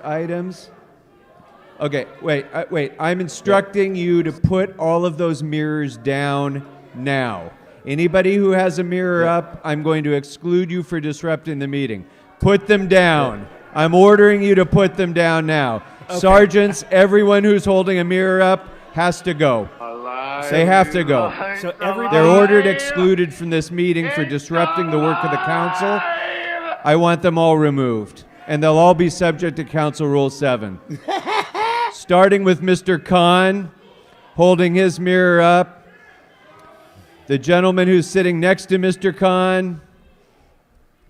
items. Okay, wait. I'm instructing you to put all of those mirrors down now. Anybody who has a mirror up, I'm going to exclude you for disrupting the meeting. Put them down. I'm ordering you to put them down now. Okay. Sergeants, everyone who's holding a mirror up has to go. They have to go. So They're ordered excluded from this meeting for disrupting the work of the council. I want them all removed. And they'll all be subject to Council Rule 7. Starting with Mr. Khan, holding his mirror up. The gentleman who's sitting next to Mr. Khan.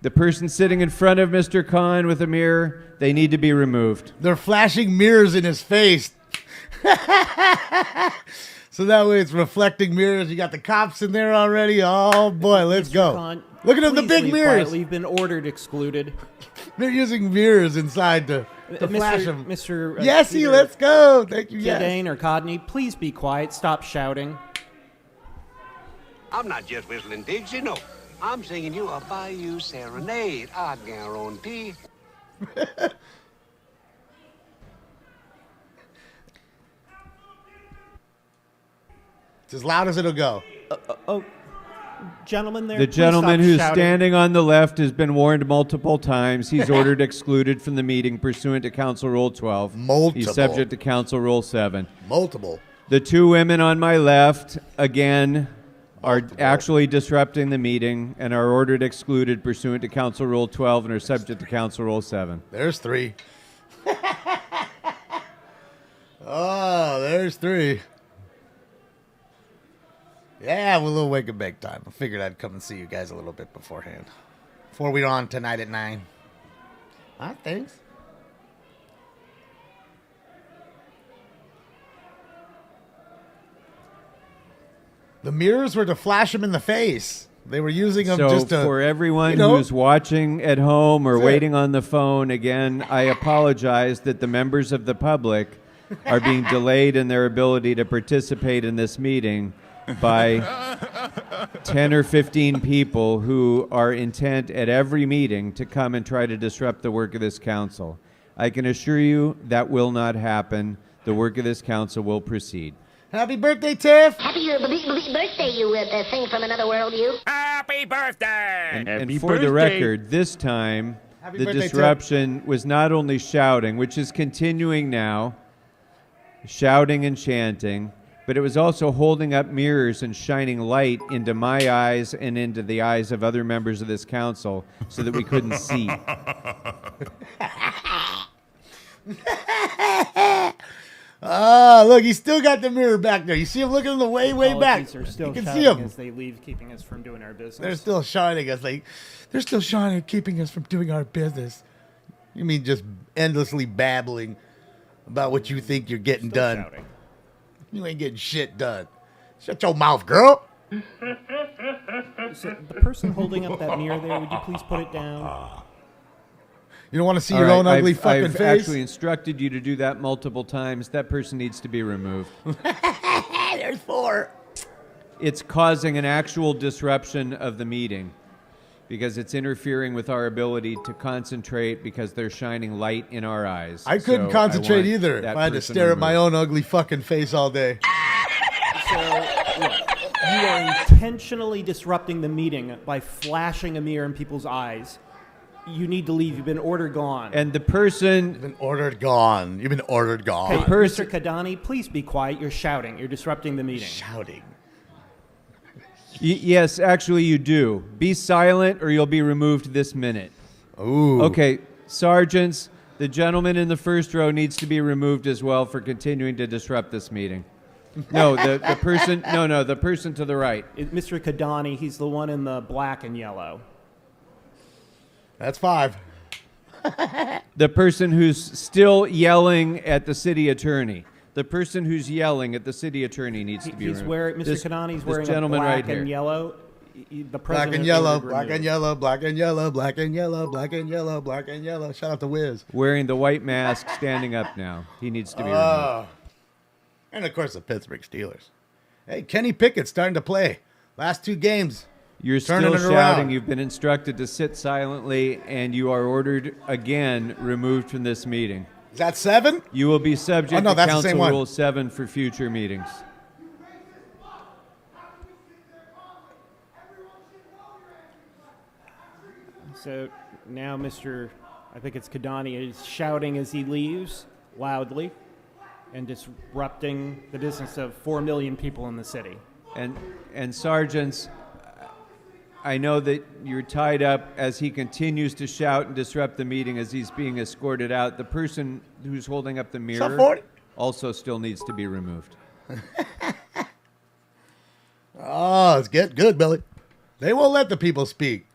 The person sitting in front of Mr. Khan with a mirror, they need to be removed. They're flashing mirrors in his face. So that way it's reflecting mirrors. You got the cops in there already. Oh, boy, let's go. Khan, look at them, the big mirrors. Quietly. You've been ordered excluded. They're using mirrors inside to flash them. Mr. Yesy, let's go. Thank you, yes. Dane or Codney, please be quiet. Stop shouting. I'm not just whistling digs, you know. I'm singing you a Bayou serenade, I guarantee. It's as loud as it'll go. Gentlemen there, the please gentleman stop who's shouting. standing on the left has been warned multiple times. He's ordered excluded from the meeting pursuant to Council Rule 12. Multiple. He's subject to Council Rule 7. Multiple. The two women on my left, again, are actually disrupting the meeting and are ordered excluded pursuant to Council Rule 12 and are subject to Council Rule 7. There's 3. Oh, there's 3. Yeah, we're a little wake and bake time. I figured I'd come and see you guys a little bit beforehand. Before we're on tonight at 9. Thanks. The mirrors were to flash him in the face. They were using them So just to... for everyone who's watching at home or waiting on the phone, again, I apologize that the members of the public are being delayed in their ability to participate in this meeting by 10 or 15 people who are intent at every meeting to come and try to disrupt the work of this council. I can assure you that will not happen. The work of this council will proceed. Happy birthday, Tiff! Happy birthday, you thing from another world, you. Happy birthday! And for the record, this time, Happy the birthday, Tim. disruption was not only shouting, which is continuing now, shouting and chanting, but it was also holding up mirrors and shining light into my eyes and into the eyes of other members of this council so that we couldn't see. Look, he's still got the mirror back there. You see him looking in the way back. Are still You can shouting see him. as they leave, keeping us from doing our business. They're still shining us. They're still shining, keeping us from doing our business. You mean just endlessly babbling about what you think you're getting Still done? shouting. You ain't getting shit done. Shut your mouth, girl. So the person holding up that mirror there, would you please put it down? You don't want to see All your right, own ugly I've fucking face? actually instructed you to do that multiple times. That person needs to be removed. There's 4. It's causing an actual disruption of the meeting because it's interfering with our ability to concentrate because they're shining light in our eyes. I couldn't So concentrate want either if that I had to person stare at my removed. own ugly fucking face all day. So, look, you are intentionally disrupting the meeting by flashing a mirror in people's eyes. You need to leave. You've been ordered gone. And the person, You've been ordered gone. You've been ordered gone. Hey, person- Mr. Kadani, please be quiet. You're shouting. You're disrupting the meeting. Shouting. yes, actually you do. Be silent or you'll be removed this minute. Ooh. Okay, sergeants, the gentleman in the first row needs to be removed as well for continuing to disrupt this meeting. No, the person, no, the person to the right. Mr. Kadani, he's the one in the black and yellow. That's 5. The person who's still yelling at the city attorney. The person who's yelling at the city attorney needs to be He's removed. wearing, Mr. Kadani's wearing this a gentleman black right here. and yellow. The Black president and yellow, ordered black and removed. yellow, black and yellow, black and yellow, black and yellow, black and yellow. Shout out to Wiz. Wearing the white mask, standing up now. He needs to be removed. And of course the Pittsburgh Steelers. Hey, Kenny Pickett's starting to play. Last 2 games, You're Turning still it shouting. around. You've been instructed to sit silently, and you are ordered again removed from this meeting. Is that 7? You will be subject Oh, no, to that's the same Council one. Rule 7 for future meetings. So now I think it's Kadani, is shouting as he leaves loudly and disrupting the business of 4 million people in the city. And sergeants, I know that you're tied up as he continues to shout and disrupt the meeting as he's being escorted out. The person who's holding up the mirror 40? also still needs to be removed. Oh, it's get good, Billy. They won't let the people speak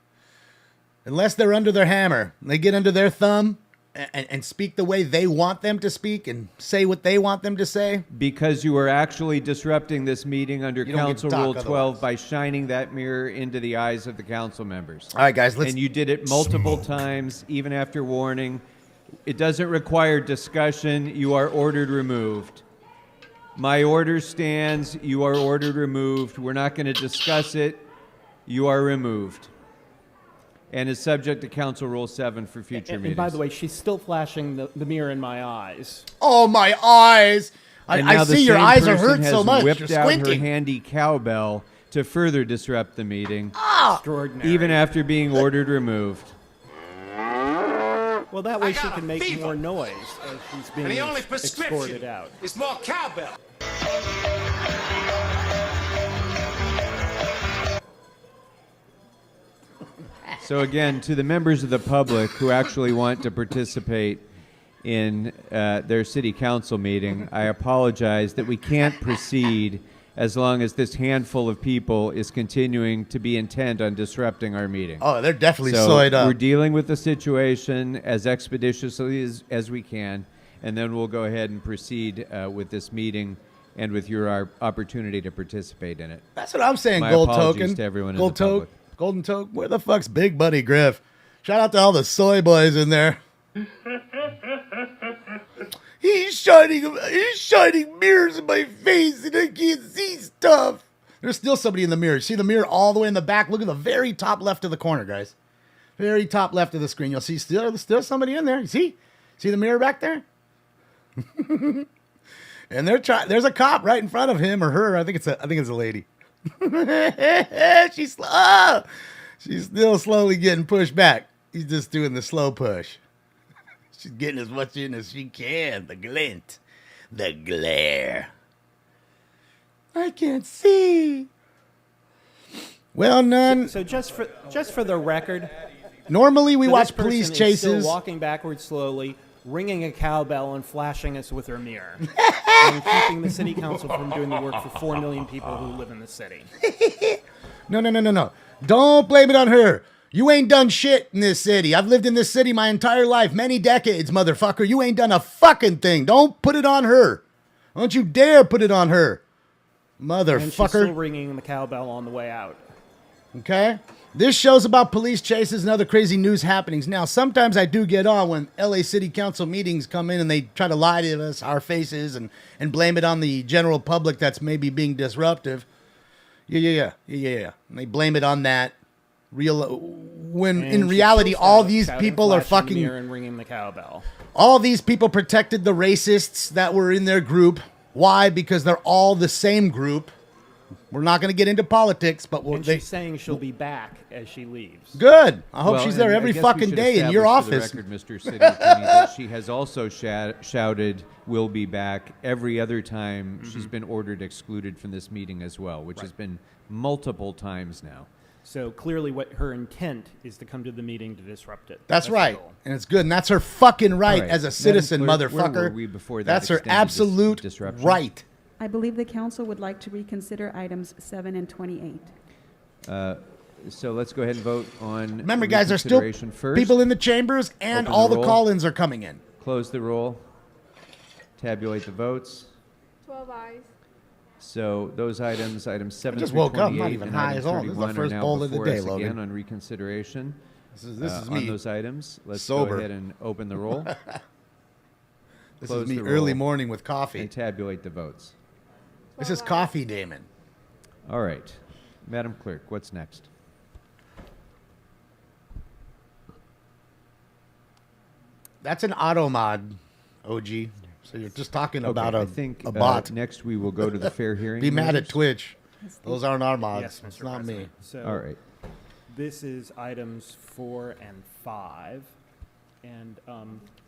unless they're under their hammer. They get under their thumb and speak the way they want them to speak and say what they want them to say. Because you are actually disrupting this meeting under You don't get to Council talk Rule 12 otherwise. by shining that mirror into the eyes of the council members. All right, guys, let's. And you did it multiple times, even after warning. It doesn't require discussion. You are ordered removed. My order stands. You are ordered removed. We're not going to discuss it. You are removed. And is subject to Council Rule 7 for future meetings. And by the way, she's still flashing the mirror in my eyes. Oh, my eyes! And I now the see your same eyes are person hurt so has much. whipped You're out her squinting. handy cowbell to further disrupt the meeting, Extraordinary. even after being ordered removed. Well, that way I she got a can make fever. more noise as she's being And the only escorted prescription out. is more cowbell. So again, to the members of the public who actually want to participate in their city council meeting, I apologize that we can't proceed as long as this handful of people is continuing to be intent on disrupting our meeting. Oh, they're definitely So soyed up. we're dealing with the situation as expeditiously as we can, and then we'll go ahead and proceed with this meeting and with your opportunity to participate in it. That's what I'm saying, My Gold apologies Token. to everyone in Gold the public. Golden Token. Where the fuck's Big Buddy Griff? Shout out to all the soy boys in there. He's shining mirrors in my face and I can't see stuff. There's still somebody in the mirror. See the mirror all the way in the back? Look at the very top left of the corner, guys. Very top left of the screen. You'll see still somebody in there. You see? See the mirror back there? And there's a cop right in front of him or her. I think it's a lady. She's still slowly getting pushed back. He's just doing the slow push. She's getting as much in as she can. The glint. The glare. I can't see. Well, none. So just for the record, Normally we so watch this person police is chases. still walking backwards slowly, ringing a cowbell and flashing us with her mirror, and keeping the city council from doing the work for 4 million people who live in the city. No. Don't blame it on her. You ain't done shit in this city. I've lived in this city my entire life, many decades, motherfucker. You ain't done a fucking thing. Don't put it on her. Don't you dare put it on her. And she's still Motherfucker. ringing the cowbell on the way out. Okay? This show's about police chases and other crazy news happenings. Now, sometimes I do get on when LA City Council meetings come in and they try to lie to us, our faces, and blame it on the general public that's maybe being disruptive. Yeah. And they blame it on that. When And in she's reality, still all these shouting, people are flashing the fucking. mirror and ringing the cowbell. All these people protected the racists that were in their group. Why? Because they're all the same group. We're not going to get into politics, but And she's saying she'll be back as she leaves. good. I hope Well, she's there and I every guess we fucking should day in your establish office. for the record, Mr. City Attorney, that she has also shouted, "We'll be back" every other time she's been ordered excluded from this meeting as well, which has been multiple times now. So clearly what her intent is to come to the meeting to disrupt it. That's the right. goal. And it's good. And that's her fucking right, All right. as a Madam citizen, Clerk, where motherfucker. were we before that That's her extended absolute disruption? right. I believe the council would like to reconsider items 7 and 28. So let's go ahead and vote on Remember, guys, there's still reconsideration first. people in the chambers and Open all the the roll. call-ins are coming in. Close the roll. Tabulate the votes. 12 eyes. So those items 7 just through woke up, 28 not even and high item as all. This is the 31 are first now bowl of the before day, us Logan. again on reconsideration. This is On me. those items, let's Sober. go ahead and open the roll This close is me the early roll. morning with coffee. and tabulate the votes. This is coffee, Damon. All right. Madam Clerk, what's next? That's an auto mod, OG. So you're just talking about I think a bot. next we will go to the fair hearing. Be mad at matters. Twitch. Those aren't our mods. Yes, Mr. It's not me. President. So All right. this is items 4 and 5, and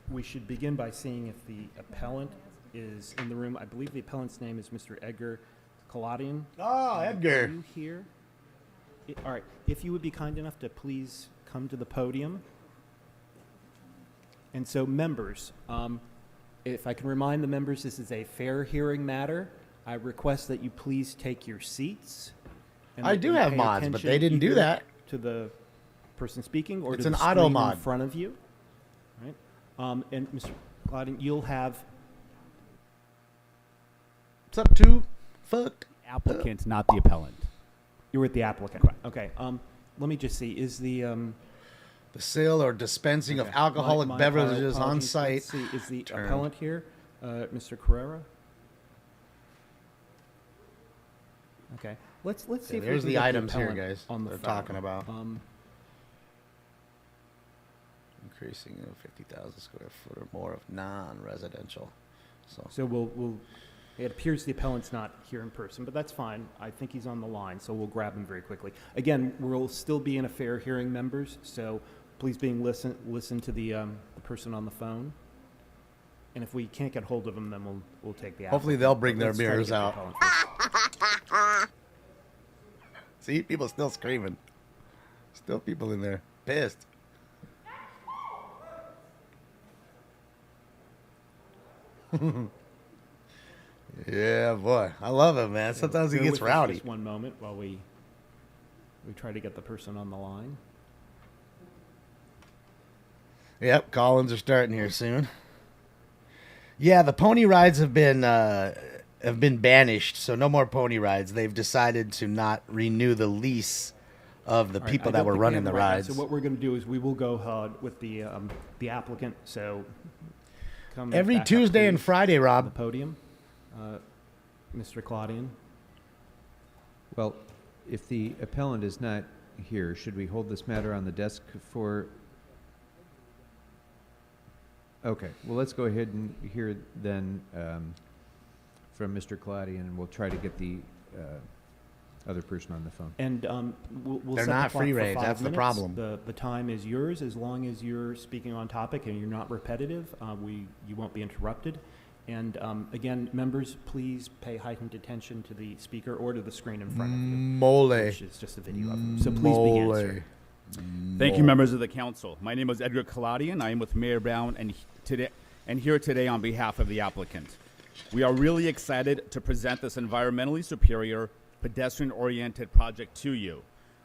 we should begin by seeing if the appellant is in the room. I believe the appellant's name is Mr. Edgar Kaladian. Oh, Are Edgar. you here? All right. If you would be kind enough to please come to the podium. And so, members, if I can remind the members, this is a fair hearing matter. I request that you please take your seats. And I that do you have pay mods, but attention they didn't do either that. to the person speaking or It's to an the auto screen mod. in front of you. Right? And Mr. Claudine, you'll have What's up, two? Fuck. Applicant, not the appellant. you're with the applicant. Okay. Let me just see. Is the The sale or dispensing of alcoholic my beverages on apologies. site. Let's see. Is the Term. appellant here, Mr. Carrera? Okay. Let's see Yeah, if we there's can the get items here, appellant guys. On the They're phone. talking about increasing 50,000 square foot or more of non-residential. So we'll. It appears the appellant's not here in person, but that's fine. I think he's on the line, so we'll grab him very quickly. Again, we'll still be in a fair hearing, members. So please listen to the person on the phone. And if we can't get hold of him, then we'll take the. Hopefully applicant. they'll bring But their let's try to mirrors get the out. appellant first. See, people still screaming. Still people in there pissed. Yeah, boy, I love it, man. Sometimes he Bear gets with us rowdy. Just one moment while we try to get the person on the line. Yep, Collins are starting here soon. Yeah, the pony rides have been banished, so no more pony rides. They've decided to not renew the lease of the All right, people I that don't were think we running have the it right now, rides. So what we're going to do is we will go ahead with the applicant. So come Every back up, Tuesday and please, Friday, to the Rob. podium, Mr. Claudian. Well, if the appellant is not here, should we hold this matter on the desk for? Okay, well, let's go ahead and hear then from Mr. Claudian, and we'll try to get the other person on the phone. And we'll They're set the not clock free for range, 5 that's the minutes. problem. The time is yours as long as you're speaking on topic and you're not repetitive. You won't be interrupted. And again, members, please pay heightened attention to the speaker or to the screen in front of you, Mole. which is just a video of them. So please begin, sir. Thank you, members of the council. My name is Edgar Kaladian. I am with Mayor Brown and here today on behalf of the applicant. We are really excited to present this environmentally superior, pedestrian-oriented project to you,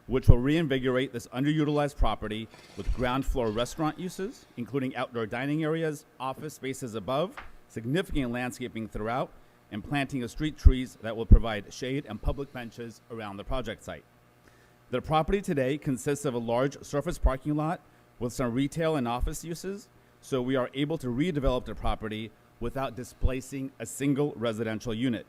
which will reinvigorate this underutilized property with ground floor restaurant uses, including outdoor dining areas, office spaces above, significant landscaping throughout, and planting of street trees that will provide shade and public benches around the project site. The property today consists of a large surface parking lot with some retail and office uses, so we are able to redevelop the property without displacing a single residential unit.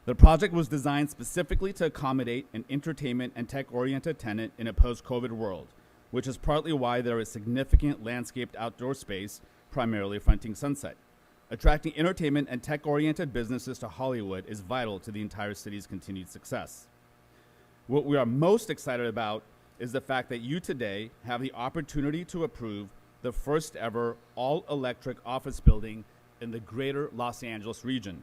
The project was designed specifically to accommodate an entertainment and tech-oriented tenant in a post-COVID world, which is partly why there is significant landscaped outdoor space, primarily fronting Sunset. Attracting entertainment and tech-oriented businesses to Hollywood is vital to the entire city's continued success. What we are most excited about is the fact that you today have the opportunity to approve the first ever all-electric office building in the greater Los Angeles region.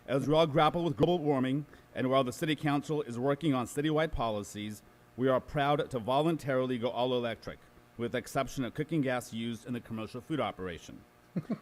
As we all grapple with global warming and while the City Council is working on citywide policies, we are proud to voluntarily go all-electric, with the exception of cooking gas used in the commercial food operation.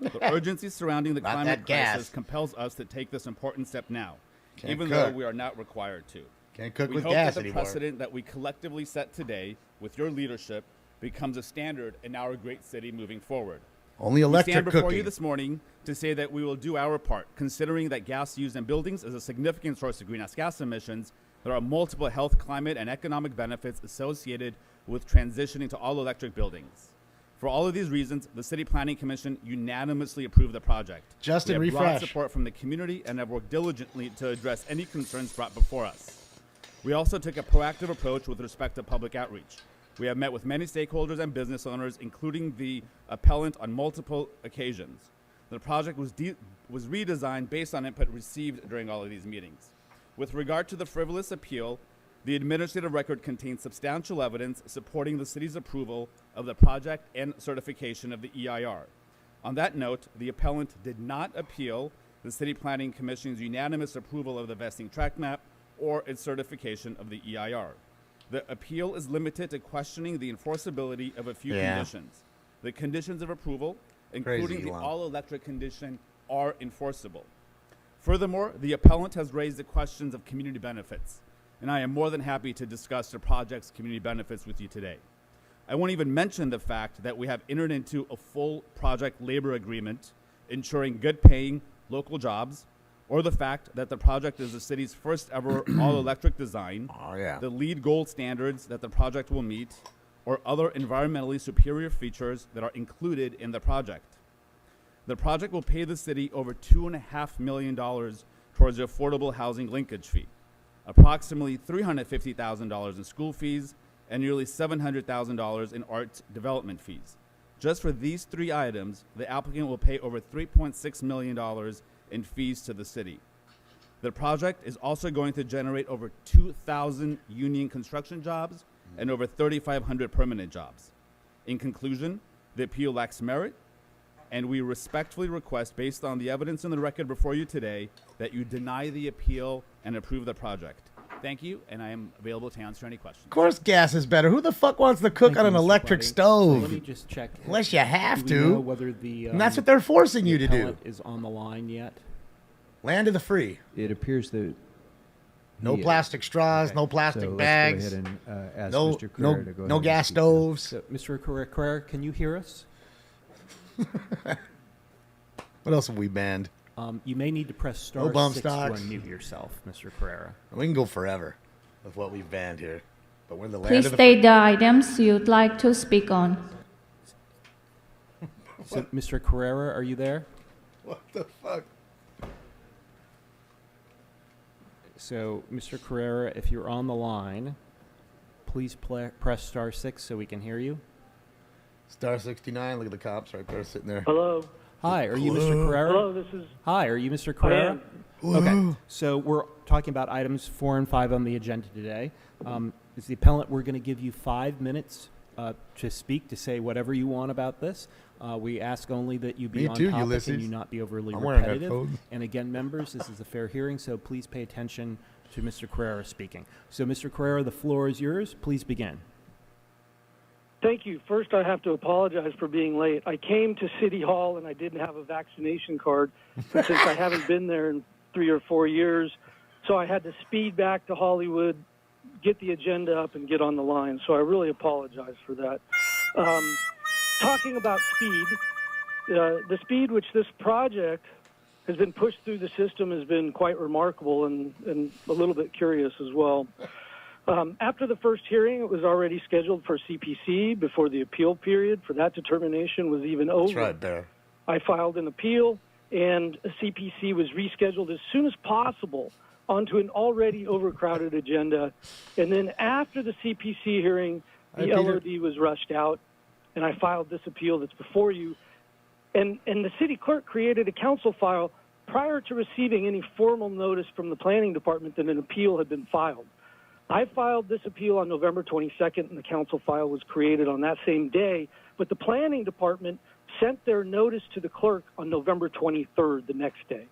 The urgency surrounding the Not climate that gas. crisis compels us to take this important step now, Can't even cook. though we are not required to. Can't cook We with hope gas that the anymore. precedent that we collectively set today with your leadership becomes a standard in our great city moving forward. Only We electric stand before cooking. you this morning to say that we will do our part, considering that gas used in buildings is a significant source of greenhouse gas emissions. There are multiple health, climate, and economic benefits associated with transitioning to all-electric buildings. For all of these reasons, the City Planning Commission unanimously approved the project. Justin, we have broad refresh. support from the community and have worked diligently to address any concerns brought before us. We also took a proactive approach with respect to public outreach. We have met with many stakeholders and business owners, including the appellant, on multiple occasions. The project was redesigned based on input received during all of these meetings. With regard to the frivolous appeal, the administrative record contains substantial evidence supporting the city's approval of the project and certification of the EIR. On that note, the appellant did not appeal the City Planning Commission's unanimous approval of the vesting tract map or its certification of the EIR. The appeal is limited to questioning the enforceability of a few conditions. The conditions of approval, including the all-electric condition, are enforceable. Furthermore, the appellant has raised the questions of community benefits, and I am more than happy to discuss the project's community benefits with you today. I won't even mention the fact that we have entered into a full project labor agreement ensuring good-paying local jobs, or the fact that the project is the city's first ever all-electric design, the LEED gold standards that the project will meet, or other environmentally superior features that are included in the project. The project will pay the city over $2.5 million towards the affordable housing linkage fee, approximately $350,000 in school fees, and nearly $700,000 in art development fees. Just for these three items, the applicant will pay over $3.6 million in fees to the city. The project is also going to generate over 2,000 union construction jobs and over 3,500 permanent jobs. In conclusion, the appeal lacks merit, and we respectfully request, based on the evidence in the record before you today, that you deny the appeal and approve the project. Thank you, and I am available to answer any questions. Of course gas is better. Who the fuck wants to cook Thank on you, an Mr. electric Buddy. stove? Let me just check. Unless you have Do we know to. whether the, And that's what they're forcing you to do. appellant is on the line yet? Land of the free. It appears that No he is. plastic straws, Okay. no plastic So bags, let's go ahead and ask no, Mr. Carrera to go ahead no and gas speak now. stoves. So, Mr. Carrera, can you hear us? What else have we banned? You may need to press star No bump 6 to stocks. unmute yourself, Mr. Carrera. We can go forever with what we've banned here. But we're in the land Please of the state the items you'd like to speak on. So, Mr. Carrera, are you there? What the fuck? So, Mr. Carrera, if you're on the line, please press star 6 so we can hear you. Star 69. Look at the cops right there sitting there. Hello. Hi, are you Mr. Carrera? Hello, this is. Hi, are you Mr. Carrera? I am. Okay, so we're talking about items 4 and 5 on the agenda today. As the appellant, we're going to give you 5 minutes to speak, to say whatever you want about this. We ask only that you be Me on too, topic Ulysses. and you not be overly I'm wearing that repetitive. coat. And again, members, this is a fair hearing, so please pay attention to Mr. Carrera speaking. So, Mr. Carrera, the floor is yours. Please begin. Thank you. First, I have to apologize for being late. I came to City Hall and I didn't have a vaccination card. And since I haven't been there in 3 or 4 years, so I had to speed back to Hollywood, get the agenda up, and get on the line. So I really apologize for that. Talking about speed, the speed which this project has been pushed through the system has been quite remarkable and a little bit curious as well. After the first hearing, it was already scheduled for CPC before the appeal period for that determination was even over. That's right there. I filed an appeal, and a CPC was rescheduled as soon as possible onto an already overcrowded agenda. And then after the CPC hearing, the Hi, Peter. LOD was rushed out, and I filed this appeal that's before you. And the city clerk created a council file prior to receiving any formal notice from the planning department that an appeal had been filed. I filed this appeal on November 22nd, and the council file was created on that same day, but the planning department sent their notice to the clerk on November 23rd, the next day.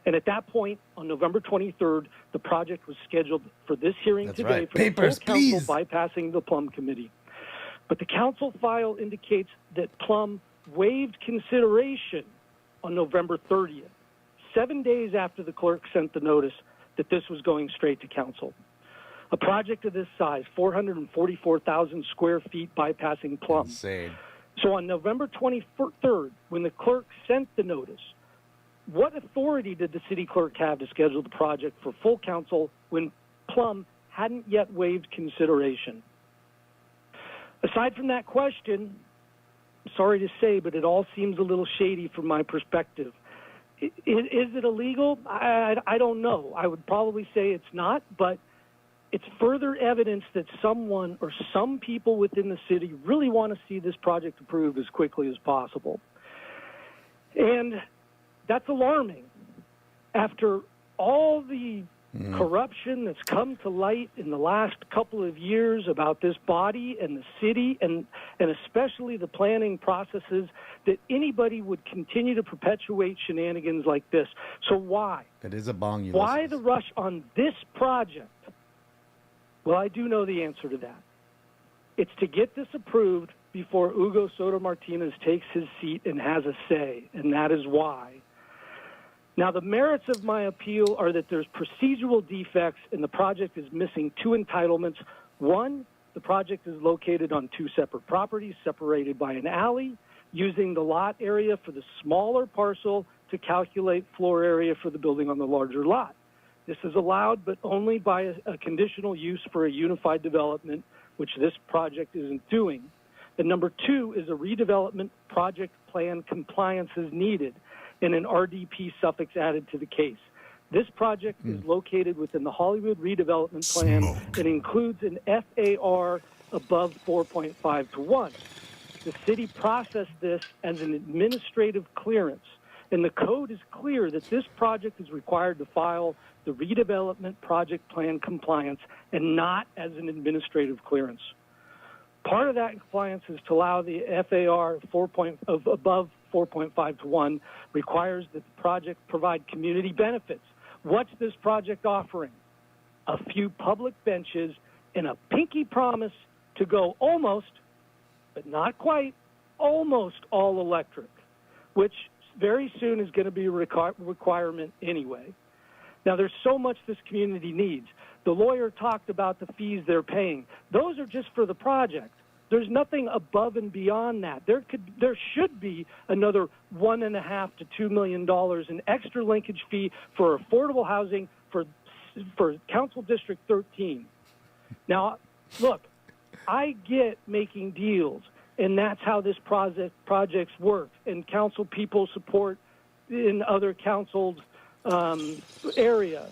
And at that point, on November 23rd, the project was scheduled for this hearing That's today right. for Papers, the full council please. bypassing the Plum Committee. But the council file indicates that Plum waived consideration on November 30th, 7 days after the clerk sent the notice that this was going straight to council. A project of this size, 444,000 square feet bypassing Plum. Insane. So on November 23rd, when the clerk sent the notice, what authority did the city clerk have to schedule the project for full council when Plum hadn't yet waived consideration? Aside from that question, I'm sorry to say, but it all seems a little shady from my perspective. Is it illegal? I don't know. I would probably say it's not, but it's further evidence that someone or some people within the city really want to see this project approved as quickly as possible. And that's alarming. After all the corruption that's come to light in the last couple of years about this body and the city and especially the planning processes, that anybody would continue to perpetuate shenanigans like this. So why? That is a bong. Why the rush on this project? Well, I do know the answer to that. It's to get this approved before Hugo Soto Martinez takes his seat and has a say, and that is why. Now, the merits of my appeal are that there's procedural defects and the project is missing two entitlements. One, the project is located on two separate properties separated by an alley, using the lot area for the smaller parcel to calculate floor area for the building on the larger lot. This is allowed, but only by a conditional use for a unified development, which this project isn't doing. And number two is a redevelopment project plan compliance is needed, and an RDP suffix added to the case. This project is located within the Hollywood redevelopment plan and includes an FAR above 4.5 to 1. The city processed this as an administrative clearance, and the code is clear that this project is required to file the redevelopment project plan compliance and not as an administrative clearance. Part of that compliance is to allow the FAR of above 4.5 to 1 requires that the project provide community benefits. What's this project offering? A few public benches and a pinky promise to go almost, but not quite, almost all electric, which very soon is going to be a requirement anyway. Now, there's so much this community needs. The lawyer talked about the fees they're paying. Those are just for the project. There's nothing above and beyond that. There should be another $1.5 to $2 million in extra linkage fee for affordable housing for Council District 13. Now, look, I get making deals, and that's how this projects work, and council people support in other councils' area.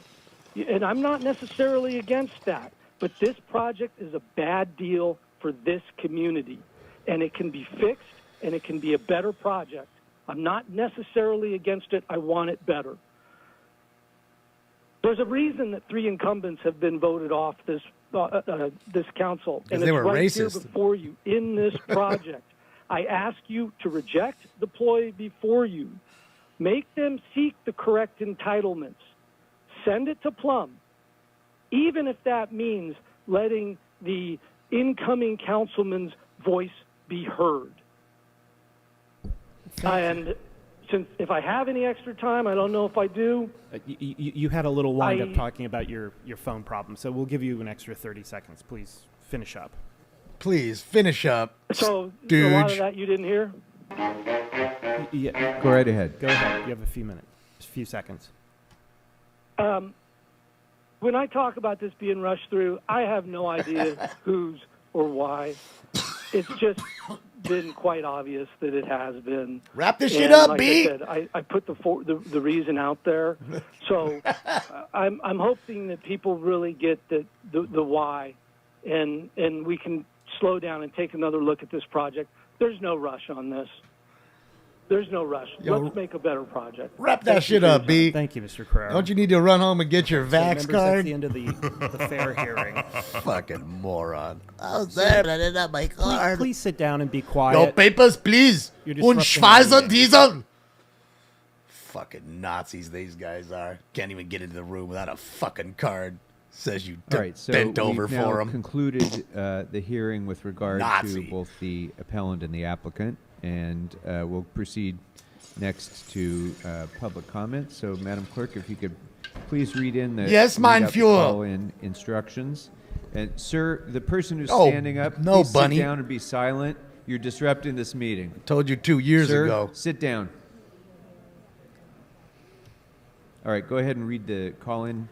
And I'm not necessarily against that, but this project is a bad deal for this community, and it can be fixed, and it can be a better project. I'm not necessarily against it. I want it better. There's a reason that 3 incumbents have been voted off this council, and they it's were right racist. here before you in this project. I ask you to reject the ploy before you. Make them seek the correct entitlements. Send it to Plum, even if that means letting the incoming councilman's voice be heard. And since if I have any extra time, I don't know if I do. You had a little wind up I- talking about your phone problem, so we'll give you an extra 30 seconds. Please finish up. Please finish up. So a Stooge. lot of that you didn't hear? Yeah, Go right ahead. go ahead. You have a few seconds. When I talk about this being rushed through, I have no idea whose or why. It's just been quite obvious that it has been. Wrap this shit And up, like B. I said, I put the reason out there, so I'm hoping that people really get the why, and we can slow down and take another look at this project. There's no rush on this. There's no rush. Yo, Let's make a better project. Wrap that shit up, B. Thank you, Mr. Carrera. Don't you need to run home and get your So, Vax members, That's card? the end of the fair hearing. Fucking moron. I was there, but I didn't have my card. Please sit down and be Your quiet. papers, please. You're Und disrupting our Schweizer meeting. Diesel. Fucking Nazis, these guys are. Can't even get into the room without a fucking card. Says you All right, so bent over we've now for them. concluded the hearing with regard Nazi. to both the appellant and the applicant, and we'll proceed next to public comment. So, Madam Clerk, if you could please read in the Yes, mein read out the Führer. call-in instructions. And, sir, the person who's Oh, standing up, no, please Bunny. sit down and be silent. You're disrupting this meeting. Told you 2 years Sir, ago. sit down. All right, go ahead and read the call-in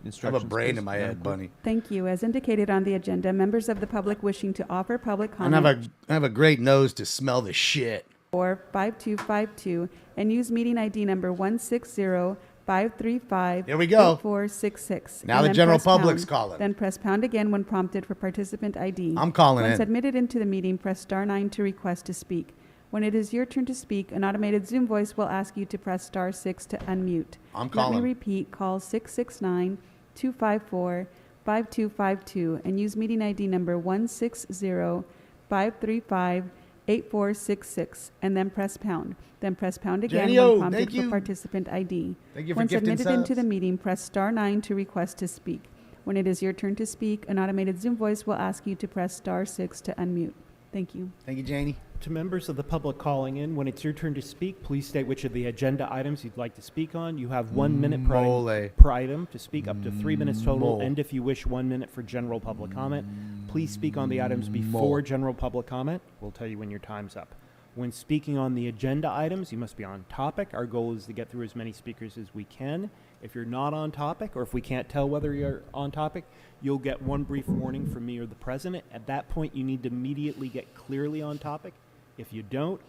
I have instructions. a brain please, in my Madam head, Clerk. Bunny. Thank you. As indicated on the agenda, members of the public wishing to offer public And comment I have a great nose to smell the shit. or 5252 and use meeting ID number 535 Here we go. 8466. Now and the then general press public's pound. calling. Then press pound again when prompted for participant ID. I'm calling Once in. admitted into the meeting, press star 9 to request to speak. When it is your turn to speak, an automated Zoom voice will ask you to press star 6 to unmute. I'm Let calling. me repeat, call 669-254-5252 and use meeting ID number 160-535-8466 and then press pound. Then press pound again Jenny-o, when prompted thank for you. participant ID. Thank you for Once gifting admitted into subs. the meeting, press star 9 to request to speak. When it is your turn to speak, an automated Zoom voice will ask you to press star 6 to unmute. Thank you. Thank you, Janie. To members of the public calling in, when it's your turn to speak, please state which of the agenda items you'd like to speak on. You have 1 minute Mole. per item to speak, up to 3 minutes total. Mole. And if you wish, 1 minute for general public comment. Please speak on the items before general public comment. We'll tell you when your time's up. When speaking on the agenda items, you must be on topic. Our goal is to get through as many speakers as we can. If you're not on topic, or if we can't tell whether you're on topic, you'll get one brief warning from me or the president. At that point, you need to immediately get clearly on topic. If you don't,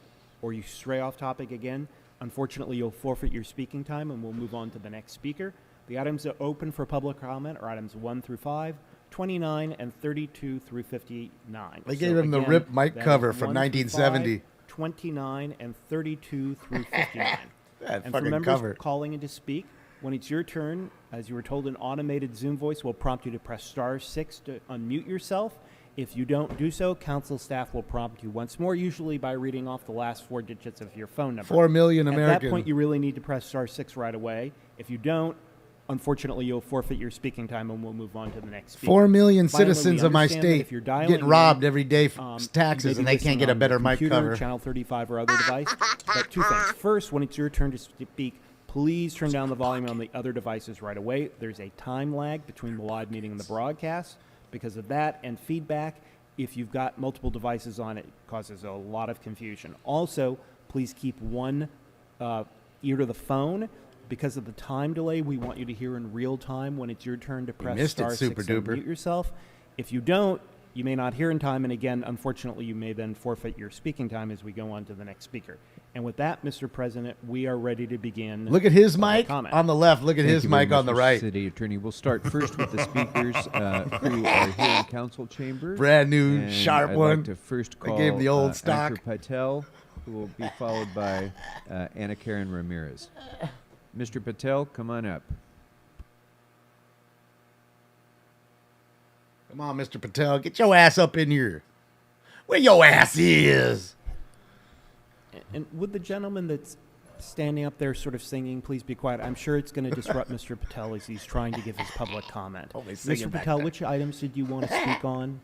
or you stray off topic again, unfortunately, you'll forfeit your speaking time, and we'll move on to the next speaker. The items that are open for public comment are items 1 through 5, 29, and 32 through 59. They gave him the again, RIP mic that is cover from 1 through 1970. 5, 29, and 32 through 59. That And for fucking members cover. calling in to speak, when it's your turn, as you were told, an automated Zoom voice will prompt you to press star 6 to unmute yourself. If you don't do so, council staff will prompt you once more, usually by reading off the last 4 digits of your phone number. 4 million At that American. point, you really need to press star 6 right away. If you don't, unfortunately, you'll forfeit your speaking time, and we'll move on to the next speaker. 4 million Finally, we citizens of my understand that state if you're dialing getting in, robbed every day for you taxes, may and be they can't listening get a on better your mic computer, cover. Channel 35 or other device. But 2 things. First, when it's your turn to speak, please turn down the volume on the other devices right away. There's a time lag between the live meeting and the broadcast. Because of that and feedback, if you've got multiple devices on, it causes a lot of confusion. Also, please keep one ear to the phone. Because of the time delay, we want you to hear in real time when it's your turn to press missed it, star 6 super to duper. mute yourself. If you don't, you may not hear in time, and again, unfortunately, you may then forfeit your speaking time as we go on to the next speaker. And with that, Mr. President, we are ready to begin. Look at his public mic comment. on the left. Look at Thank his you very mic on much, the Mr. right. City Attorney. We'll start first with the speakers who are here in council chambers. Brand new, And sharp I'd one. like to first They call gave him the old stock. Andrew Patel, who will be followed by Anna Karen Ramirez. Mr. Patel, come on up. Come on, Mr. Patel. Get your ass up in here. Where your ass is. And would the gentleman that's standing up there sort of singing, please be quiet? I'm sure it's going to disrupt Mr. Patel as he's trying to give his public comment. singing Mr. back Patel, there. which items did you want to speak on?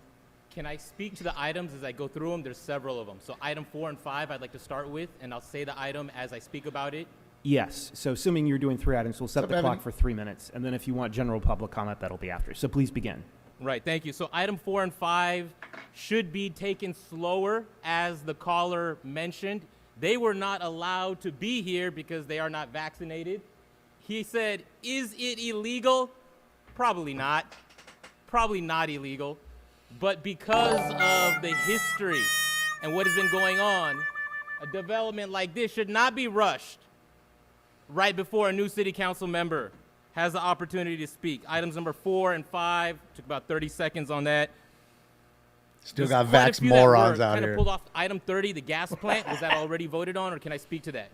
Can I speak to the items as I go through them? There's several of them. So item 4 and 5 I'd like to start with, and I'll say the item as I speak about it. Yes. So assuming you're doing 3 items, we'll set What's the up, clock Evan? for 3 minutes. And then if you want general public comment, that'll be after. So please begin. Right, thank you. So item 4 and 5 should be taken slower, as the caller mentioned. They were not allowed to be here because they are not vaccinated. He said, is it illegal? Probably not. Probably not illegal. But because of the history and what has been going on, a development like this should not be rushed right before a new city council member has the opportunity to speak. Items number 4 and 5, took about 30 seconds on that. Still There's got quite a vax few that morons were out kind here. of pulled off. Item 30, the gas plant, was that already voted on, or can I speak to that?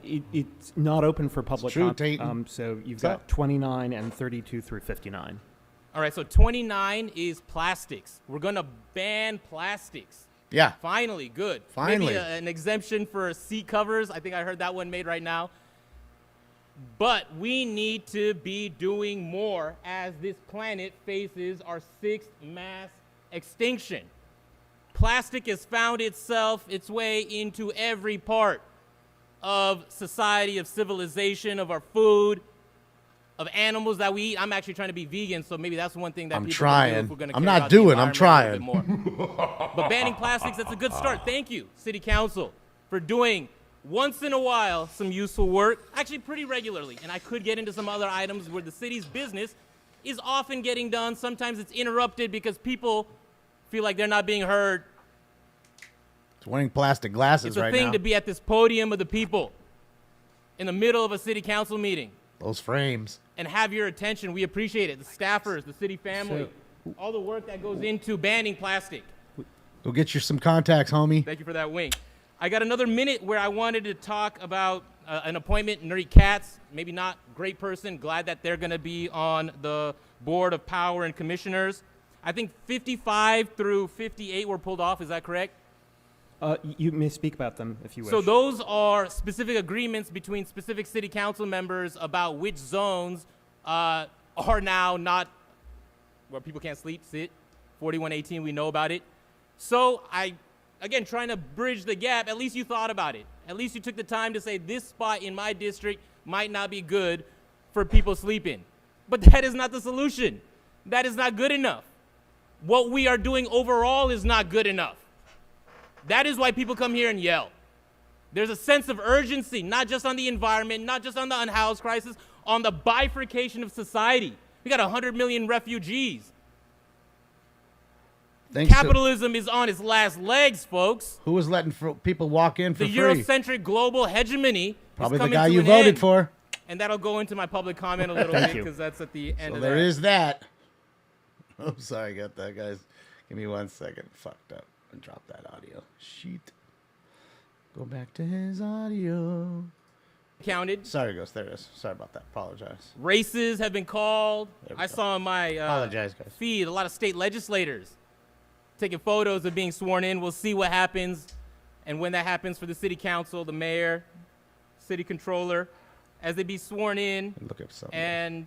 It's not open for public true, comment. Tayton. So you've So- got 29 and 32 through 59. All right, so 29 is plastics. We're going to ban plastics. Yeah. Finally, good. Finally. Maybe an exemption for seat covers. I think I heard that one made right now. But we need to be doing more as this planet faces our 6th mass extinction. Plastic has found its way into every part of society, of civilization, of our food, of animals that we eat. I'm actually trying to be vegan, so maybe that's one thing that I'm people can do trying. if we're gonna I'm care not about the doing, I'm environment a little bit more. But banning plastics, that's a good start. Thank you, City Council, for doing once in a while some useful work, actually pretty regularly. And I could get into some other items where the city's business is often getting done. Sometimes it's interrupted because people feel like they're not being heard. It's wearing plastic glasses It's a right thing now. to be at this podium of the people in the middle of a city council meeting Those frames. and have your attention. We appreciate it. The staffers, the city family, all the work that goes into banning plastic. Go get you some contacts, homie. Thank you for that wink. I got another minute where I wanted to talk about an appointment, Nuri Katz, maybe not great person, glad that they're going to be on the Board of Power and Commissioners. I think 55 through 58 were pulled off, is that correct? You may speak about them if you wish. So those are specific agreements between specific city council members about which zones are now not where people can't sleep, sit. 4118, we know about it. So again, trying to bridge the gap, at least you thought about it. At least you took the time to say this spot in my district might not be good for people sleeping. But that is not the solution. That is not good enough. What we are doing overall is not good enough. That is why people come here and yell. There's a sense of urgency, not just on the environment, not just on the unhoused crisis, on the bifurcation of society. We got 100 million refugees. Capitalism is on its last legs, folks. Who was letting people walk in for the free? Eurocentric global hegemony Probably is the coming guy to you an voted end. for. And that'll go into my public comment a little bit because that's at the end So of there that. is that. Oh, sorry, I got that, guys. Give me 1 second. Fucked up. And drop that audio. Sheet. Go back to his audio. Counted. Sorry, Ghost. There it is. Sorry about that. Apologize. Races have been called. I saw in my Apologize, guys. feed a lot of state legislators taking photos of being sworn in. We'll see what happens. And when that happens for the city council, the mayor, city controller, as they be sworn in. Look up something. And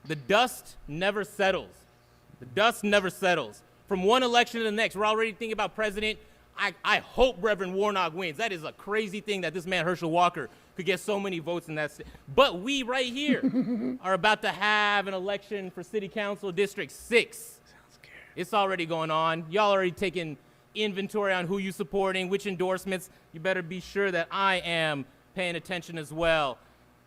the dust never settles. The dust never settles. From one election to the next, we're already thinking about president. I hope Reverend Warnock wins. That is a crazy thing that this man, Herschel Walker, could get so many votes in that state. But we right here are about to have an election for City Council District 6. Sounds scary. It's already going on. Y'all already taking inventory on who you supporting, which endorsements. You better be sure that I am paying attention as well.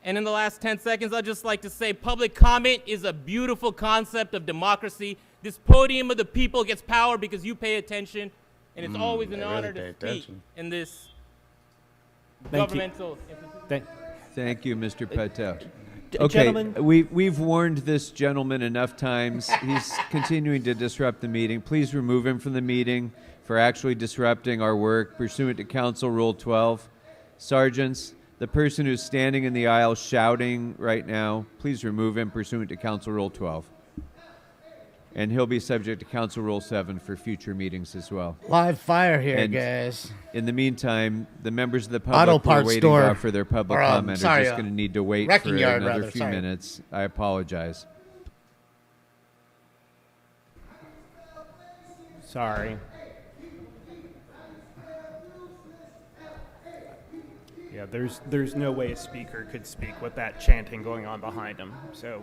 And in the last 10 seconds, I'd just like to say public comment is a beautiful concept of democracy. This podium of the people gets power because you pay attention. And it's always an honor to speak in this governmental institution. Thank you, Mr. Patel. Gentlemen. We've warned this gentleman enough times. He's continuing to disrupt the meeting. Please remove him from the meeting for actually disrupting our work pursuant to Council Rule 12. Sergeants, the person who's standing in the aisle shouting right now, please remove him pursuant to Council Rule 12. And he'll be subject to Council Rule 7 for future meetings as well. Live fire here, And guys. In the meantime, the members of the Auto public who are parts waiting store. out for their public comment are just going to need to wait for wrecking yard, another rather. few Sorry. minutes. I apologize. Sorry. Yeah, there's no way a speaker could speak with that chanting going on behind him. So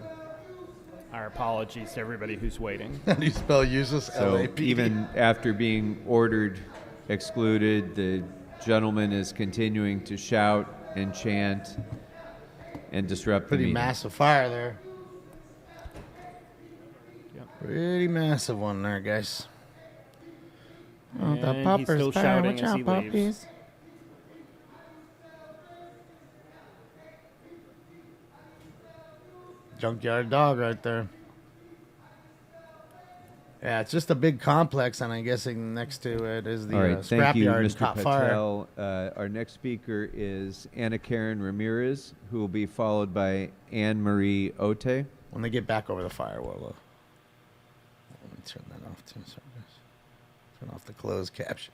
our apologies to everybody who's waiting. How do you spell useless? So L-A-P-D? even after being ordered excluded, the gentleman is continuing to shout and chant and disrupt the Pretty meeting. massive fire there. Yep. Pretty massive one there, guys. Oh, the And he's popper's still fire. shouting Watch as out, he leaves. puppies. Junkyard dog right there. Yeah, it's just a big complex, and I'm guessing next to it is the All right, thank you, scrapyard Mr. caught fire. Patel. Our next speaker is Anna Karen Ramirez, who will be followed by Anne Marie Ote. When they get back over the fire, let me turn that off too. Sorry, guys. Turn off the closed caption.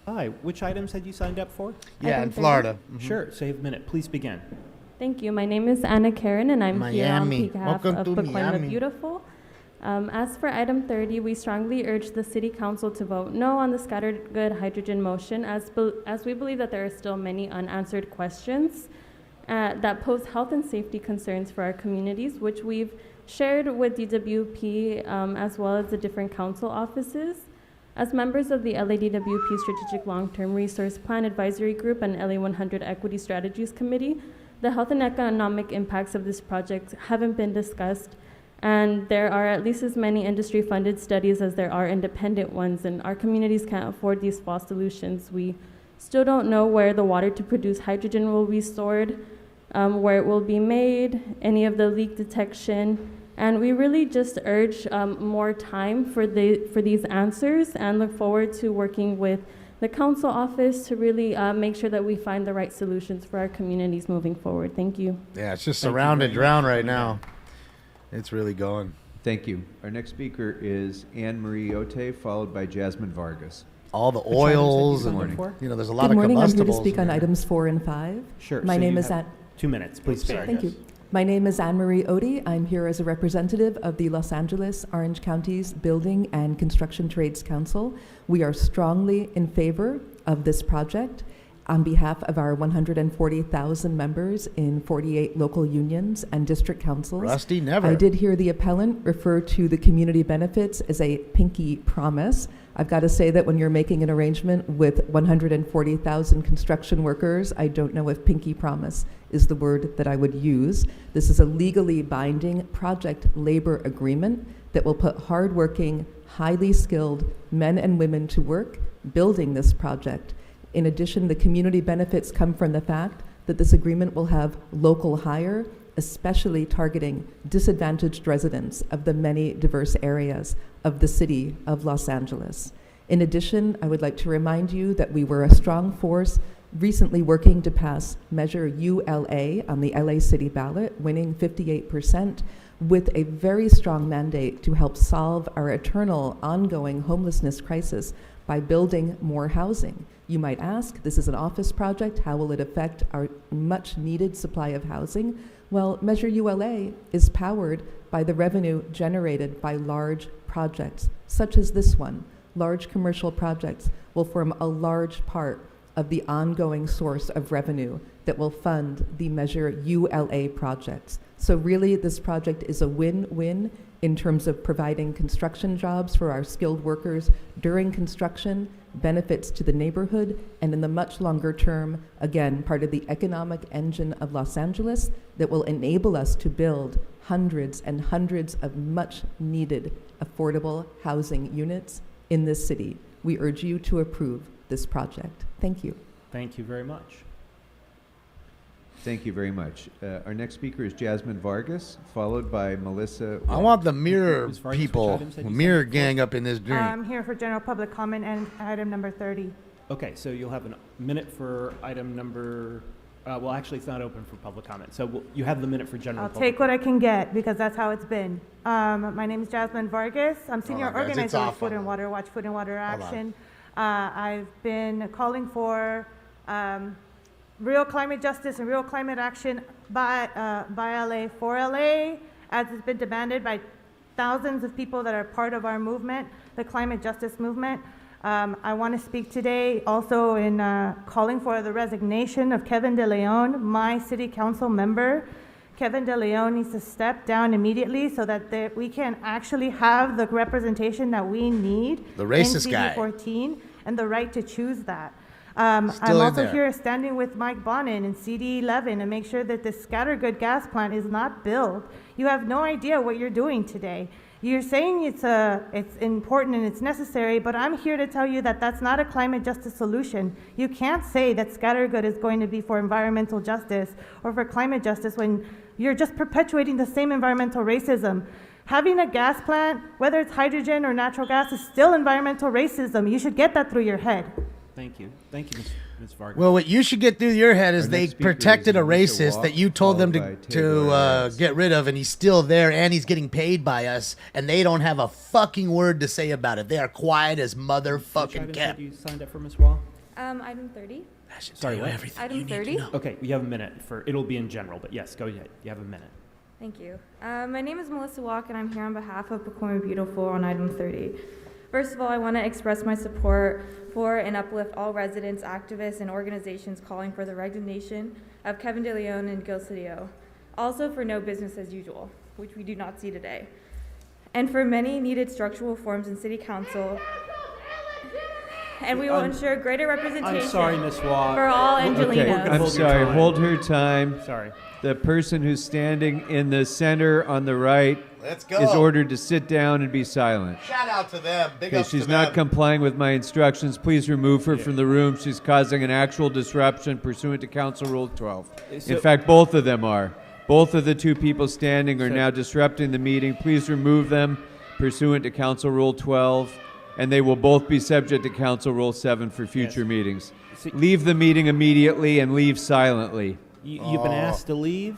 Hi, which items had you signed up for? Yeah, Item in 30? Florida. Mhm. Sure, save a minute. Please begin. Thank you. My name is Anna Karen, and I'm here on Miami. behalf Welcome of to Brooklyn the Miami. Beautiful. As for item 30, we strongly urge the City Council to vote no on the scattered good hydrogen motion, as we believe that there are still many unanswered questions that pose health and safety concerns for our communities, which we've shared with DWP as well as the different council offices. As members of the LADWP Strategic Long-Term Resource Plan Advisory Group and LA100 Equity Strategies Committee, the health and economic impacts of this project haven't been discussed And there are at least as many industry-funded studies as there are independent ones, and our communities can't afford these false solutions. We still don't know where the water to produce hydrogen will be stored, where it will be made, any of the leak detection, and we really just urge more time for these answers and look forward to working with the council office to really make sure that we find the right solutions for our communities moving forward. Thank you. Yeah, it's just Thank you surround and very much drown for right coming now. It's really going. Thank you. Our next speaker is Anne Marie Ote, followed by Jasmine Vargas. All the Which items have you oils signed and up for? there's a lot Good of morning. I'm here to combustibles. speak in on there. items 4 and 5. Sure. My so name you is have Anne. 2 minutes, please. Sorry. Thank you. My name is Anne Marie Odie. I'm here as a representative of the Los Angeles Orange County's Building and Construction Trades Council. We are strongly in favor of this project on behalf of our 140,000 members in 48 local unions and district councils. Rusty, never. I did hear the appellant refer to the community benefits as a pinky promise. I've got to say that when you're making an arrangement with 140,000 construction workers, I don't know if pinky promise is the word that I would use. This is a legally binding project labor agreement that will put hardworking, highly skilled men and women to work building this project. In addition, the community benefits come from the fact that this agreement will have local hire, especially targeting disadvantaged residents of the many diverse areas of the city of Los Angeles. In addition, I would like to remind you that we were a strong force recently working to pass Measure ULA on the LA City ballot, winning 58%, with a very strong mandate to help solve our eternal ongoing homelessness crisis by building more housing. You might ask, this is an office project, how will it affect our much needed supply of housing? Well, Measure ULA is powered by the revenue generated by large projects, such as this one. Large commercial projects will form a large part of the ongoing source of revenue that will fund the Measure ULA projects. So really, this project is a win-win in terms of providing construction jobs for our skilled workers during construction, benefits to the neighborhood, and in the much longer term, again, part of the economic engine of Los Angeles that will enable us to build hundreds and hundreds of much needed affordable housing units in this city. We urge you to approve this project. Thank you. Thank you very much. Thank you very much. Our next speaker is Jasmine Vargas, followed by Melissa. I want the mirror Ms. Vargas, which people, items had you mirror signed up for? gang up in this drink. I'm here for general public comment and item number 30. Okay, so you'll have a minute for item number, well, actually, it's not open for public comment. So you have the minute for general I'll public take what I can get because that's how it's been. My name is Jasmine Vargas. I'm senior Hold on, guys, it's organizer with off Food on and the- Water Watch, Food and Water Hold on. Action. I've been calling for real climate justice and real climate action by LA for LA, as has been demanded by thousands of people that are part of our movement, the climate justice movement. I want to speak today also in calling for the resignation of Kevin De Leon, my city council member. Kevin De Leon needs to step down immediately so that we can actually have the representation that we need The racist in guy. CD14 and the right to choose that. I'm Still in also there. here standing with Mike Bonin in CD11 to make sure that the Scattergood gas plant is not built. You have no idea what you're doing today. You're saying it's important and it's necessary, but I'm here to tell you that that's not a climate justice solution. You can't say that Scattergood is going to be for environmental justice or for climate justice when you're just perpetuating the same environmental racism. Having a gas plant, whether it's hydrogen or natural gas, is still environmental racism. You should get that through your head. Thank you. Thank you, Ms. Vargas. Well, what you should get through your head is Our they next speaker protected a is Lisa racist Watt, that you told them followed by to Taylor Reyes. get rid of, and he's still there, and he's getting paid by us, and they don't have a fucking word to say about it. They are quiet as Which motherfucking items cat. had you signed up for, Ms. Wall? Item 30. Sorry, what? Everything Item you need 30. to know. Okay, you have a minute for, it'll be in general, but yes, go ahead. You have a minute. Thank you. My name is Melissa Walk, and I'm here on behalf of Pacoima Beautiful on item 30. First of all, I want to express my support for and uplift all residents, activists, and organizations calling for the resignation of Kevin De Leon and Gil Cedillo. Also for no business as usual, which we do not see today. And for many needed structural reforms in City Council. and we will ensure greater representation I'm sorry, Ms. Watt. for all Okay, Angelinos. I'm Hold your sorry. time. Hold her time. Sorry. The person who's standing in the center on the right Let's go. is ordered to sit down and be silent. Shout out to them. Big Okay, ups she's to not them. complying with my instructions. Please remove her from the room. She's causing an actual disruption pursuant to Council Rule 12. So- In fact, both of them are. Both of the two people standing are So- now disrupting the meeting. Please remove them pursuant to Council Rule 12, and they will both be subject to Council Rule 7 for future meetings. See- Leave the meeting immediately and leave silently. You've been asked to leave.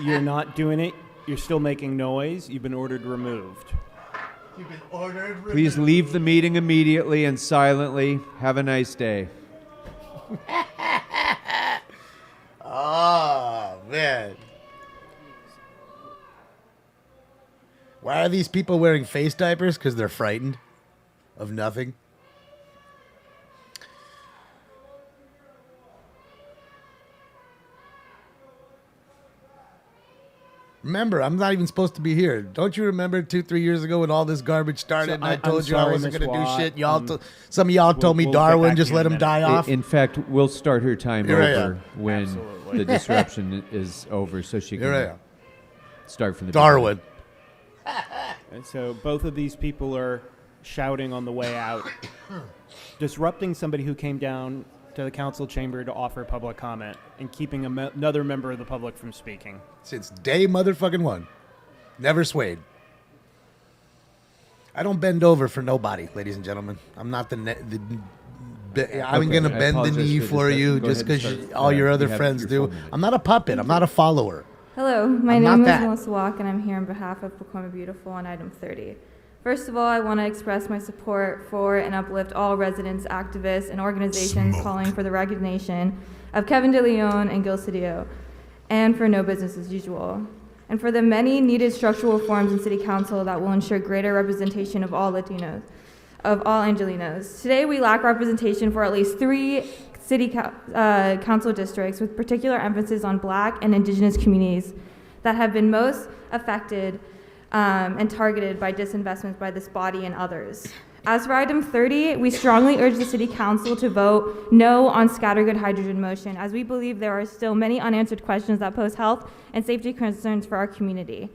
You're not doing it. You're still making noise. You've been ordered removed. You've been ordered. Please leave the meeting immediately and silently. Have a nice day. Oh, man. Why are these people wearing face diapers? Because they're frightened of nothing. Remember, I'm not even supposed to be here. Don't you remember 2-3 years ago when all this garbage started So and I I'm told you I sorry, wasn't Ms. going to do Watt. shit? Y'all some of y'all told me we'll get Darwin, back just to you let in a him die minute. off. In fact, we'll start her time Here I over am. when Absolutely. the disruption is over, so she Here I can am. start from the Darwin. And so both of these people are shouting on the way out, disrupting somebody who came down to the council chamber to offer public comment and keeping another member of the public from speaking. Since day motherfucking one. Never swayed. I don't bend over for nobody, ladies and gentlemen. I'm not I'm Okay, going to I bend the apologize knee for for this. you Go just ahead and because start. all your You other have friends your do. full minute. I'm not a puppet. I'm not a follower. Hello, my I'm name not is that. Melissa Walk, and I'm here on behalf of Pacoima Beautiful on item 30. First of all, I want to express my support for and uplift all residents, activists, and organizations calling for the resignation of Kevin De Leon and Gil Cedillo, and for no business as usual, and for the many needed structural reforms in City Council that will ensure greater representation of all Latinos, of all Angelinos. Today, we lack representation for at least 3 City Council districts with particular emphasis on Black and Indigenous communities that have been most affected and targeted by disinvestments by this body and others. As for item 30, we strongly urge the City Council to vote no on scattergood hydrogen motion, as we believe there are still many unanswered questions that pose health and safety concerns for our community.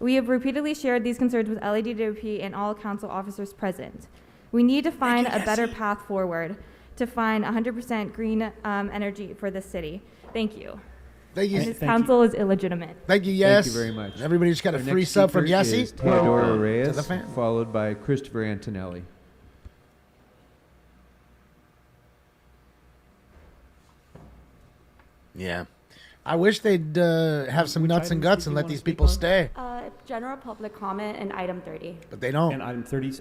We have repeatedly shared these concerns with LADWP and all council officers present. We need to find a better path forward to find 100% green energy for this city. Thank you. Thank you. And this council is illegitimate. Thank you, Yes. Thank you very much. Everybody just got a Our free next sub from speaker Yessie. is Teodoro To the Reyes, fan. followed by Christopher Antonelli. Yeah. I wish they'd have some nuts and guts and let these people stay, General public comment and item 30. but they don't. And item 30.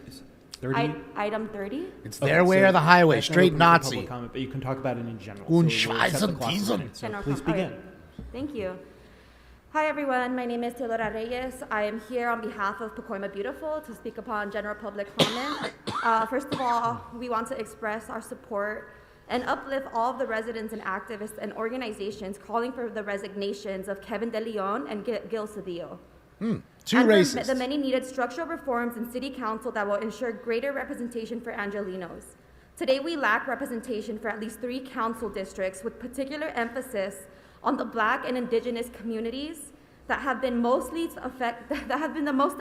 30? Item 30? It's their way or the highway, that's not straight open for Nazi. public comment, but you can talk about it in general. Und So we'll set the Schweizer clock for Diesel. minutes. So General please com- begin. okay. Thank you. Hi, everyone. My name is Teodora Reyes. I am here on behalf of Pacoima Beautiful to speak upon general public comment. First of all, we want to express our support and uplift all of the residents and activists and organizations calling for the resignations of Kevin De Leon and Gil Cedillo. Two and for racists. the many needed structural reforms in City Council that will ensure greater representation for Angelinos. Today, we lack representation for at least 3 council districts with particular emphasis on the Black and Indigenous communities that have been the most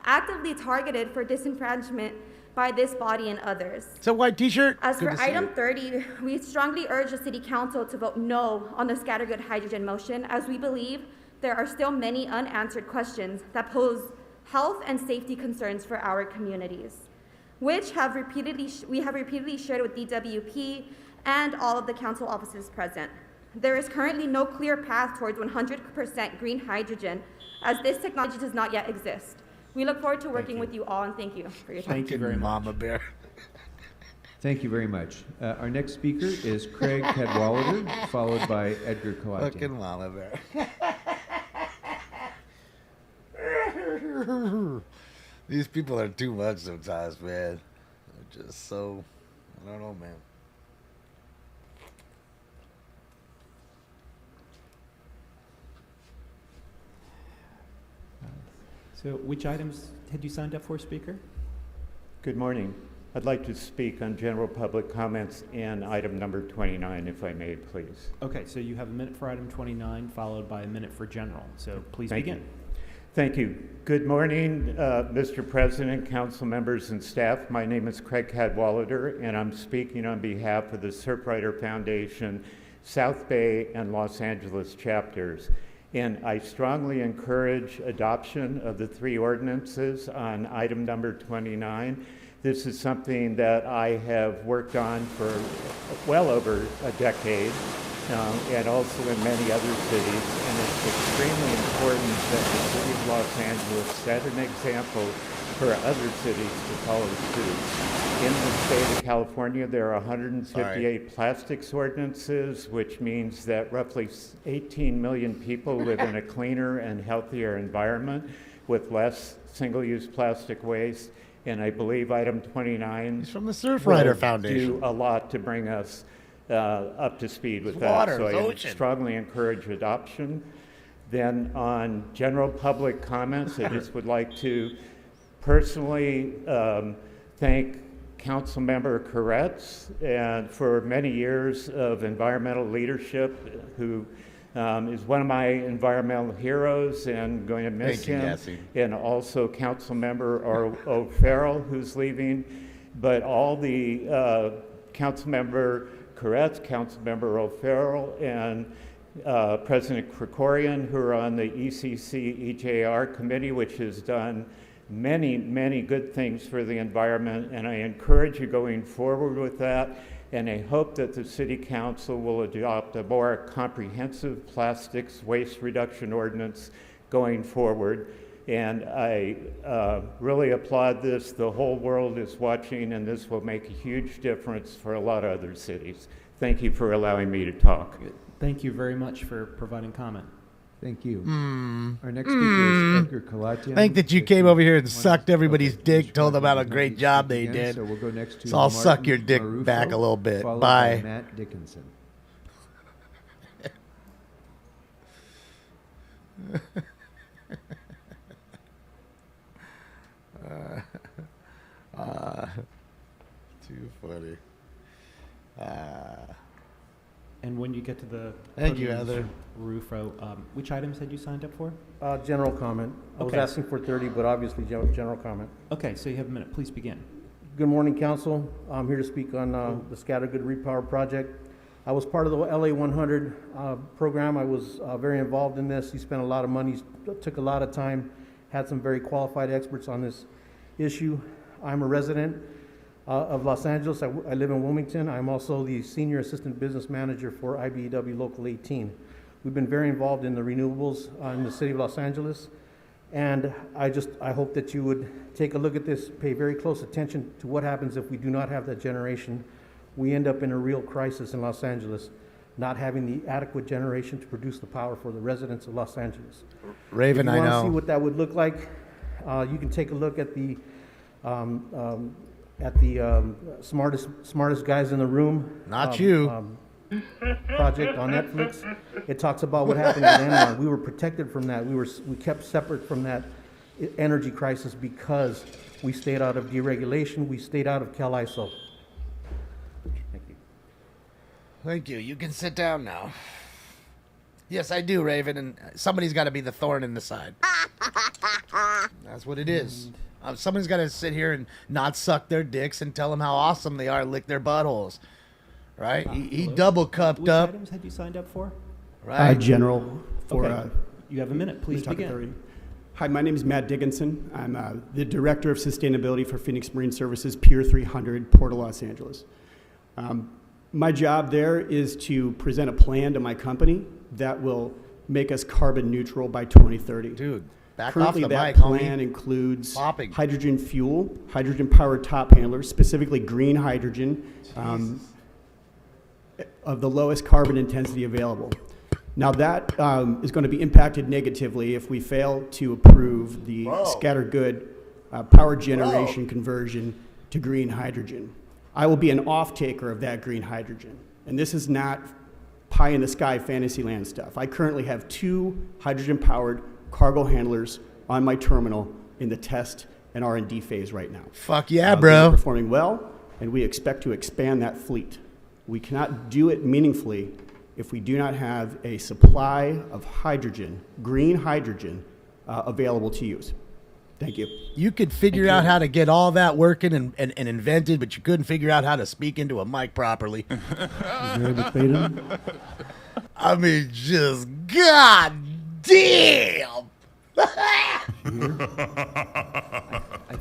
actively targeted for disenfranchisement by this body and others. It's a white T-shirt. As Good for to see item you. 30, we strongly urge the City Council to vote no on the scattergood hydrogen motion, as we believe there are still many unanswered questions that pose health and safety concerns for our communities, which we have repeatedly shared with DWP and all of the council offices present. There is currently no clear path towards 100% green hydrogen, as this technology does not yet exist. We look forward to working with you all, and thank you for your time. Thank you very much. Mama Bear. Thank you very much. Our next speaker is Craig Cadwallader, followed by Edgar Kalatian. Fucking Mama Bear. These people are too much sometimes, man. They're just so, I don't know, man. So which items had you signed up for, Speaker? Good morning. I'd like to speak on general public comments and item number 29, if I may, please. Okay, so you have a minute for item 29, followed by a minute for general. So please Thank begin. you. Thank you. Good morning, Mr. President, council members, and staff. My name is Craig Cadwallader, and I'm speaking on behalf of the Surfrider Foundation, South Bay and Los Angeles chapters. And I strongly encourage adoption of the 3 ordinances on item number 29. This is something that I have worked on for well over a decade, and also in many other cities. And it's extremely important that the city of Los Angeles set an example for other cities to follow suit. In the state of California, there are 158 plastics ordinances, which means that roughly 18 million people live in a cleaner and healthier environment with less single-use plastic waste. And I believe item 29 He's from the Surfrider Foundation. do a lot to bring us up to speed with It's that. water, So it's I ocean. strongly encourage adoption. Then on general public comments, I just would like to personally thank Councilmember Koretz and for many years of environmental leadership, who is one of my environmental heroes and going to miss Thank you, him. Yassi. And also Councilmember O'Farrell, who's leaving. But all the Councilmember Koretz, Councilmember O'Farrell, and President Krikorian, who are on the ECC EJR committee, which has done many, many good things for the environment. And I encourage you going forward with that. And I hope that the City Council will adopt a more comprehensive plastics waste reduction ordinance going forward. And I really applaud this. The whole world is watching, and this will make a huge difference for a lot of other cities. Thank you for allowing me to talk. Thank you very much for providing comment. Thank you. Our next speaker is Edgar Kalatian. I think that you came over here and sucked everybody's dick, told them about a great job they did. So we'll go next to So I'll suck Martin your dick Marufo, back a little bit. followed Bye. by Matt Dickinson. Too funny. And when you get to the Thank you, podium, Heather. Mr. Rufo, which items had you signed up for? General comment. I was Okay. asking for 30, but obviously general comment. Okay, so you have a minute. Please begin. Good morning, council. I'm here to speak on the Scattergood Repower Project. I was part of the LA 100 program. I was very involved in this. He spent a lot of money, took a lot of time, had some very qualified experts on this issue. I'm a resident of Los Angeles. I live in Wilmington. I'm also the Senior Assistant Business Manager for IBEW Local 18. We've been very involved in the renewables in the city of Los Angeles. And I hope that you would take a look at this, pay very close attention to what happens if we do not have that generation. We end up in a real crisis in Los Angeles, not having the adequate generation to produce the power for the residents of Los Angeles. Raven, I If you want know. to see what that would look like, you can take a look at the smartest guys in the room. Not you. Project on Netflix. It talks about what happened in Enron. We were protected from that. We kept separate from that energy crisis because we stayed out of deregulation. We stayed out of CalISO. Thank you. Thank you. You can sit down now. Yes, I do, Raven, and somebody's got to be the thorn in the side. That's what it is. Somebody's got to sit here and not suck their dicks and tell them how awesome they are and lick their buttholes. Right? He double cupped Which up. items had you signed up for? Right? General for Okay. You have a minute. Please Talk begin. Authority. Hi, my name is Matt Dickinson. I'm the Director of Sustainability for Phoenix Marine Services, Pier 300, Port of Los Angeles. My job there is to present a plan to my company that will make us carbon neutral by 2030. Dude, back Currently, off the that mic, plan homie. includes Popping. hydrogen fuel, hydrogen-powered top handlers, specifically green hydrogen, of the lowest carbon intensity available. Now that is going to be impacted negatively if we fail to approve the Scattergood power generation conversion to green hydrogen. I will be an off-taker of that green hydrogen. And this is not pie-in-the-sky fantasyland stuff. I currently have 2 hydrogen-powered cargo handlers on my terminal in the test an R&D phase right now. Fuck yeah, They're bro. performing well, and we expect to expand that fleet. We cannot do it meaningfully if we do not have a supply of hydrogen, green hydrogen, available to use. Thank you. You could figure out how to get all that working and invented, but you couldn't figure out how to speak into a mic properly. I mean, just god damn. I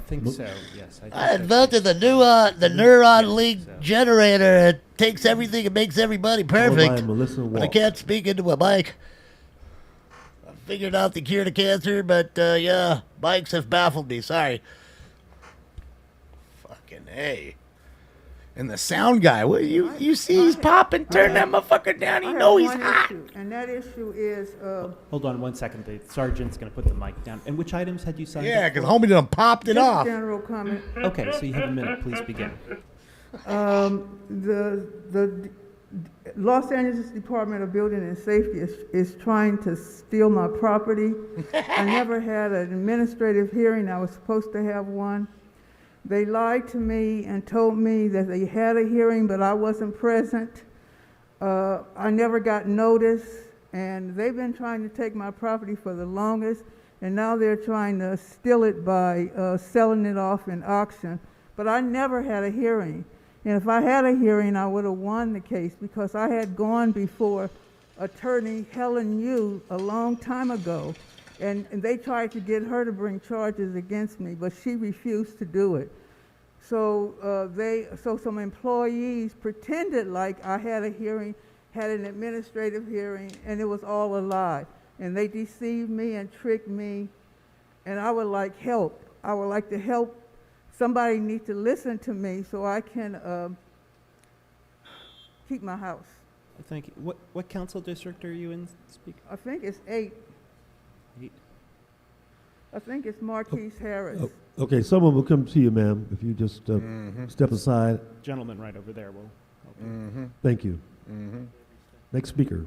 think so, yes. I invented the neuron link generator. It takes everything and makes everybody perfect. But I can't speak into a mic. I figured out the cure to cancer, but yeah, mics have baffled me. Sorry. Fucking A. And the sound guy, what you see he's popping, turn that motherfucker down. You know he's hot. And that issue is Hold on 1 second. The sergeant's going to put the mic down. And which items had you signed Yeah, up because for? homie done popped it just off. general comment. Okay, so you have a minute. Please begin. The Los Angeles Department of Building and Safety is trying to steal my property. I never had an administrative hearing. I was supposed to have one. They lied to me and told me that they had a hearing, but I wasn't present. I never got notice, and they've been trying to take my property for the longest, and now they're trying to steal it by selling it off in auction. But I never had a hearing. And if I had a hearing, I would have won the case because I had gone before Attorney Helen Yu a long time ago. And they tried to get her to bring charges against me, but she refused to do it. So some employees pretended like I had a hearing, had an administrative hearing, and it was all a lie. And they deceived me and tricked me, and I would like help. I would like to help. Somebody needs to listen to me so I can keep my house. Thank you. What council district are you in, Speaker? I think it's 8. I think it's Marquise Harris. Okay, someone will come to you, ma'am, if you just step aside. Gentleman right over there will help you. Thank you. Next speaker.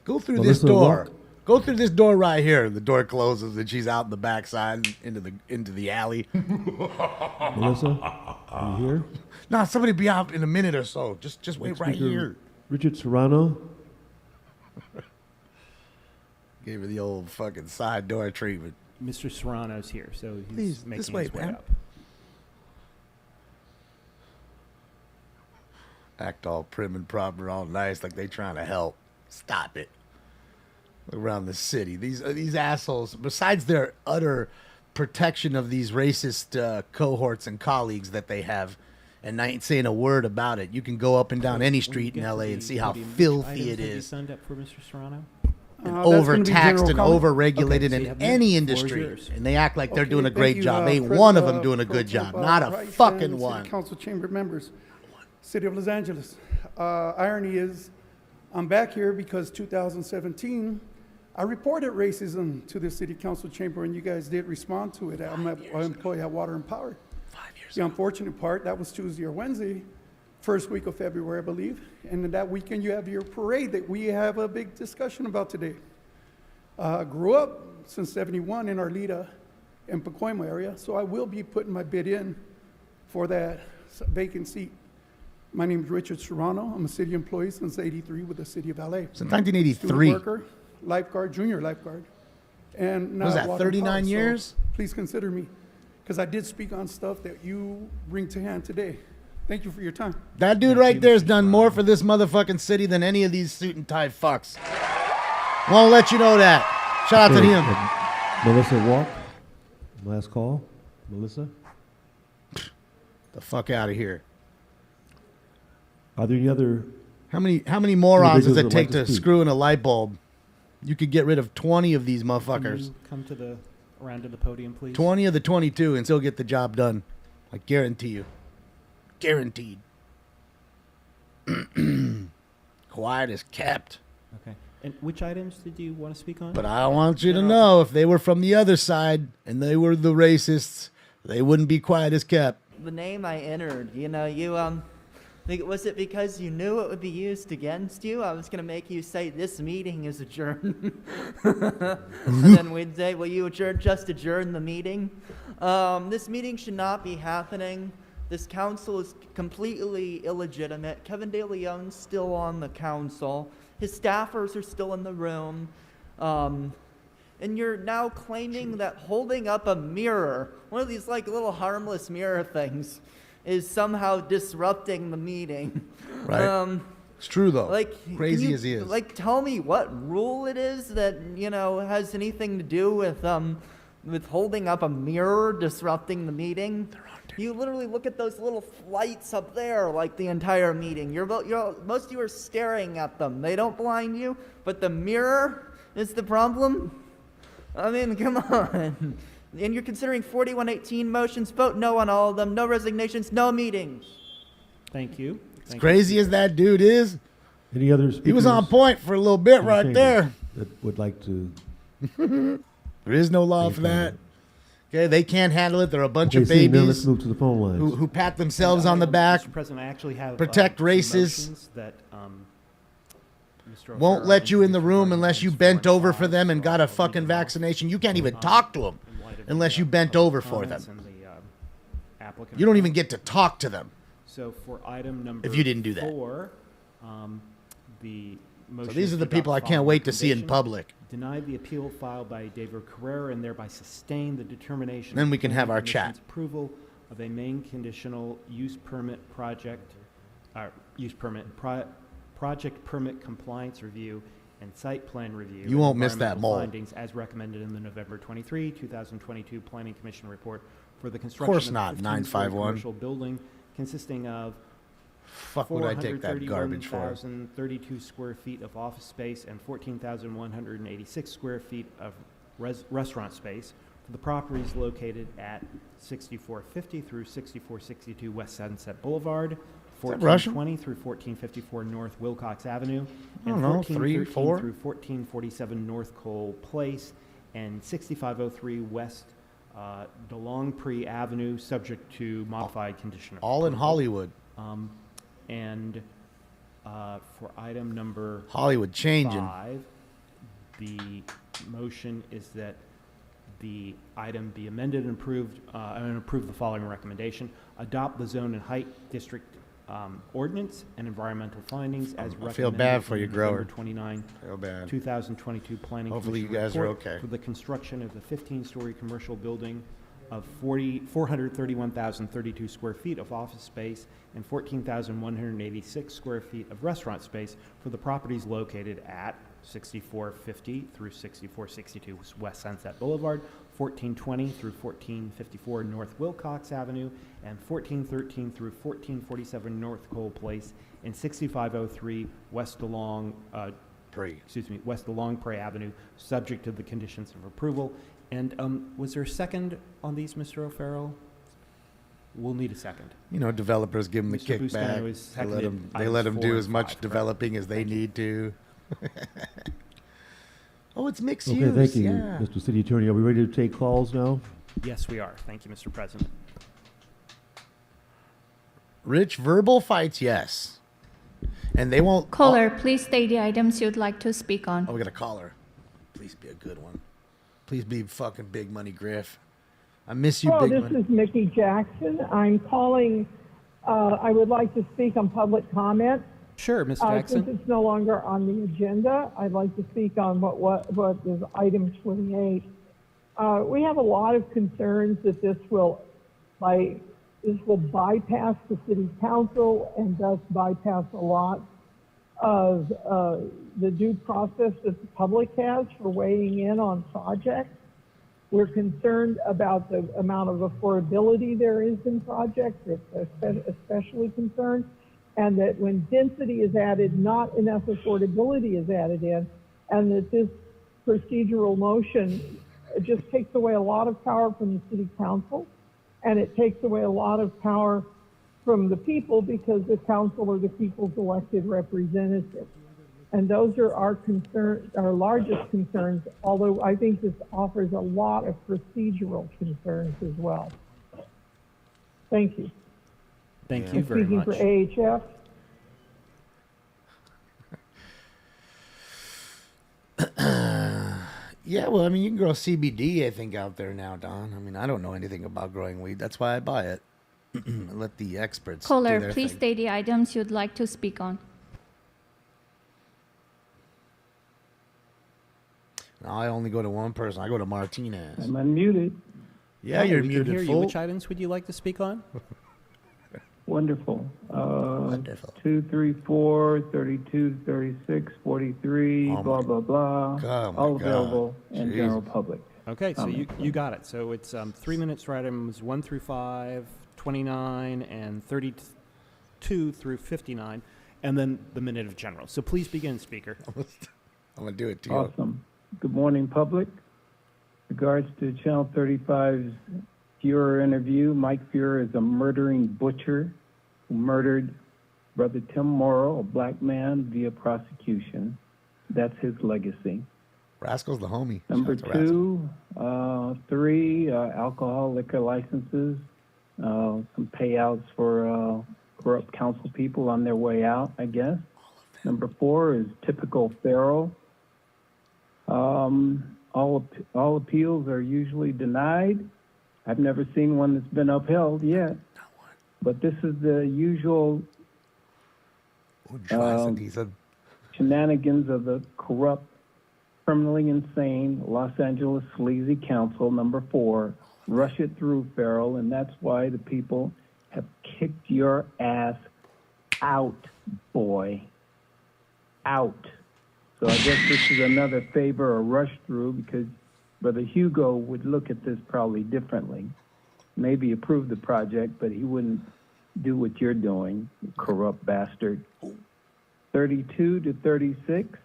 Go through Melissa, this door. walk. Go through this door right here. The door closes and she's out in the backside into the alley. Melissa, are you here? No, somebody be out in a minute or so. Just wait Next right speaker, here. Richard Serrano. Gave her the old fucking side door treatment. Mr. Serrano's here, so he's Please, making this way, his way man. up. Act all prim and proper, all nice, like they trying to help. Stop it. Look around the city. These assholes, besides their utter protection of these racist cohorts and colleagues that they have, and I ain't saying a word about it. You can go up and down any street in LA and see how filthy it Have you is. signed up for Mr. Serrano? And That's gonna be overtaxed general and comment. overregulated Okay, so you in have any minutes. Floor is industry. yours. And they act like they're doing a thank great you, job. Ain't President, one of them doing a Pro good Temp, job. Not a Price, fucking and one. City Council chamber members, City of Los Angeles. Irony is, I'm back here because 2017, I reported racism to the City Council chamber, and you guys did respond to it. I'm an employee at Water and Power. 5 years. The unfortunate part, that was Tuesday or Wednesday, first week of February, I believe. And then that weekend, you have your parade that we have a big discussion about today. Grew up since 71 in Arleta and Pacoima area, so I will be putting my bid in for that vacant seat. My name is Richard Serrano. I'm a city employee since '83 with the city of LA. Since 1983. Student worker, lifeguard, junior lifeguard. And now Was at that Water and 39 Power, so years? please consider me, because I did speak on stuff that you bring to hand today. Thank you for your time. That dude right there has done more for this motherfucking city than any of these suit and tie fucks. Won't let you know that. Shout out to him. Melissa Walk. Last call. Melissa. The fuck out of here. Are there any other? How many morons does individuals it that take like to to speak? screw in a light bulb? You could get rid of 20 of these Can motherfuckers. you come to around to the podium, please? 20 of the 22 and still get the job done. I guarantee you. Guaranteed. Quiet is kept. Okay. And which items did you want to speak on? But I want you to know, if they were from the other side and they were the racists, they wouldn't be quiet as kept. The name I entered, you Was it because you knew it would be used against you? I was going to make you say this meeting is adjourned. And then we'd say, will you just adjourn the meeting? This meeting should not be happening. This council is completely illegitimate. Kevin De Leon's still on the council. His staffers are still in the room. And you're now claiming that holding up a mirror, one of these like little harmless mirror things, is somehow disrupting the meeting. Right. It's true though. Like, crazy as he is. Like, tell me what rule it is that has anything to do with holding up a mirror disrupting the meeting. You literally look at those little lights up there, like the entire meeting. Most of you are staring at them. They don't blind you, but the mirror is the problem. I mean, come on. And you're considering 4118 motions. Vote no on all of them. No resignations. No meetings. Thank you. As crazy as that dude is, Any other speakers? he was on point for a little bit in the right chamber there. That would like to. There is no law for that. Okay, they can't handle it. They're a bunch of seeing none, babies let's move to the phone lines. who pat themselves on the back. Mr. President, I actually have protect some races. motions that Mr. Won't O'Farrell let you in the introduced room regarding unless you items bent 4 and over for 5, them and so got a I'll fucking read them off vaccination. You can't even talk to them in light of unless the, you bent public over for them. comments and the, applicant You don't even get to talk to them. So for item number If you didn't do that. 4, the motion these are is the to people adopt I can't following wait to see in recommendation. public. Deny the appeal filed by David Carrera and thereby sustain the determination. Then of we can have Planning our Commission's chat. Approval of a main conditional use permit project, project permit compliance review and site plan review. You and won't miss that environmental mole. Findings as recommended in the November 23, 2022 Planning Commission report for the course construction not, of a 15-story 951. commercial building consisting of Fuck would I take that garbage for? 431,032 square feet of office space and 14,186 square feet of restaurant space for the properties located at 6450 through 6462 West Sunset Boulevard, that Russian? 1420 through 1454 North Wilcox Avenue, I don't and know, 1413 3, 4? through 1447 North Cole Place, and 6503 West DeLongpre Avenue, subject to modified condition. of All in approval. Hollywood. And for item number Hollywood changing. 5, the motion is that the item be amended and approved, and approve the following recommendation: adopt the zone and height district ordinance and environmental findings as recommended. I feel bad for you, in the November grower. 29, Feel bad. 2022 Planning Hopefully you Commission guys are report okay. for the construction of the 15-story commercial building of 431,032 square feet of office space and 14,186 square feet of restaurant space for the properties located at 6450 through 6462 West Sunset Boulevard, 1420 through 1454 North Wilcox Avenue, and 1413 through 1447 North Cole Place, and 6503 West West DeLongpre Avenue, subject to the conditions of approval. And was there a second on these, Mr. O'Farrell? We'll need a second. You know, developers give them the Mr. Buscaino kickback. is They let seconded them, items 4 do and as much 5, correct? developing as they need to. Oh, it's mixed Okay, use. thank you, Yeah. Mr. City Attorney. Are we ready to take calls now? Yes, we are. Thank you, Mr. President. Rich verbal fights, yes. And they won't. Caller, please state the items you'd like to speak on. Oh, we got a caller. Please be a good one. Please be fucking Big Money Griff. I miss you, Hello, Big this Money. is Mickey Jackson. I'm calling. I would like to speak on public comment. Sure, Ms. Jackson. Since it's no longer on the agenda, I'd like to speak on what is item 28. We have a lot of concerns that this will bypass the city council and thus bypass a lot of the due process that the public has for weighing in on projects. We're concerned about the amount of affordability there is in projects. We're especially concerned. And that when density is added, not enough affordability is added in, and that this procedural motion just takes away a lot of power from the city council, and it takes away a lot of power from the people because the council are the people's elected representatives. And those are our concerns, our largest concerns, although I think this offers a lot of procedural concerns as well. Thank you. Thank you very much. Speaking for AHF. Yeah, well, I mean, you can grow CBD, I think, out there now, Don. I mean, I don't know anything about growing weed. That's why I buy it. Let the experts do Caller, their please thing. state the items you'd like to speak on. I only go to one person. I go to Martinez. I'm unmuted. Yeah, Hi, you're we muted, can hear you. fool. Which items would you like to speak on? Wonderful. 2, 3, 4, 32, 36, 43, blah, blah, blah. God, my all God. available and Jesus. general public. Okay, so Comments. you got it. So it's 3 minutes for items 1 through 5, 29, and 32 through 59, and then the minute of general. So please begin, Speaker. I'm going to do it to you. Awesome. Good morning, public. Regards to Channel 35's Fuhrer interview, Mike Fuhrer is a murdering butcher who murdered Brother Tim Morrow, a black man, via prosecution. That's his legacy. Rascal's the homie. Number Shout out to Rascal. 2, 3, alcohol liquor licenses, some payouts for corrupt council people on their way out, I guess. Number 4 is typical Farrell. All appeals are usually denied. I've never seen one that's been upheld yet. But this is the usual shenanigans of the corrupt, criminally insane Los Angeles sleazy council. Number 4, rush it through, Farrell, and that's why the people have kicked your ass out, boy. Out. So I guess this is another favor or rush through because Brother Hugo would look at this probably differently. Maybe approve the project, but he wouldn't do what you're doing, you corrupt bastard. 32 to 36.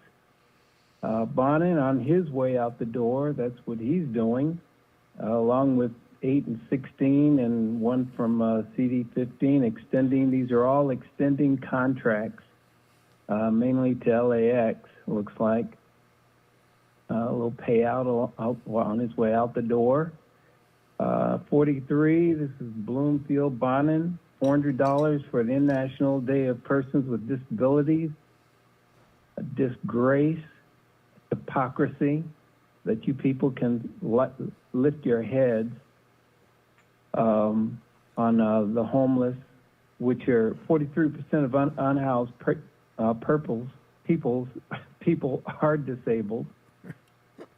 Bonin on his way out the door. That's what he's doing, along with 8 and 16 and one from CD 15 extending. These are all extending contracts, mainly to LAX. Looks like a little payout on his way out the door. 43, this is Bloomfield Bonin, $400 for the International Day of Persons with Disabilities. A disgrace, hypocrisy, that you people can lift your heads on the homeless, which are 43% of unhoused people are disabled.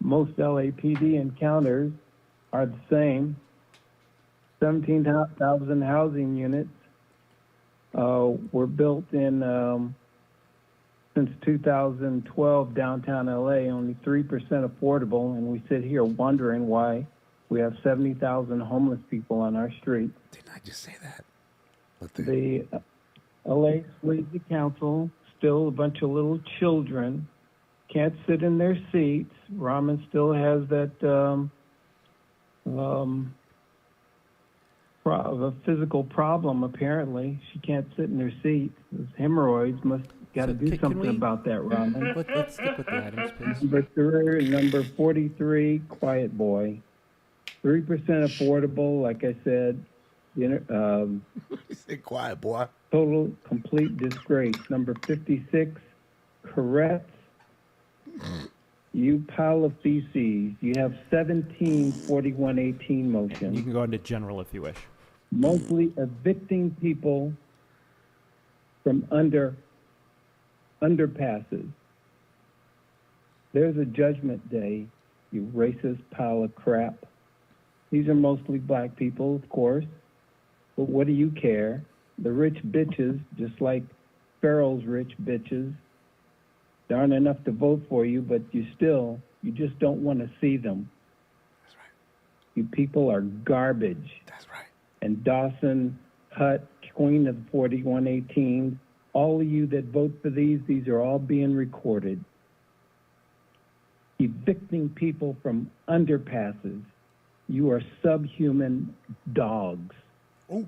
Most LAPD encounters are the same. 17,000 housing units were built in since 2012 downtown LA, only 3% affordable, and we sit here wondering why we have 70,000 homeless people on our street. Didn't I just say that? The LA Sleazy Council, still a bunch of little children, can't sit in their seats. Ramen still has that a physical problem, apparently. She can't sit in her seat. Those hemorrhoids must got to do something about that, Ramen. Let's stick with the items, please. Number 43, Quiet Boy. 3% affordable, like I said. Say quiet, boy. Total, complete disgrace. Number 56, Carets. You pile of feces. You have 17 4118 motions. You can go into general if you wish. Mostly evicting people from underpasses. There's a judgment day, you racist pile of crap. These are mostly black people, of course. But what do you care? The rich bitches, just like Farrell's rich bitches, there aren't enough to vote for you, but you just don't want to see them. That's right. You people are garbage. That's right. And Dawson, Hutt, Queen of 4118, all of you that vote for these are all being recorded. Evicting people from underpasses. You are subhuman dogs. Oh.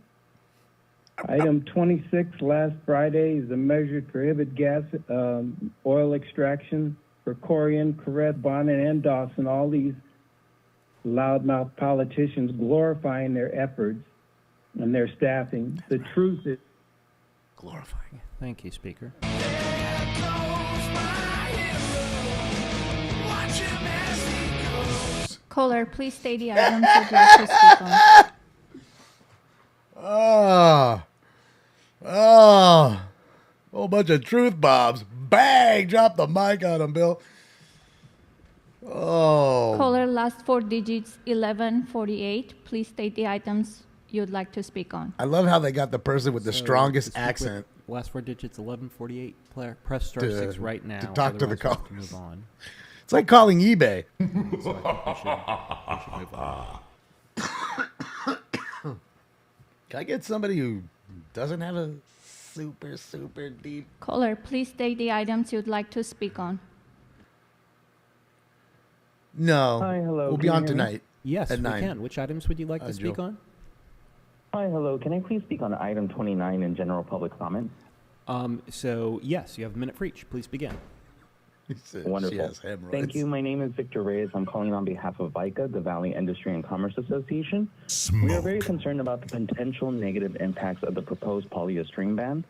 Item 26, last Friday, is a measure to prohibit gas, oil extraction for Corian, Corrette, Bonnet, and Dawson, all these loudmouth politicians glorifying their efforts and their staffing. The truth is glorifying. Thank you, Speaker. Caller, please state the items you'd like to speak on. Whole bunch of truth bombs. Bang! Drop the mic on him, Bill. Oh. Caller, last four digits 1148. Please state the items you'd like to speak on. I love how they got the person with the So, strongest to speak with accent. Last four digits 1148. Press star To- 6 right now. to talk to the otherwise we'll have to callers. move on. It's like calling eBay. So I think we should move on. Can I get somebody who doesn't have a super deep? Caller, please state the items you'd like to speak on. No. Hi, hello. We'll Can be you on hear me? tonight. Yes, at we 9. can. Which items would you like to speak Joe. on? Hi, hello. Can I please speak on item 29 in general public comment? So, yes, you have a minute for each. Please begin. Wonderful. Thank you. My name is Victor Reyes. I'm calling on behalf of VICA, the Valley Industry and Commerce Association. We are very concerned about the potential negative impacts of the proposed polystyrene ban.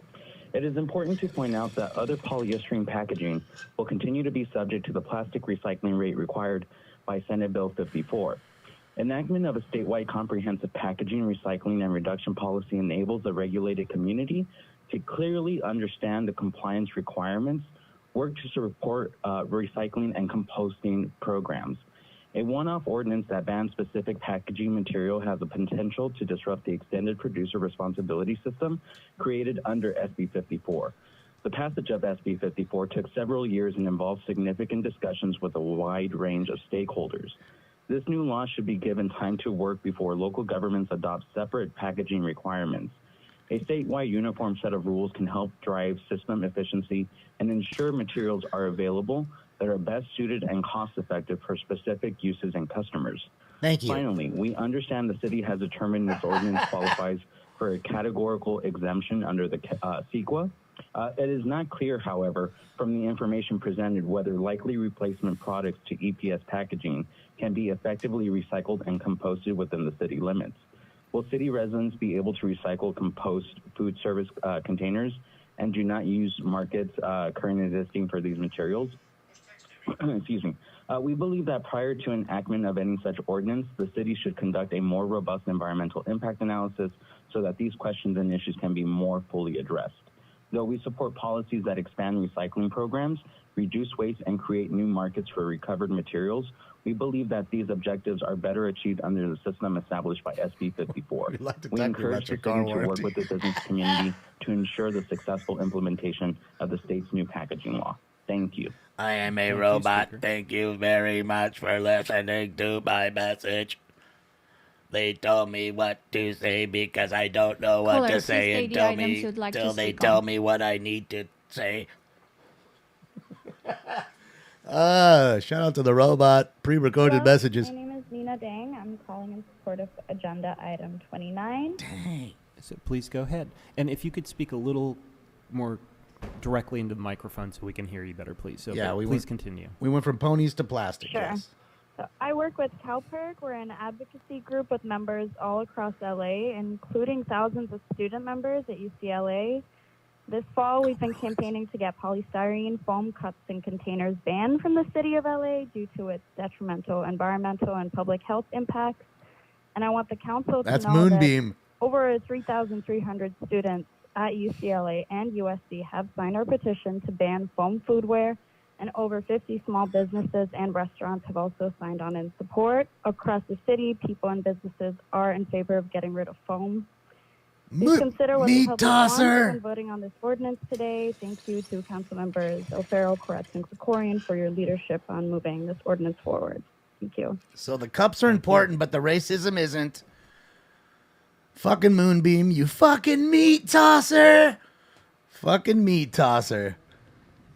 It is important to point out that other polystyrene packaging will continue to be subject to the plastic recycling rate required by Senate Bill 54. Enactment of a statewide comprehensive packaging, recycling, and reduction policy enables the regulated community to clearly understand the compliance requirements, work to support recycling and composting programs. A one-off ordinance that bans specific packaging material has the potential to disrupt the extended producer responsibility system created under SB 54. The passage of SB 54 took several years and involved significant discussions with a wide range of stakeholders. This new law should be given time to work before local governments adopt separate packaging requirements. A statewide uniform set of rules can help drive system efficiency and ensure materials are available that are best suited and cost-effective for specific uses and customers. Thank you. Finally, we understand the city has determined this ordinance qualifies for a categorical exemption under the CEQA. It is not clear, however, from the information presented whether likely replacement products to EPS packaging can be effectively recycled and composted within the city limits. Will city residents be able to recycle compost food service containers and do not use markets currently existing for these materials? Excuse me. We believe that prior to enactment of any such ordinance, the city should conduct a more robust environmental impact analysis so that these questions and issues can be more fully addressed. Though we support policies that expand recycling programs, reduce waste, and create new markets for recovered materials, we believe that these objectives are better achieved under the system established by SB 54. We encourage the city to work with the business community to ensure the successful implementation of the state's new packaging law. Thank you. I am a robot. Thank you very much for listening to my message. They told me what to say because I don't know what Caller, to please say state the until items you'd like to till they speak tell on. me what I need to say. Shout out to the robot. Pre-recorded Hello, messages. My name is Nina Dang. I'm calling in support of agenda item 29. So please go ahead. And if you could speak a little more directly into the microphone so we can hear you better, please. So Yeah, we please went- continue. We went from ponies to plastic. Sure. Yes. So I work with CalPERG. We're an advocacy group with members all across LA, including thousands of student members at UCLA. This fall, we've been campaigning to get polystyrene foam cups and containers banned from the city of LA due to its detrimental environmental and public health impacts. And I want the council That's to know Moonbeam. that over 3,300 students at UCLA and USC have signed our petition to ban foam foodware, and over 50 small businesses and restaurants have also signed on in support. Across the city, people and businesses are in favor of getting rid of foam. Please consider what the meat public wants tosser. when voting on this ordinance today. Thank you to Council Members O'Farrell, Koretz, and Krikorian for your leadership on moving this ordinance forward. Thank you. So the cups are important, but the racism isn't. Fucking Moonbeam, you fucking meat tosser. Fucking meat tosser.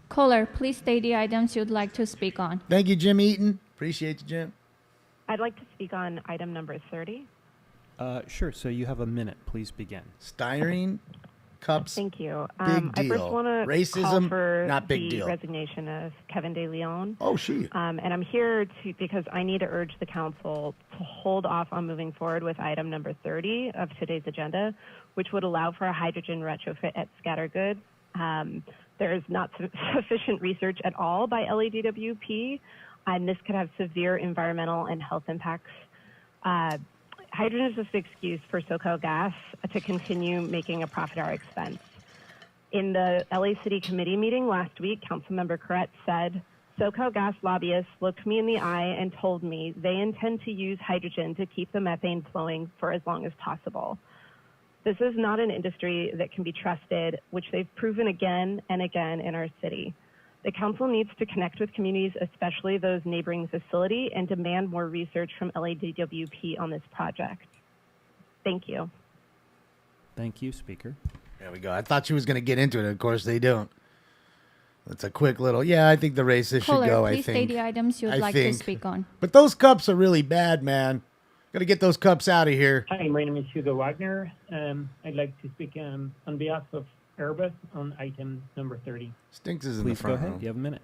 Caller, please state the items you'd like to speak on. Thank you, Jim Eaton. Appreciate you, Jim. I'd like to speak on item number 30. Sure. So you have a minute. Please begin. Styrene cups. Thank you. Big I first deal. want to Racism, call for not big the deal. resignation of Kevin De Leon. Oh, she. And I'm here because I need to urge the council to hold off on moving forward with item number 30 of today's agenda, which would allow for a hydrogen retrofit at Scattergood. There is not sufficient research at all by LADWP, and this could have severe environmental and health impacts. Hydrogen is just an excuse for SoCalGas to continue making a profit at our expense. In the LA City Committee meeting last week, Councilmember Corrett said, SoCalGas lobbyists looked me in the eye and told me they intend to use hydrogen to keep the methane flowing for as long as possible. This is not an industry that can be trusted, which they've proven again and again in our city. The council needs to connect with communities, especially those neighboring the facility, and demand more research from LADWP on this project. Thank you. Thank you, Speaker. There we go. I thought she was going to get into it. Of course, they don't. That's a quick little. Yeah, I think the racist should Caller, go. please I think. state the items you'd like to speak on. But those cups are really bad, man. Got to get those cups out of here. Hi, my name is Hugo Wagner. I'd like to speak on behalf of Airbus on item number 30. Stinks is in Please the front go ahead. row. You have a minute.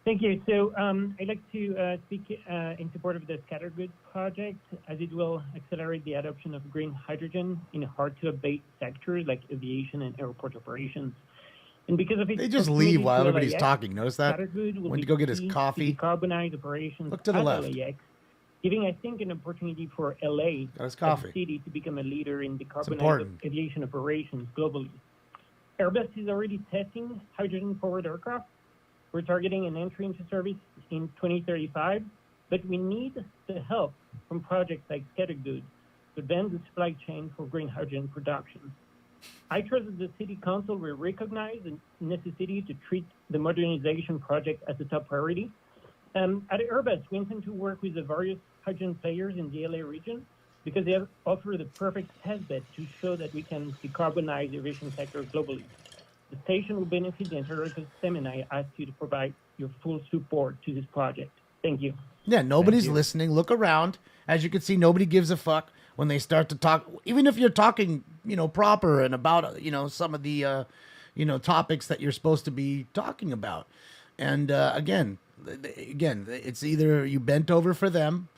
Thank you. So I'd like to speak in support of the Scattergood project, as it will accelerate the adoption of green hydrogen in hard-to-abate sectors like aviation and airport operations. And because of its They just leave proximity while to everybody's LAX, talking. Notice that? Scattergood will Went be to go get his key coffee. to decarbonize operations Look to the at left. LAX, giving, I think, an opportunity for LA Got his as a coffee. city to become a leader in decarbonizing important. aviation operations globally. Airbus is already testing hydrogen-powered aircraft. We're targeting an entry into service in 2035, but we need the help from projects like Scattergood to advance the supply chain for green hydrogen production. I trust that the City Council will recognize the necessity to treat the modernization project as a top priority. At Airbus, we intend to work with the various hydrogen players in the LA region because they offer the perfect testbed to show that we can decarbonize the aviation sector globally. The station will benefit the entire ecosystem, and I ask you to provide your full support to this project. Thank you. Yeah, nobody's listening. Look around. As you can see, nobody gives a fuck when they start to talk. Even if you're talking, proper and about, some of the, topics that you're supposed to be talking about. And again, it's either you bent over for them,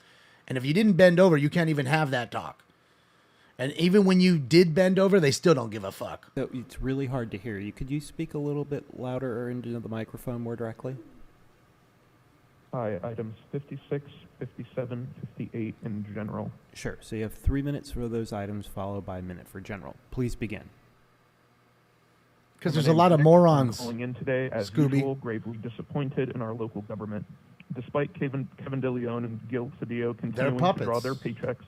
and if you didn't bend over, you can't even have that talk. And even when you did bend over, they still don't give a fuck. So it's really hard to hear you. Could you speak a little bit louder or into the microphone more directly? Hi, items 56, 57, 58 in general. Sure. So you have 3 minutes for those items, followed by a minute for general. Please begin. Because My there's a name's lot of Nick. morons. I'm calling in today, as Scooby. usual, gravely disappointed in our local government. Despite Kevin DeLeon and Gil Cedillo continuing to puppets. draw their paychecks,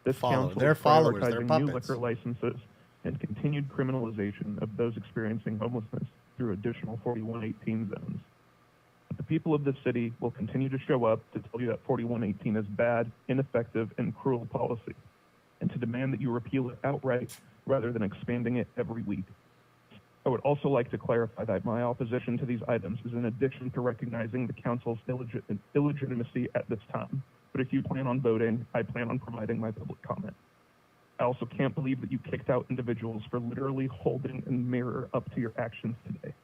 this council Their is followers, their prioritizing new puppets. liquor licenses and continued criminalization of those experiencing homelessness through additional 4118 zones. But the people of this city will continue to show up to tell you that 4118 is bad, ineffective, and cruel policy, and to demand that you repeal it outright rather than expanding it every week. I would also like to clarify that my opposition to these items is in addition to recognizing the council's illegitimacy at this time. But if you plan on voting, I plan on providing my public comment. I also can't believe that you kicked out individuals for literally holding a mirror up to your actions today.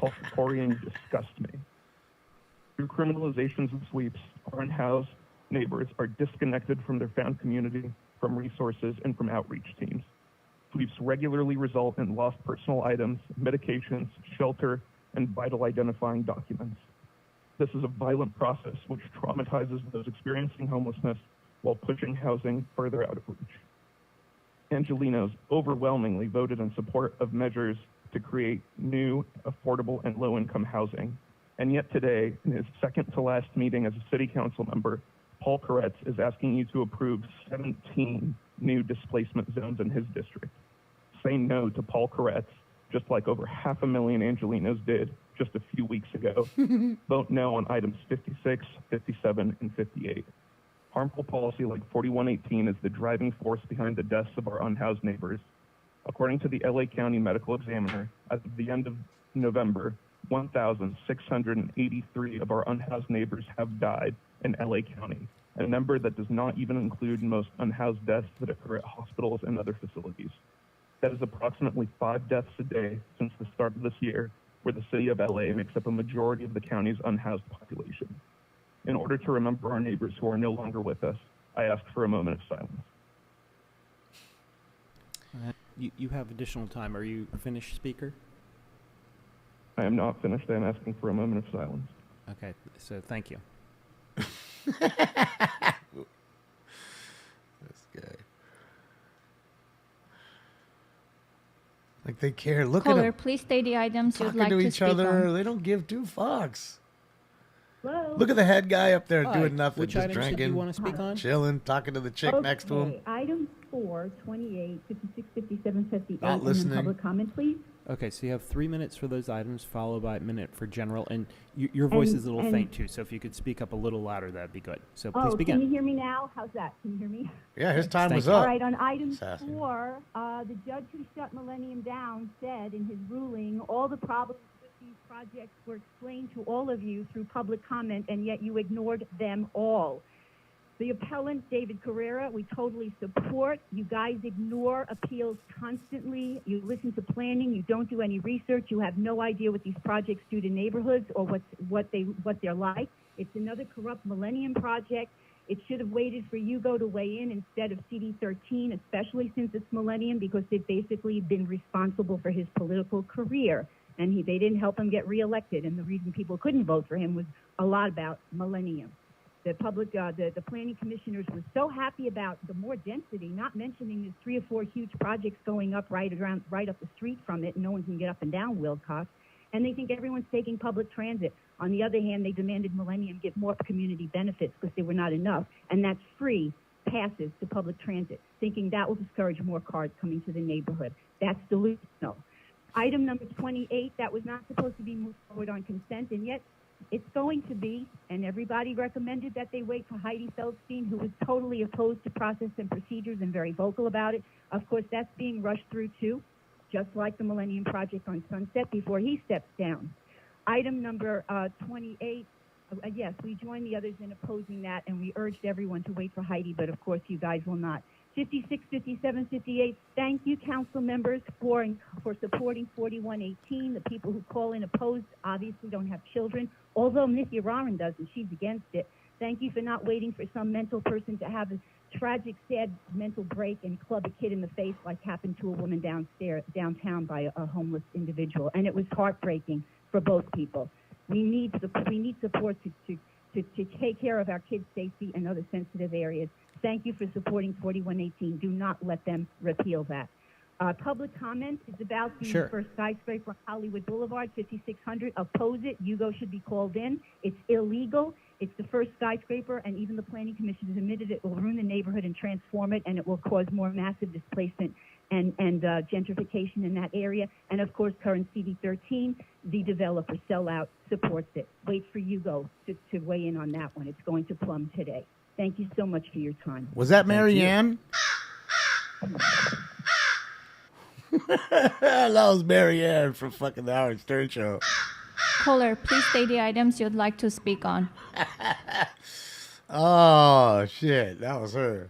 Pulsatorian disgusts me. Through criminalizations and sweeps, our unhoused neighbors are disconnected from their found community, from resources, and from outreach teams. Sweeps regularly result in lost personal items, medications, shelter, and vital identifying documents. This is a violent process which traumatizes those experiencing homelessness while pushing housing further out of reach. Angelinos overwhelmingly voted in support of measures to create new, affordable, and low-income housing. And yet today, in his second to last meeting as a city council member, Paul Koretz is asking you to approve 17 new displacement zones in his district. Say no to Paul Koretz, just like over 500,000 Angelinos did just a few weeks ago. Vote no on items 56, 57, and 58. Harmful policy like 4118 is the driving force behind the deaths of our unhoused neighbors. According to the LA County Medical Examiner, as of the end of November, 1,683 of our unhoused neighbors have died in LA County, a number that does not even include most unhoused deaths that occur at hospitals and other facilities. That is approximately 5 deaths a day since the start of this year, where the city of LA makes up a majority of the county's unhoused population. In order to remember our neighbors who are no longer with us, I ask for a moment of silence. You have additional time. Are you finished, Speaker? I am not finished. I am asking for a moment of silence. Okay, so thank you. This guy. Like they care. Look at Caller, them please state the items you'd talking like to to each speak other. on. They don't give two fucks. Hello? Look at the head guy up there Hi, doing nothing, which just items did you drinking, want to speak on? chilling, talking to the chick next to him. Okay, Items 4, 28, 56, 57, 58, Not and listening. then public comment, please. Okay, so you have 3 minutes for those items, followed by a minute for general. And your voice is a little faint, too, so if you could speak up a little louder, that'd be good. So please begin. Can you hear me now? How's that? Can you hear me? Yeah, his time was Thank you. up. All right, on item Sassy. 4, the judge who shut Millennium down said in his ruling all the problems with these projects were explained to all of you through public comment, and yet you ignored them all. The appellant, David Carrera, we totally support. You guys ignore appeals constantly. You listen to planning. You don't do any research. You have no idea what these projects do to neighborhoods or what they're like. It's another corrupt Millennium project. It should have waited for Hugo to weigh in instead of CD13, especially since it's Millennium, because they've basically been responsible for his political career. And they didn't help him get reelected. And the reason people couldn't vote for him was a lot about Millennium. The planning commissioners were so happy about the more density, not mentioning there's 3 or 4 huge projects going up right up the street from it, and no one can get up and down Wilcox. And they think everyone's taking public transit. On the other hand, they demanded Millennium give more community benefits because they were not enough, and that's free passes to public transit, thinking that will discourage more cars coming to the neighborhood. That's delusional. Item number 28, that was not supposed to be moved forward on consent, and yet it's going to be, and everybody recommended that they wait for Heidi Feldstein, who was totally opposed to process and procedures and very vocal about it. Of course, that's being rushed through too, just like the Millennium Project on Sunset before he steps down. Item number 28, yes, we joined the others in opposing that, and we urged everyone to wait for Heidi, but of course you guys will not. 56, 57, 58, thank you, council members, for supporting 4118. The people who call in opposed obviously don't have children, although Nikki Rarin does, and she's against it. Thank you for not waiting for some mental person to have a tragic, sad mental break and club a kid in the face like happened to a woman downtown by a homeless individual. And it was heartbreaking for both people. We need support to take care of our kids' safety and other sensitive areas. Thank you for supporting 4118. Do not let them repeal that. Public comment is about the first skyscraper on Hollywood Boulevard, 5600. Oppose it. Hugo should be called in. It's illegal. It's the first skyscraper, and even the Planning Commission has admitted it will ruin the neighborhood and transform it, and it will cause more massive displacement and gentrification in that area. And of course, current CD13, the developer Sellout supports it. Wait for Hugo to weigh in on that one. It's going to plumb today. Thank you so much for your time. Was that Marianne? That was Marianne from fucking the Howard Stern Show. Caller, please state the items you'd like to speak on. Oh, shit. That was her.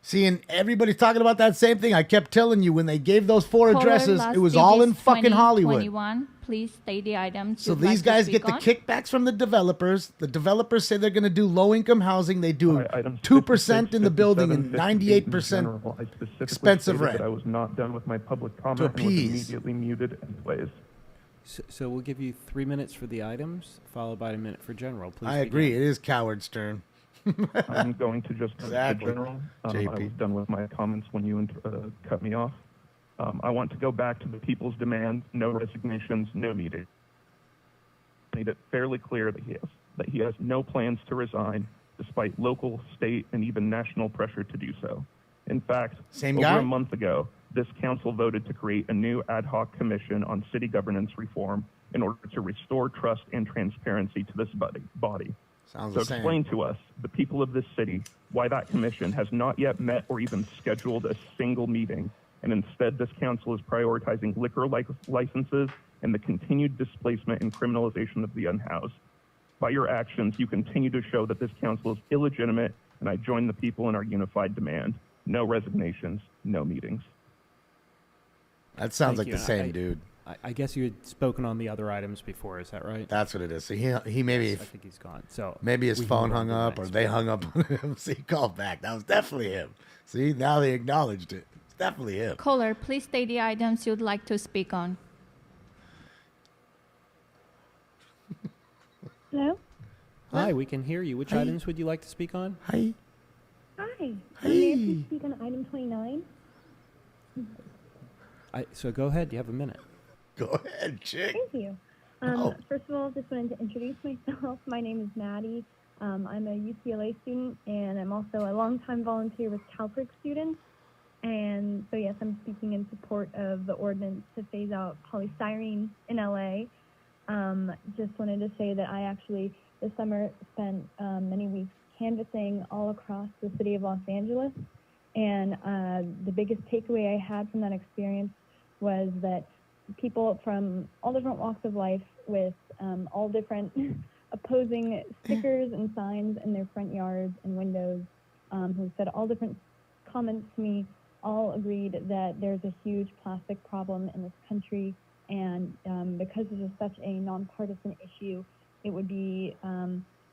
See, and everybody's talking about that same thing. I kept telling you when they gave those 4 Caller, addresses, last it was all in digits fucking Hollywood. 21. Please state the items So you'd like these to guys speak get the on. kickbacks from the developers. The developers say they're going to do low-income housing. They do 2% in the building and 98% expensive rent. I was not done with my public comment and was immediately muted anyways. So we'll give you 3 minutes for the items, followed by a minute for general. Please I agree. It is Coward Stern. I'm going to just Exactly. general. I JP. was done with my comments when you cut me off. I want to go back to the people's demand: no resignations, no meeting. Made it fairly clear that he has no plans to resign, despite local, state, and even national pressure to do so. In fact, over guy? a month ago, this council voted to create a new ad hoc commission on city governance reform in order to restore trust and transparency to this body. Sounds So the same. explain to us, the people of this city, why that commission has not yet met or even scheduled a single meeting, and instead this council is prioritizing liquor licenses and the continued displacement and criminalization of the unhoused. By your actions, you continue to show that this council is illegitimate, and I join the people in our unified demand: no resignations, no meetings. That sounds Thank like you. the same dude. I guess you had spoken on the other items before. Is that right? That's what it is. So he maybe Yes, I think he's gone. So maybe his we can phone move on hung to the up or next they one. hung up on him. So he called back. That was definitely him. See, now they acknowledged it. It's definitely him. Caller, please state the items you'd like to speak on. Hello? Hi, we can hear you. Which Hi. items would you like to speak on? Hi. Hi. May I please speak on item 29? So go ahead. You have a minute. Go ahead, chick. Thank you. First of all, just wanted to introduce myself. My name is Maddie. I'm a UCLA student, and I'm also a longtime volunteer with CalPERC students. And so, yes, I'm speaking in support of the ordinance to phase out polystyrene in LA. Just wanted to say that I actually this summer spent many weeks canvassing all across the city of Los Angeles. And the biggest takeaway I had from that experience was that people from all different walks of life with all different opposing stickers and signs in their front yards and windows who said all different comments to me all agreed that there's a huge plastic problem in this country. And because this is such a nonpartisan issue, it would be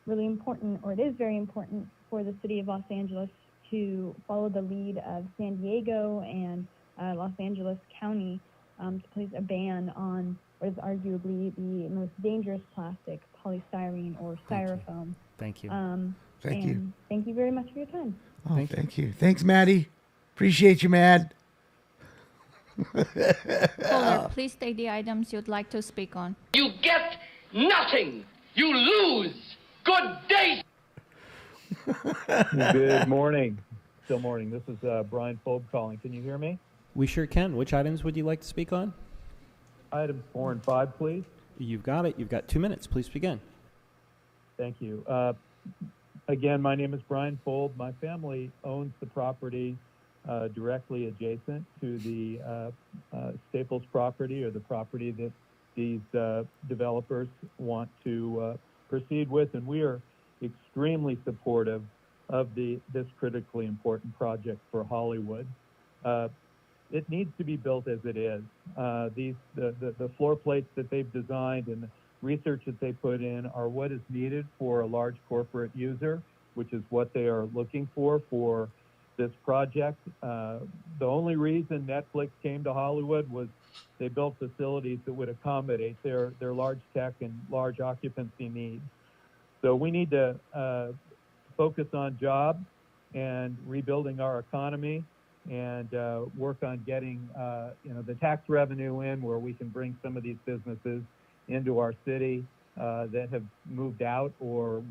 really important, or it is very important, for the city of Los Angeles to follow the lead of San Diego and Los Angeles County to place a ban on what is arguably the most dangerous plastic, polystyrene or styrofoam. Thank you. Thank you. Thank you very much for your time. Oh, thank you. Thanks, Maddie. Appreciate you, Mad. Caller, please state the items you'd like to speak on. You get nothing. You lose. Good day. Good morning. Still morning. This is Brian Fobe calling. Can you hear me? We sure can. Which items would you like to speak on? Items 4 and 5, please. You've got it. You've got 2 minutes. Please begin. Thank you. Again, my name is Brian Fobe. My family owns the property directly adjacent to the Staples property, or the property that these developers want to proceed with, and we are extremely supportive of this critically important project for Hollywood. It needs to be built as it is. The floor plates that they've designed and the research that they put in are what is needed for a large corporate user, which is what they are looking for this project. The only reason Netflix came to Hollywood was they built facilities that would accommodate their large tech and large occupancy needs. So we need to focus on jobs and rebuilding our economy, and work on getting the tax revenue in, where we can bring some of these businesses into our city that have moved out or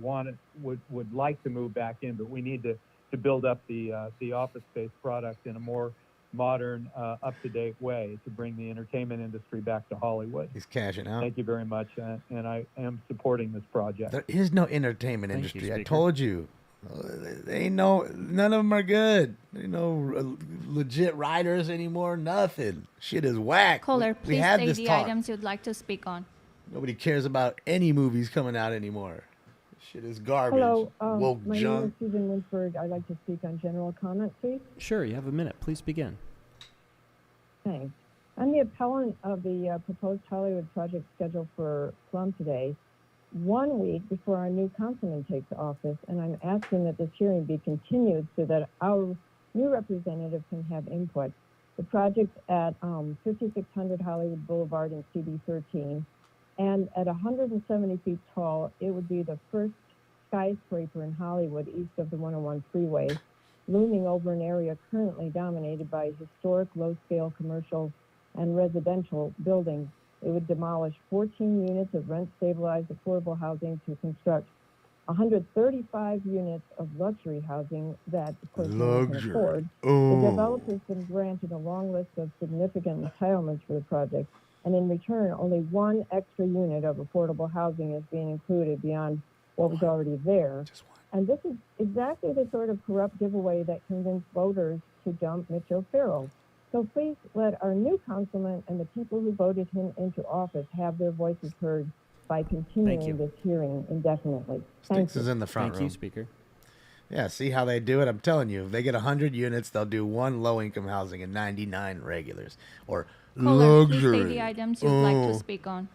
would like to move back in. But we need to build up the office space product in a more modern, up-to-date way to bring the entertainment industry back to Hollywood. He's cashing out. Thank you very much, and I am supporting this project. There is no entertainment Thank you, industry. I Speaker. told you. None of them are good. Ain't no legit writers anymore. Nothing. Shit is whack. Caller, We please had state this the talk. items you'd like to speak on. Nobody cares about any movies coming out anymore. Shit is garbage. Hello, Woke my name is junk. Susan Winsberg. I'd like to speak on general comment, please. Sure, you have a minute. Please begin. Thanks. I'm the appellant of the proposed Hollywood project scheduled for Plum today, 1 week before our new councilman takes office, and I'm asking that this hearing be continued so that our new representative can have input. The project's at 5600 Hollywood Boulevard in CD 13, and at 170 feet tall, it would be the first skyscraper in Hollywood east of the 101 freeway, looming over an area currently dominated by historic low-scale commercial and residential buildings. It would demolish 14 units of rent-stabilized affordable housing to construct 135 units of luxury housing that, of course, no one can Luxury. afford. Oh. The developer's been granted a long list of significant entitlements for the project, and in return, only one extra unit of affordable housing is being included beyond what was already there. And this is exactly the sort of corrupt giveaway that convinced voters to dump Mitch O'Farrell. So please let our new councilman and the people who voted him into office have their voices heard by continuing this hearing indefinitely. Thank Stinks you. is in the front Thank room. you, Speaker. Yeah, see how they do it? I'm telling you, if they get 100 units, they'll do 1 low-income housing and 99 regulars. Or Caller, please luxury. state the items you'd like to speak on.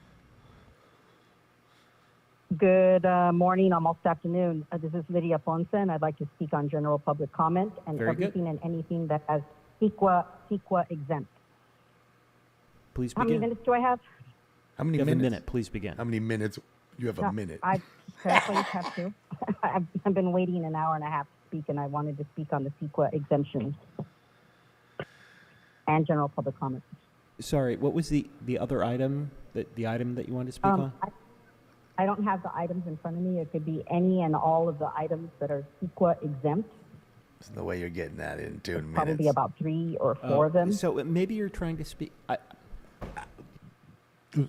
Good morning, almost afternoon. This is Lydia Ponce, and I'd like to speak on general public comment and Very good. everything and anything that has CEQA exempt. Please How many begin. minutes do I have? How many You have a minutes? minute. Please begin. How many minutes? You have a No, minute. I please have to. I've been waiting an hour and a half to speak, and I wanted to speak on the CEQA exemptions and general public comment. Sorry, what was the other item, the item that you wanted to speak on? I don't have the items in front of me. It could be any and all of the items that are CEQA exempt. That's the way you're getting that in 2 minutes. Probably about 3 or 4 of them. So maybe you're trying to speak.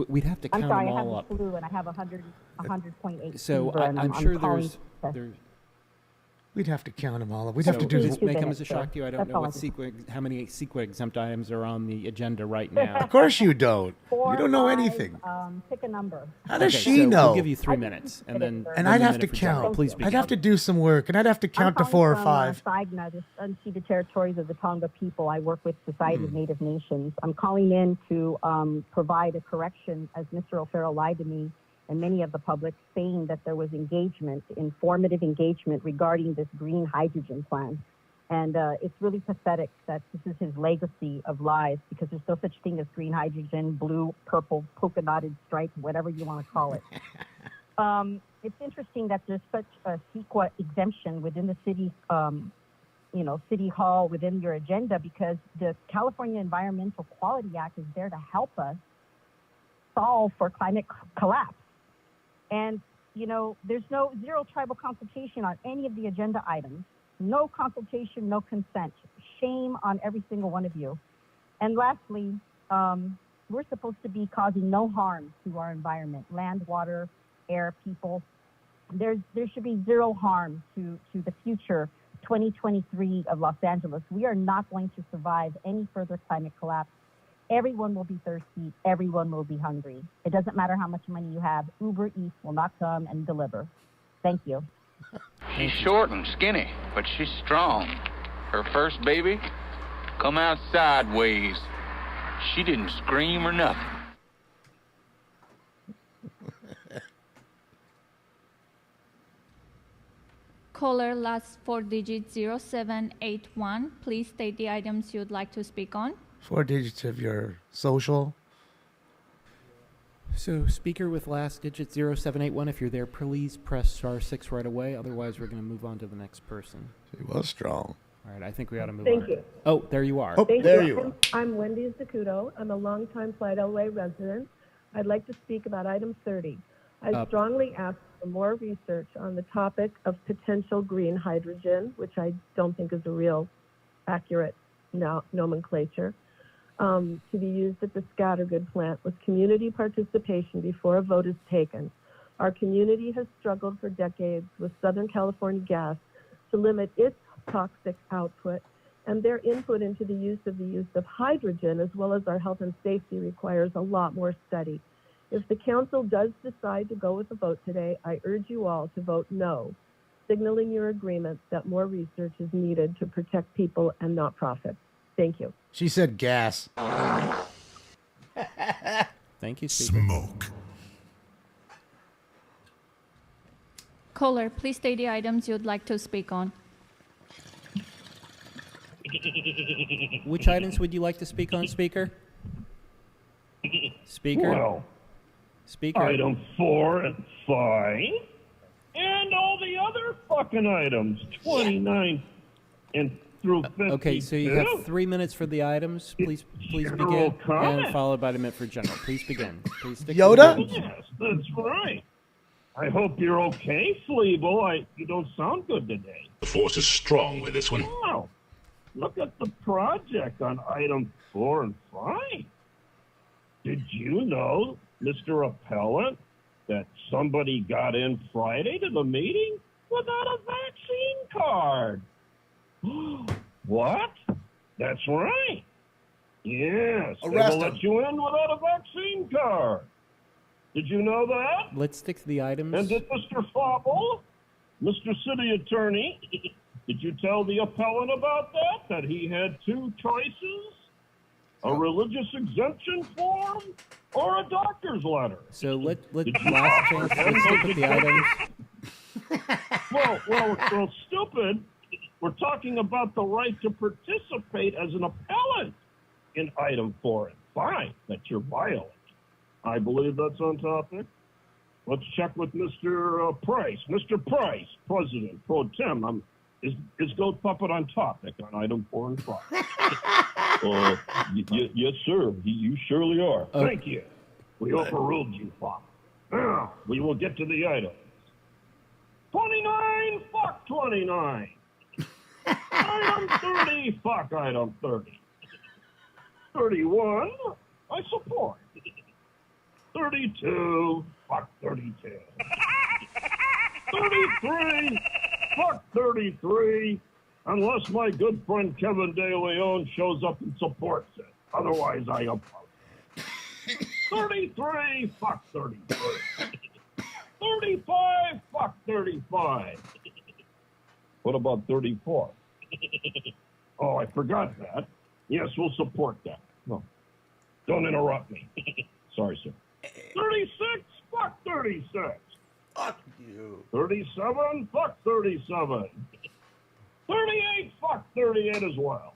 We'd have to I'm count sorry, them I have all the up. flu and I have 100.8 So fever, and I'm I'm sure calling there's. We'd have to count them all. We'd have to do Does this. this may come as a shock to you? I don't That's know all what I do. how many CEQA exempt items are on the agenda right now. Of course you don't. 4, You don't know 5, anything. Pick a number. How does Okay, she so know? We'll give you 3 minutes, and then And one I'd have to minute for general. count. Please begin. I'd have to do some work, and I'd have to count to I'm 4 or calling 5. from SIGNA, the unceded territories of the Tonga people. I work with Society Hmm. of Native Nations. I'm calling in to provide a correction, as Mr. O'Farrell lied to me and many of the public, saying that there was informative engagement regarding this green hydrogen plan. And it's really pathetic that this is his legacy of lies, because there's no such thing as green hydrogen, blue, purple, polka dotted stripe, whatever you want to call it. It's interesting that there's such a CEQA exemption within the city, city hall within your agenda, because the California Environmental Quality Act is there to help us solve for climate collapse. And, there's zero tribal consultation on any of the agenda items. No consultation, no consent. Shame on every single one of you. And lastly, we're supposed to be causing no harm to our environment, land, water, air, people. There should be zero harm to the future 2023 of Los Angeles. We are not going to survive any further climate collapse. Everyone will be thirsty. Everyone will be hungry. It doesn't matter how much money you have. Uber Eats will not come and deliver. Thank you. She's short and skinny, but she's strong. Her first baby come out sideways. She didn't scream or nothing. Caller, last 4 digits 0781. Please state the items you'd like to speak on. 4 digits of your social. So, speaker with last digit 0781, if you're there, please press *6 right away. Otherwise, we're going to move on to the next person. She was strong. All right, I think we ought to move Thank on. you. Oh, there you are. Thank you. I'm Wendy Zacuto. I'm a longtime Flight LA resident. I'd like to speak about item 30. I strongly ask for more research on the topic of potential green hydrogen, which I don't think is a real accurate nomenclature, to be used at the Scattergood plant with community participation before a vote is taken. Our community has struggled for decades with Southern California Gas to limit its toxic output, and their input into the use of hydrogen, as well as our health and safety, requires a lot more study. If the council does decide to go with the vote today, I urge you all to vote no, signaling your agreement that more research is needed to protect people and not profit. Thank you. She said gas. Thank you, Speaker. Smoke. Caller, please state the items you'd like to speak on. Which items would you like to speak on, Speaker? Speaker? Well, Speaker? item 4 and 5, and all the other fucking items, 29 and through 52. Okay, so you have 3 minutes for the items. Please begin, comment. and followed by a minute for general. Please begin. Please stick Yoda? to the Yes, that's right. I hope you're okay, Fleeble. You don't sound good today. The force is strong with this one. Wow. Look at the project on item 4 and 5. Did you know, Mr. Appellant, that somebody got in Friday to the meeting without a vaccine card? What? That's right. Yes, they Arrest will let you in without a vaccine card. Did you know that? Let's stick to the items. And did Mr. Fobble? Mr. City Attorney, did you tell the appellant about that? That he had two choices? A religious exemption form or a doctor's letter? So let's last chance. Let's look at the items. Well, stupid. We're talking about the right to participate as an appellant in item 4 and 5 that you're violating. I believe that's on topic. Let's check with Mr. Price. Mr. Price, President Pro Tem, is Goat Puppet on topic on item 4 and 5? Yes, sir. You surely are. Thank you. We overruled you, Father. Now, we will get to the items. 29, fuck 29. Item 30, fuck item 30. 31, I support. 32, fuck 32. 33, fuck 33, unless my good friend Kevin De Leon shows up and supports it. Otherwise, I oppose. 33, fuck 33. 35, fuck 35. What about 34? Oh, I forgot that. Yes, we'll support that. No, don't interrupt me. Sorry, sir. 36, fuck 36. Fuck you. 37, fuck 37. 38, fuck 38 as well.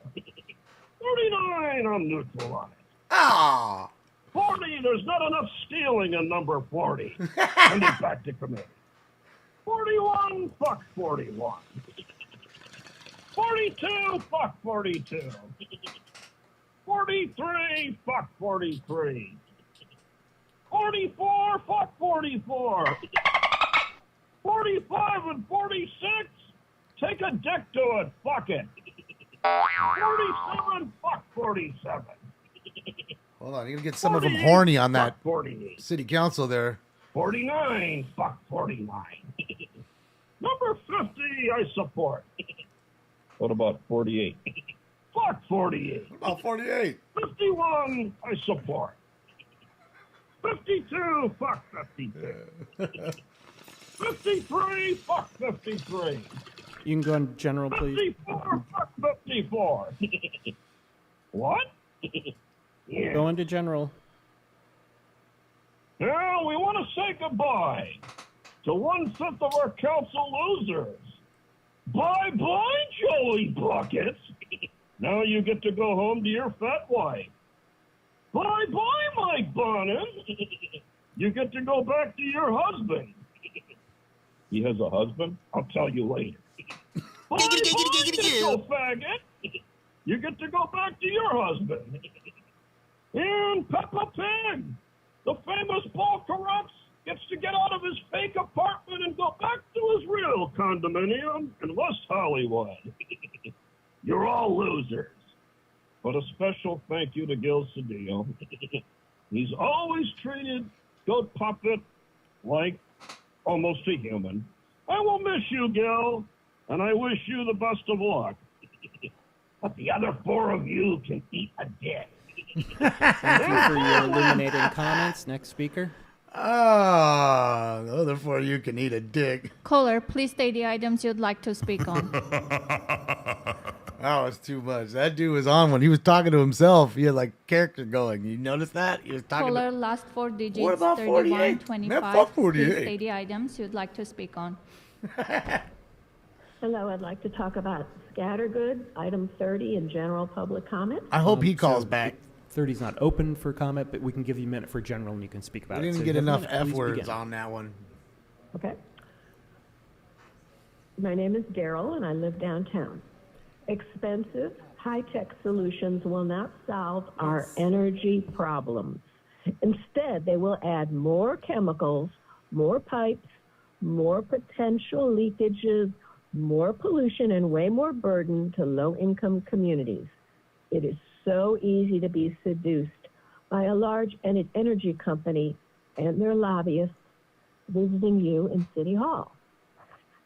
39, I'm neutralized. Ah. 40, there's not enough stealing in number 40. Send it back to committee. 41, fuck 41. 42, fuck 42. 43, fuck 43. 44, fuck 44. 45 and 46, take a dick to it, fuck it. 47, fuck 47. Hold on, you're gonna get some of them horny on that 48. city council there. 49, fuck 49. Number 50, I support. What about 48? Fuck 48. What about 48? 51, I support. 52, fuck 52. 53, fuck 53. You can go on general, please. 54, fuck 54. What? Yeah. Go into general. Now we want to say goodbye to 1/5 of our council losers. Bye-bye, Joey Buckets. Now you get to go home to your fat wife. Bye-bye, Mike Bonin. You get to go back to your husband. He has a husband? I'll tell you later. Bye-bye, Nickel Faggot. You get to go back to your husband. And Peppa Pig, the famous Paul Corrupts, gets to get out of his fake apartment and go back to his real condominium in West Hollywood. You're all losers. But a special thank you to Gil Cedillo. He's always treated Goat Puppet like almost a human. I will miss you, Gil, and I wish you the best of luck. But the other 4 of you can eat a dick. Thank you for your illuminating comments. Next speaker. Ah, the other 4 of you can eat a dick. Caller, please state the items you'd like to speak on. That was too much. That dude was on when he was talking to himself. He had like character going. You notice that? He was talking Caller, to... last 4 digits, What about 48? 3125. Man, fuck 48. Please state the items you'd like to speak on. Hello, I'd like to talk about Scattergood, item 30, in general public comment. I hope he calls back. 30's not open for comment, but we can give you a minute for general and you can speak about We it. didn't So get you have a enough minute. F Please words begin. on that one. Okay. My name is Daryl, and I live downtown. Expensive, high-tech solutions will not solve our energy problems. Instead, they will add more chemicals, more pipes, more potential leakages, more pollution, and way more burden to low-income communities. It is so easy to be seduced by a large energy company and their lobbyists visiting you in City Hall.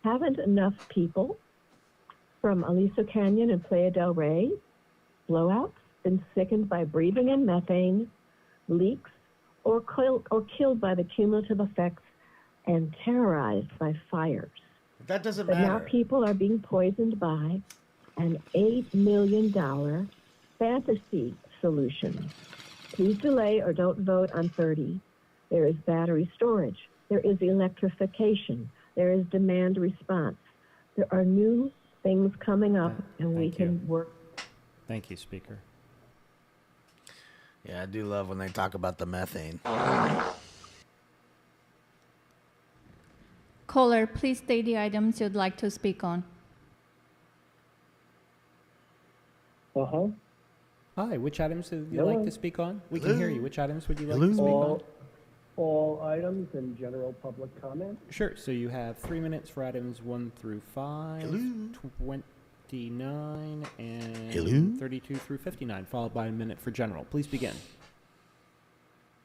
Haven't enough people from Aliso Canyon and Playa del Rey blowouts been sickened by breathing in methane, leaks, or killed by the cumulative effects and terrorized by fires? that doesn't But now matter. people are being poisoned by an $8 million fantasy solution. Please delay or don't vote on 30. There is battery storage. There is electrification. There is demand response. There are new things coming up, and we can work. Thank you, Speaker. Yeah, I do love when they talk about the methane. Caller, please state the items you'd like to speak on. Uh-huh. Hi, which items would you Hello. like to speak on? We can hear you. Which items would you like Hello. to speak on? All items and general public comment. Sure. So you have 3 minutes for items 1 through 5, 29, and 32 through 59, followed by a minute for general. Please begin.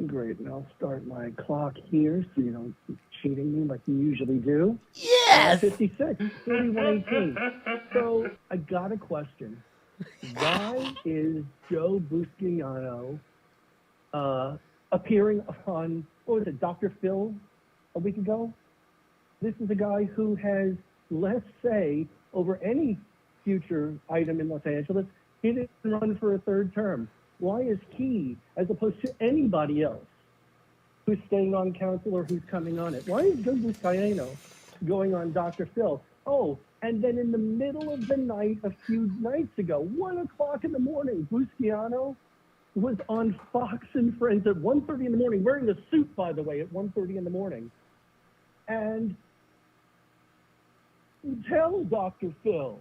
Great, and I'll start my clock here so you don't keep cheating me like you usually do. Yes! 56, 3118. So I got a question. Why is Joe Buscagliano appearing on, what was it, Dr. Phil a week ago? This is a guy who has less say over any future item in Los Angeles. He didn't run for a third term. Why is he, as opposed to anybody else who's staying on council or who's coming on it? Why is Joe Buscagliano going on Dr. Phil? Oh, and then in the middle of the night, a few nights ago, 1 o'clock in the morning, Buscagliano was on Fox and Friends at 1:30 in the morning, wearing a suit, by the way, at 1:30 in the morning. And tell Dr. Phil,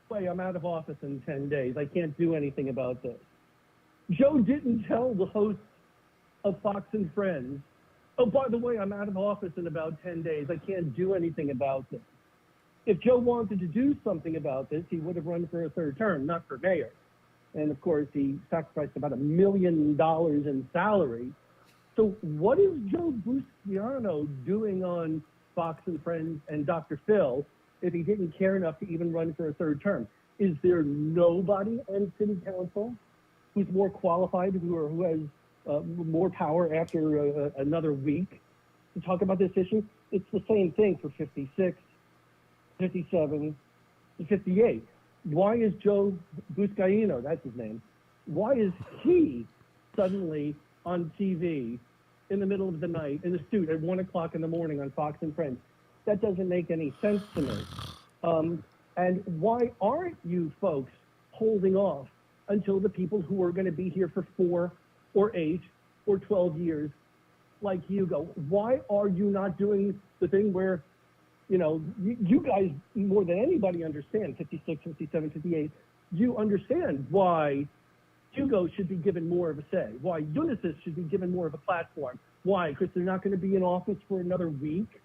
wait, I'm out of office in 10 days. I can't do anything about this. Joe didn't tell the host of Fox and Friends, oh, by the way, I'm out of office in about 10 days. I can't do anything about this. If Joe wanted to do something about this, he would have run for a third term, not for mayor. And of course, he sacrificed about $1 million in salary. So what is Joe Buscagliano doing on Fox and Friends and Dr. Phil if he didn't care enough to even run for a third term? Is there nobody on city council who's more qualified, who has more power after another week to talk about this issue? It's the same thing for 56, 57, and 58. Why is Joe Buscagliano, that's his name, why is he suddenly on TV in the middle of the night in a suit at 1 o'clock in the morning on Fox and Friends? That doesn't make any sense to me. And why aren't you folks holding off until the people who are going to be here for 4 or 8 or 12 years like Hugo? Why are you not doing the thing where, you know, you guys more than anybody understand, 56, 57, 58, you understand why Hugo should be given more of a say, why Unisys should be given more of a platform. Why? Because they're not going to be in office for another week.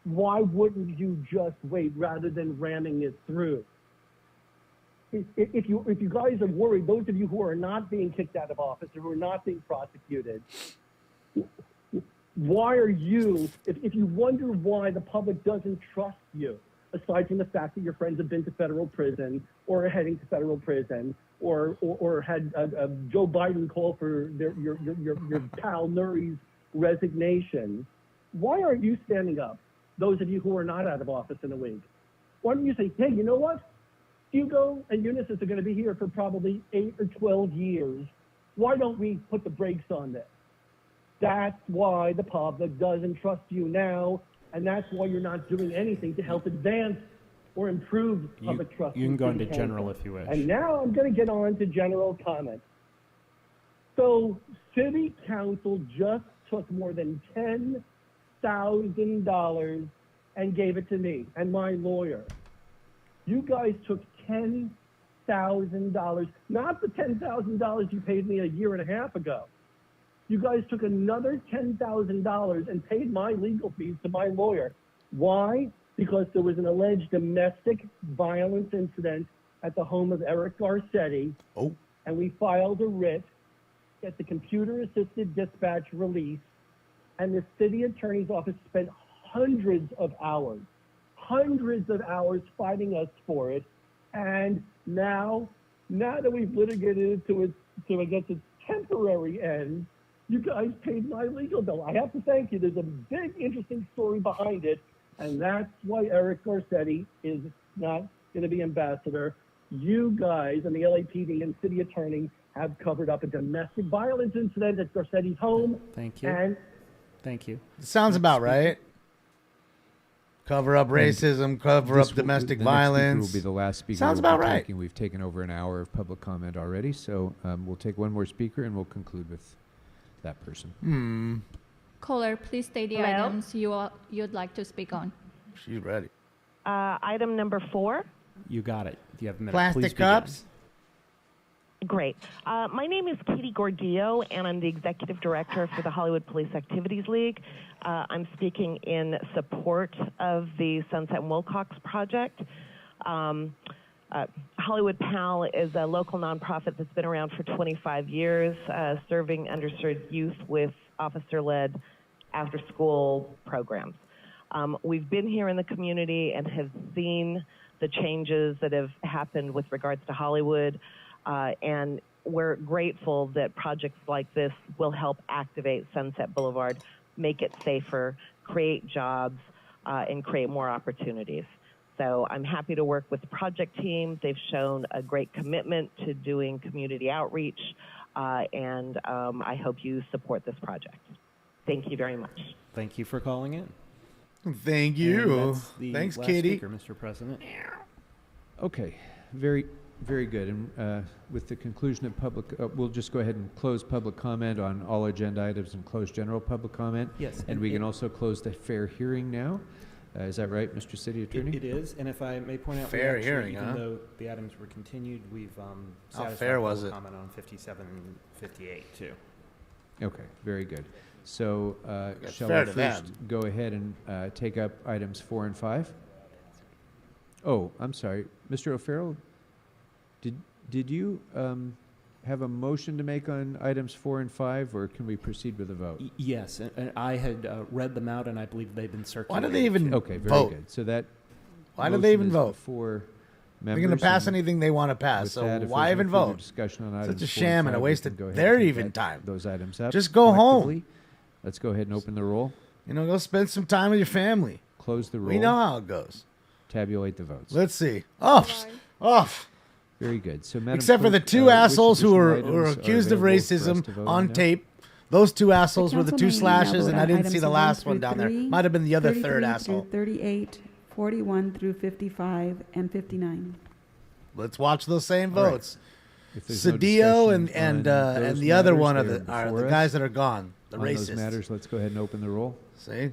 Why wouldn't you just wait rather than ramming it through? If you guys are worried, those of you who are not being kicked out of office or who are not being prosecuted, why are you, if you wonder why the public doesn't trust you, aside from the fact that your friends have been to federal prison or are heading to federal prison or had Joe Biden call for your pal Nuri's resignation, why aren't you standing up, those of you who are not out of office in a week? Why don't you say, hey, you know what? Hugo and Unisys are going to be here for probably 8 or 12 years. Why don't we put the brakes on this? That's why the public doesn't trust you now, and that's why you're not doing anything to help advance or improve public trust. You can go into City general Council. if you wish. And now I'm going to get on to general comment. So City Council just took more than $10,000 and gave it to me and my lawyer. You guys took $10,000, not the $10,000 you paid me a year and a half ago. You guys took another $10,000 and paid my legal fees to my lawyer. Why? Because there was an alleged domestic violence incident at the home of Eric Garcetti. Oh. And we filed a writ at the computer-assisted dispatch release, and the city attorney's office spent hundreds of hours fighting us for it. And now that we've litigated it to I guess its temporary end, you guys paid my legal bill. I have to thank you. There's a big, interesting story behind it, And that's why Eric Garcetti is not going to be ambassador. You guys and the LAPD and city attorney have covered up a domestic violence incident at Garcetti's home. Thank you. And Thank you. Sounds about right. Cover up racism, cover up domestic The next violence. speaker will be the last speaker. Sounds we'll be about right. taking. We've taken over an hour of public comment already, so we'll take one more speaker and we'll conclude with that person. Caller, please state the Hello? items you'd like to speak on. She's ready. Item number 4. You got it. You have a minute. Plastic Please begin. cups. Great. My name is Katie Gordillo, and I'm the Executive Director for the Hollywood Police Activities League. I'm speaking in support of the Sunset and Wilcox project. Hollywood PAL is a local nonprofit that's been around for 25 years, serving underserved youth with officer-led after-school programs. We've been here in the community and have seen the changes that have happened with regards to Hollywood. And we're grateful that projects like this will help activate Sunset Boulevard, make it safer, create jobs, and create more opportunities. So I'm happy to work with the project team. They've shown a great commitment to doing community outreach, and I hope you support this project. Thank you very much. Thank you for calling in. Thank And you. that's the Thanks, last Katie. speaker, Mr. President. Okay, very good. And with the conclusion of public, we'll just go ahead and close public comment on all agenda items and close general public comment. Yes, And and we can it- also close the fair hearing now. Is that right, Mr. City Attorney? It is, and if I may point out, we Fair actually, hearing, even huh? though the items were continued, we've satisfied fair was public it? comment on 57 and 58 too. Okay, very good. So That's shall fair we to first them. go ahead and take up items 4 and 5? Oh, I'm sorry. Mr. O'Farrell, did you have a motion to make on items 4 and 5, or can we proceed with a vote? Yes, and I had read them out, and I believe they've been Why circulated. do they even Okay, very vote? good. So that Why do they motion even is vote? before They're members. going to pass and anything they want to pass. with So that, if why there's no even further vote? discussion on Such items a 4 and sham and a 5, we waste can of go ahead their and take even that- time. Those items up. Just go home. collectively. Let's go ahead and open the roll. You know, go spend some time with your family. Close the roll. We know how it goes. Tabulate the votes. Let's see. Off. Very good. So, Madam Except for the Clerk, two which assholes who additional were items are accused of available for us racism to vote on now? tape. Those two assholes were the two Council may now slashes, vote and I on didn't see items the 1 last one through down there. 3, Might have been the other 33 third through asshole. 38, 41 through 55, and 59. Let's watch those same All right. votes. If there's no Cedillo discussion and on those the other matters, one they are before the us. guys that are gone. The On those racists. matters, let's go ahead and open the roll. See?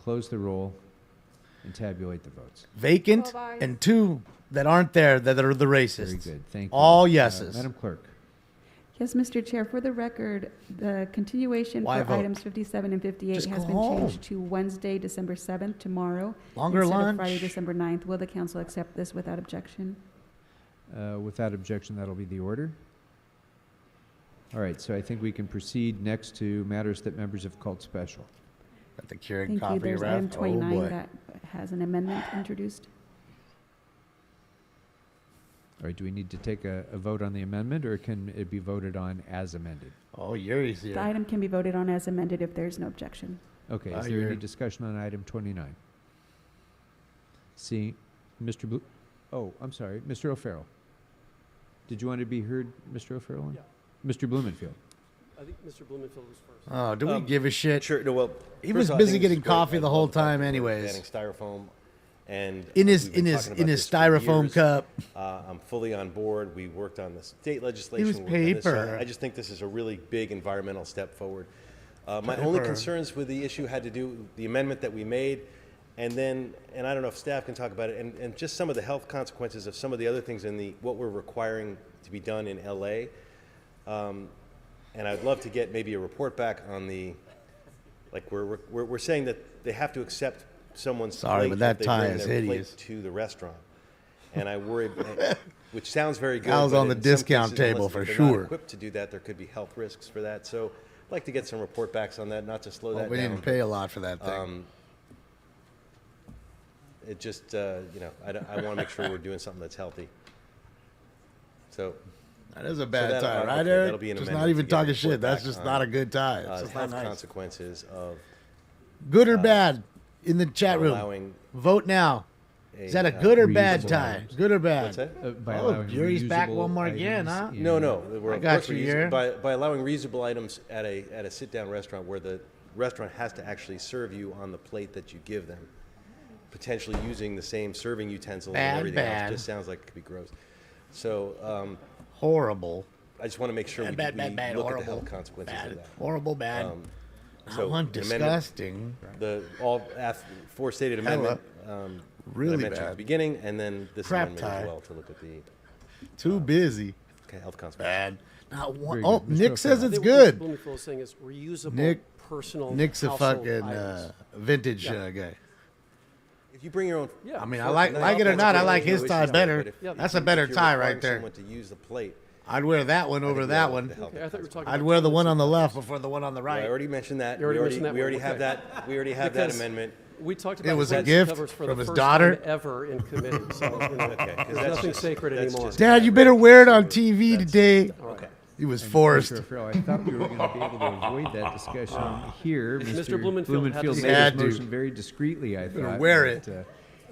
Close the roll and tabulate the votes. Vacant and two that aren't there that are the racists. Very good. Thank you. All yeses. Madam Clerk. Yes, Mr. Chair, for the record, the continuation Why for vote? items 57 and 58 Just has go been home. changed to Wednesday, December 7th, tomorrow. Longer instead lunch. of Friday, December 9th. Will the council accept this without objection? Without objection, that'll be the order. All right, so I think we can proceed next to matters that members have called special. Got the Keurig Thank you. coffee There's ref. item 29 Oh boy. that has an amendment introduced. All right, do we need to take a vote on the amendment, or can it be voted on as amended? Oh, Yuri's The here. item can be voted on as amended if there's no objection. Okay, Ah, is there you're- any discussion on item 29? See, Mr. Blue, oh, I'm sorry, Mr. O'Farrell. Did you want to be heard, Mr. O'Farrell? Yeah. Mr. Blumenfield. I think Mr. Blumenfield was first. Oh, do we give a shit? Sure. No, well, He first was of all, I busy think this getting is great. coffee I the love whole the fact time that we're anyways. banning styrofoam, and In his- we've been in his- talking in about his this for styrofoam years. cup. I'm fully on board. We worked on the state legislation. was we worked on this. So paper. I just think this is a really big environmental step forward. My only Paper. concerns with the issue had to do with the amendment that we made, and then, and I don't know if staff can talk about it, and just some of the health consequences of some of the other things in what we're requiring to be done in LA. And I'd love to get maybe a report back on like we're saying that they have to accept someone's Sorry, plate but that if they tie bring is their plate hideous. to the restaurant. And I worry, which sounds very good. Al's but on the in some discount cases, table unless for they're not sure. equipped to do that, there could be health risks for that. So I'd like to get some report backs on that, not to slow Well, that we down. didn't pay a lot for that thing. It just, I want to make sure we're doing something that's healthy. So That is a bad that- tie, okay, right, Eric? that'll be an Just amendment not to even get a talking report shit. That's back just on, not a good tie. It's just not health nice. consequences of Good or bad? in the chat room. allowing Vote now. Is that a good or bad reusable tie? items. Good or bad? What's that? By Oh, allowing Yuri's back reusable one more again, items huh? in- No. We're, I of got course, you, we're Yuri. using, by allowing reusable items at a sit-down restaurant where the restaurant has to actually serve you on the plate that you give them, potentially using the same serving utensils Bad, and everything bad. else, just sounds like it could be gross. So Horrible. I just want to make sure we Bad, we bad, bad, look horrible. at the health consequences Bad. of that. Horrible, bad. That one the amendment- disgusting. The four stated amendment. Really that I mentioned at bad. the beginning, and then this Crap amendment tie. as well to look at the Too busy. health consequences. Bad. Not one. Very Oh, good. Mr. Nick says O'Farrell. it's I think good. what Mr. Bloomfield is saying is reusable personal Nick's a household fucking items. vintage Yeah. guy. If you bring your own, Yeah. I mean, I Sure. like it or not, I like his tie better. But if That's you- a better if you're tie requiring right there. Someone to use the plate. I'd wear that one I over think that we one. ought to help Okay, I thought you were talking I'd about wear the one toilet on the seat left covers. before the one on the Well, I right. already mentioned that. You already mentioned that we already one, have okay. that. We already have that Because amendment. We talked It about was a toilet seat gift covers for from the his first daughter? time ever in committee. So, Okay, 'cause there's that's nothing just- sacred that's anymore. just- Dad, you better wear it on TV today. Okay. He was And forced. Mr. O'Farrell, I thought we were going to be able to avoid that discussion here. If Mr. Mr. Blumenfield had to made say- his Had to. motion very discreetly, I better thought. wear but, it.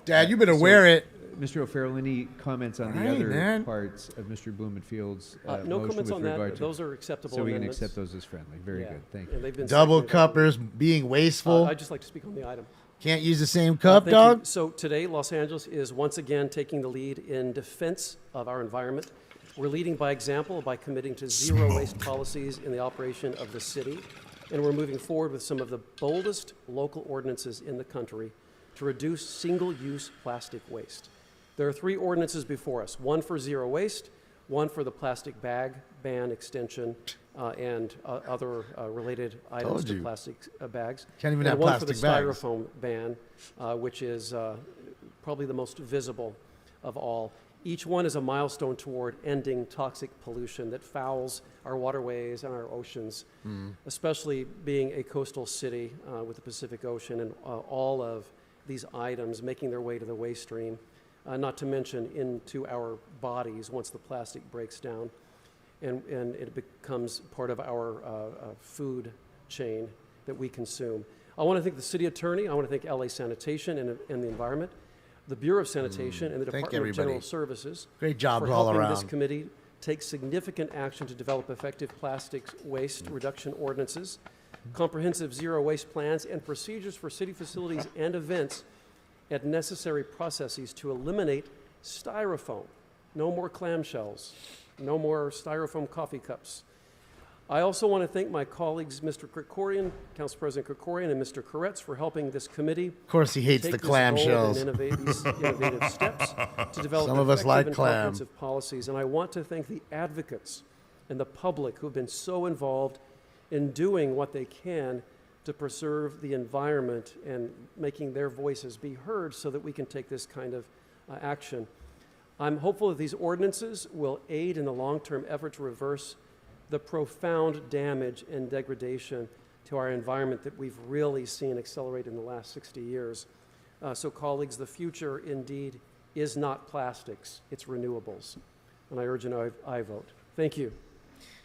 Dad, you better so, wear it. Mr. O'Farrell, any comments on the All right, other man. parts of Mr. Blumenfield's No motion comments with on regard that. to? Those are acceptable So we can amendments. accept those as friendly. Very Yeah. good. Thank And you. they've been Double seconded. cuppers being wasteful. I'd just like to speak on the item. Can't use the same cup, Thank you. dog. So today, Los Angeles is once again taking the lead in defense of our environment. We're leading by example by committing to zero waste policies in the operation of the city. And we're moving forward with some of the boldest local ordinances in the country to reduce single-use plastic waste. There are 3 ordinances before us, one for zero waste, one for the plastic bag ban extension, and other related items Told to you. plastic bags. Can't even and have one for the plastic bags. styrofoam ban, which is probably the most visible of all. Each one is a milestone toward ending toxic pollution that fouls our waterways and our oceans, especially being a coastal city with the Pacific Ocean and all of these items making their way to the waste stream, not to mention into our bodies once the plastic breaks down and it becomes part of our food chain that we consume. I want to thank the city attorney. I want to thank LA Sanitation and the environment, the Bureau of Sanitation, and the Thank Department of General everybody. Services. Great job for all helping this around. committee take significant action to develop effective plastics waste reduction ordinances, comprehensive zero waste plans, and procedures for city facilities and events and necessary processes to eliminate styrofoam. No more clamshells, no more styrofoam coffee cups. I also want to thank my colleagues, Mr. Krikorian, Council President Krikorian, and Mr. Koretz for helping this committee. Of course he hates take the this clamshells. bold and innovative steps to develop Some of us effective like and clam. comprehensive policies. And I want to thank the advocates and the public who've been so involved in doing what they can to preserve the environment and making their voices be heard so that we can take this kind of action. I'm hopeful that these ordinances will aid in the long-term effort to reverse the profound damage and degradation to our environment that we've really seen accelerate in the last 60 years. So colleagues, the future indeed is not plastics, it's renewables. And I urge an aye vote. Thank you.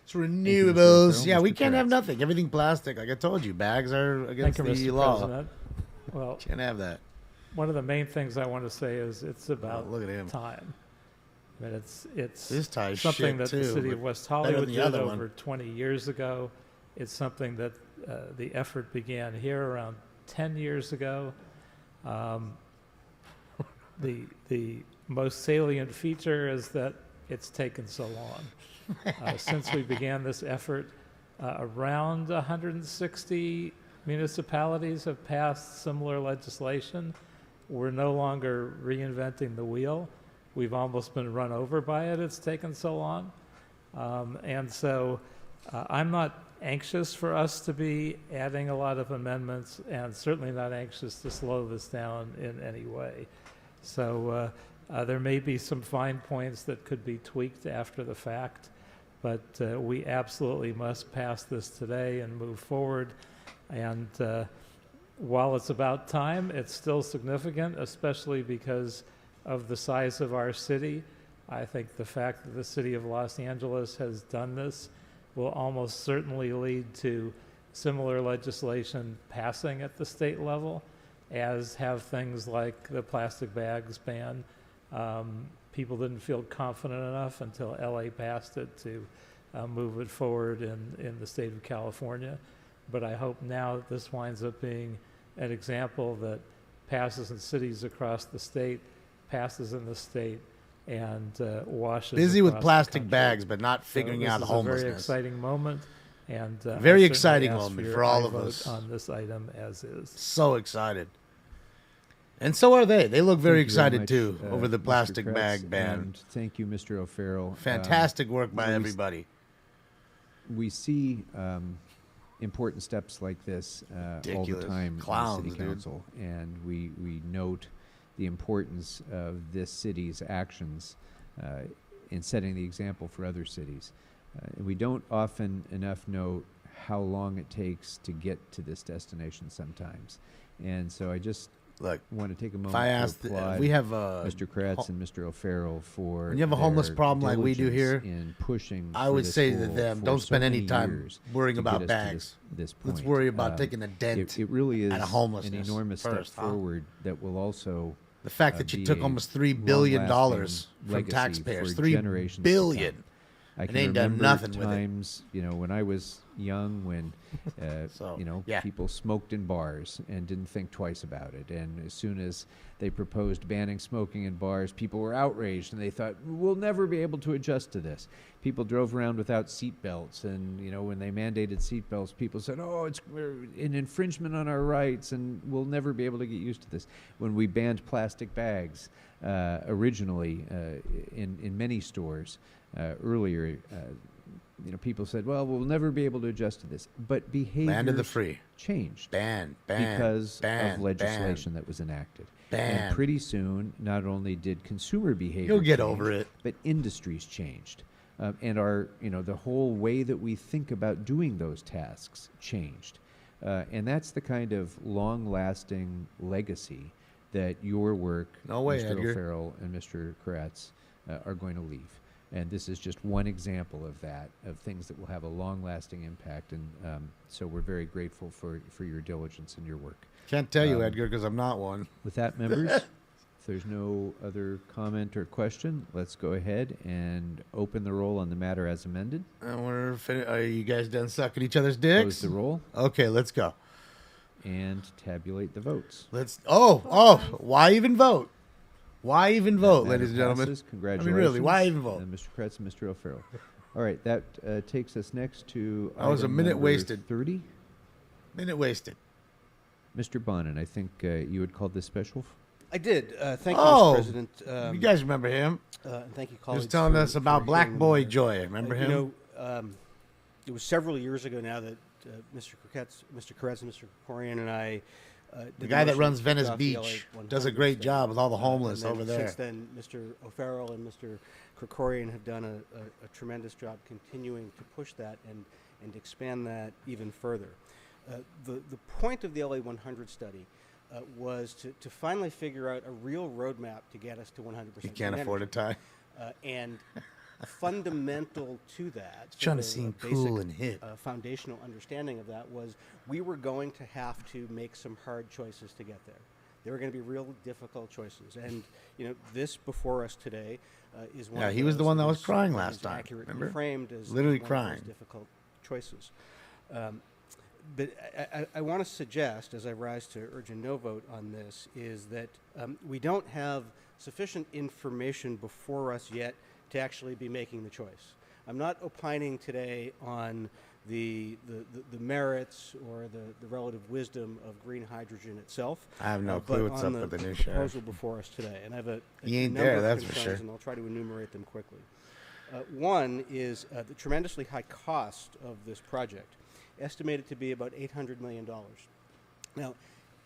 It's renewables. Yeah, we can't have nothing. Everything plastic. Like I told you, bags are against Thank you, the Mr. law. President. Well, Can't have that. one of the main things I want to say is it's about look at him. time. I mean, it's This tie's something shit, that the too, city but of West better than Hollywood the did other over one. 20 years ago. It's something that the effort began here around 10 years ago. The most salient feature is that it's taken so long. Since we began this effort, around 160 municipalities have passed similar legislation. We're no longer reinventing the wheel. We've almost been run over by it. It's taken so long. And so I'm not anxious for us to be adding a lot of amendments and certainly not anxious to slow this down in any way. So there may be some fine points that could be tweaked after the fact, but we absolutely must pass this today and move forward. And while it's about time, it's still significant, especially because of the size of our city. I think the fact that the city of Los Angeles has done this will almost certainly lead to similar legislation passing at the state level. as have things like the plastic bags ban. People didn't feel confident enough until LA passed it to move it forward in the state of California. But I hope now that this winds up being an example that passes in cities across the state, passes in the state, and washes. Busy with across the plastic country. bags, but not figuring out This is a homelessness. very exciting moment, and I Very certainly exciting ask moment your for all aye of vote us. on this item as is. So excited. And so are they. They look very Thank you excited much, too over the Mr. plastic Kretz, bag ban. and thank you, Mr. O'Farrell. Fantastic work by we- everybody. We see important steps like this all the Ridiculous. time Clowns, in the City dude. Council, and we note the importance of this city's actions in setting the example for other cities. And we don't often enough note how long it takes to get to this destination sometimes. And so I just want to take a moment I to asked- applaud we have Mr. Kretz and Mr. O'Farrell for When you have a homeless their problem like we do diligence here, in pushing I for would this say to goal them, for don't so spend any many time years worrying to about get us to bags. this Let's point. worry about taking a dent It really is out of homelessness an enormous first, step huh? forward that will also The fact that you be took a almost $3 billion long-lasting from legacy taxpayers. for $3 generations to billion. come. I It can ain't done remember nothing with it. times, you know, when I was young, when you know, people smoked in bars and didn't think twice about it. And as soon as they proposed banning smoking in bars, people were outraged and they thought, we'll never be able to adjust to this. People drove around without seat belts, and you know, when they mandated seat belts, people said, oh, it's an infringement on our rights and we'll never be able to get used to this. When we banned plastic bags originally in many stores earlier, you know, people said, well, we'll never be able to adjust to this. But behavior Land of the free. changed. Ban. Because ban, of legislation that was enacted. Ban. And pretty soon, not only did consumer behavior You'll get change, over it. but industries changed. And our, you know, the whole way that we think about doing those tasks changed. And that's the kind of long-lasting legacy that your work, No way, Mr. Edgar. O'Farrell and Mr. Kretz, are going to leave. And this is just one example of that, of things that will have a long-lasting impact. And so we're very grateful for your diligence and your work. Can't tell you, Edgar, because I'm not one. With that, members, if there's no other comment or question, let's go ahead and open the roll on the matter as amended. And are you guys done sucking each other's dicks? Close the roll. Okay, let's go. And tabulate the votes. Why even vote? Why even vote, Matter ladies and gentlemen? passes. I Congratulations. mean, really, why even vote? Mr. Kretz and Mr. O'Farrell. All right, that takes us next to That was a item minute number wasted. 30. Minute wasted. Mr. Bonin, I think you had called this special. I did. Thank you, Oh, Mr. President. you guys remember him? And thank you, He colleagues. was telling for- us about for Black hearing Boy me. Joy. Remember him? You know, it was several years ago now that Mr. Kretz, and Mr. Krikorian and I did The guy that motion runs to Venice kick off the Beach LA does a 100 great study. job with all the And homeless then over there. Since then, Mr. O'Farrell and Mr. Krikorian have done a tremendous job continuing to push that and expand that even further. The point of the LA 100 study was to finally figure out a real roadmap to get us to 100%. You can't green afford a energy. tie. And fundamental to that, Trying to sort of seem a cool basic, and hip. foundational understanding of that was we were going to have to make some hard choices to get there. There were going to be real difficult choices, and you know this before us today is one. Yeah, of he was the those one that was is- crying is last time, accurately remember? framed as Literally one of crying. those difficult choices. But I want to suggest, as I rise to urge a no vote on this, is that we don't have sufficient information before us yet to actually be making the choice. I'm not opining today on the merits or the relative wisdom of green hydrogen itself. I have no but clue what's on up with the new proposal sheriff. before us today, and I have a He ain't number there, of that's for concerns, sure. and I'll try to enumerate them quickly. One is the tremendously high cost of this project, estimated to be about $800 million. Now,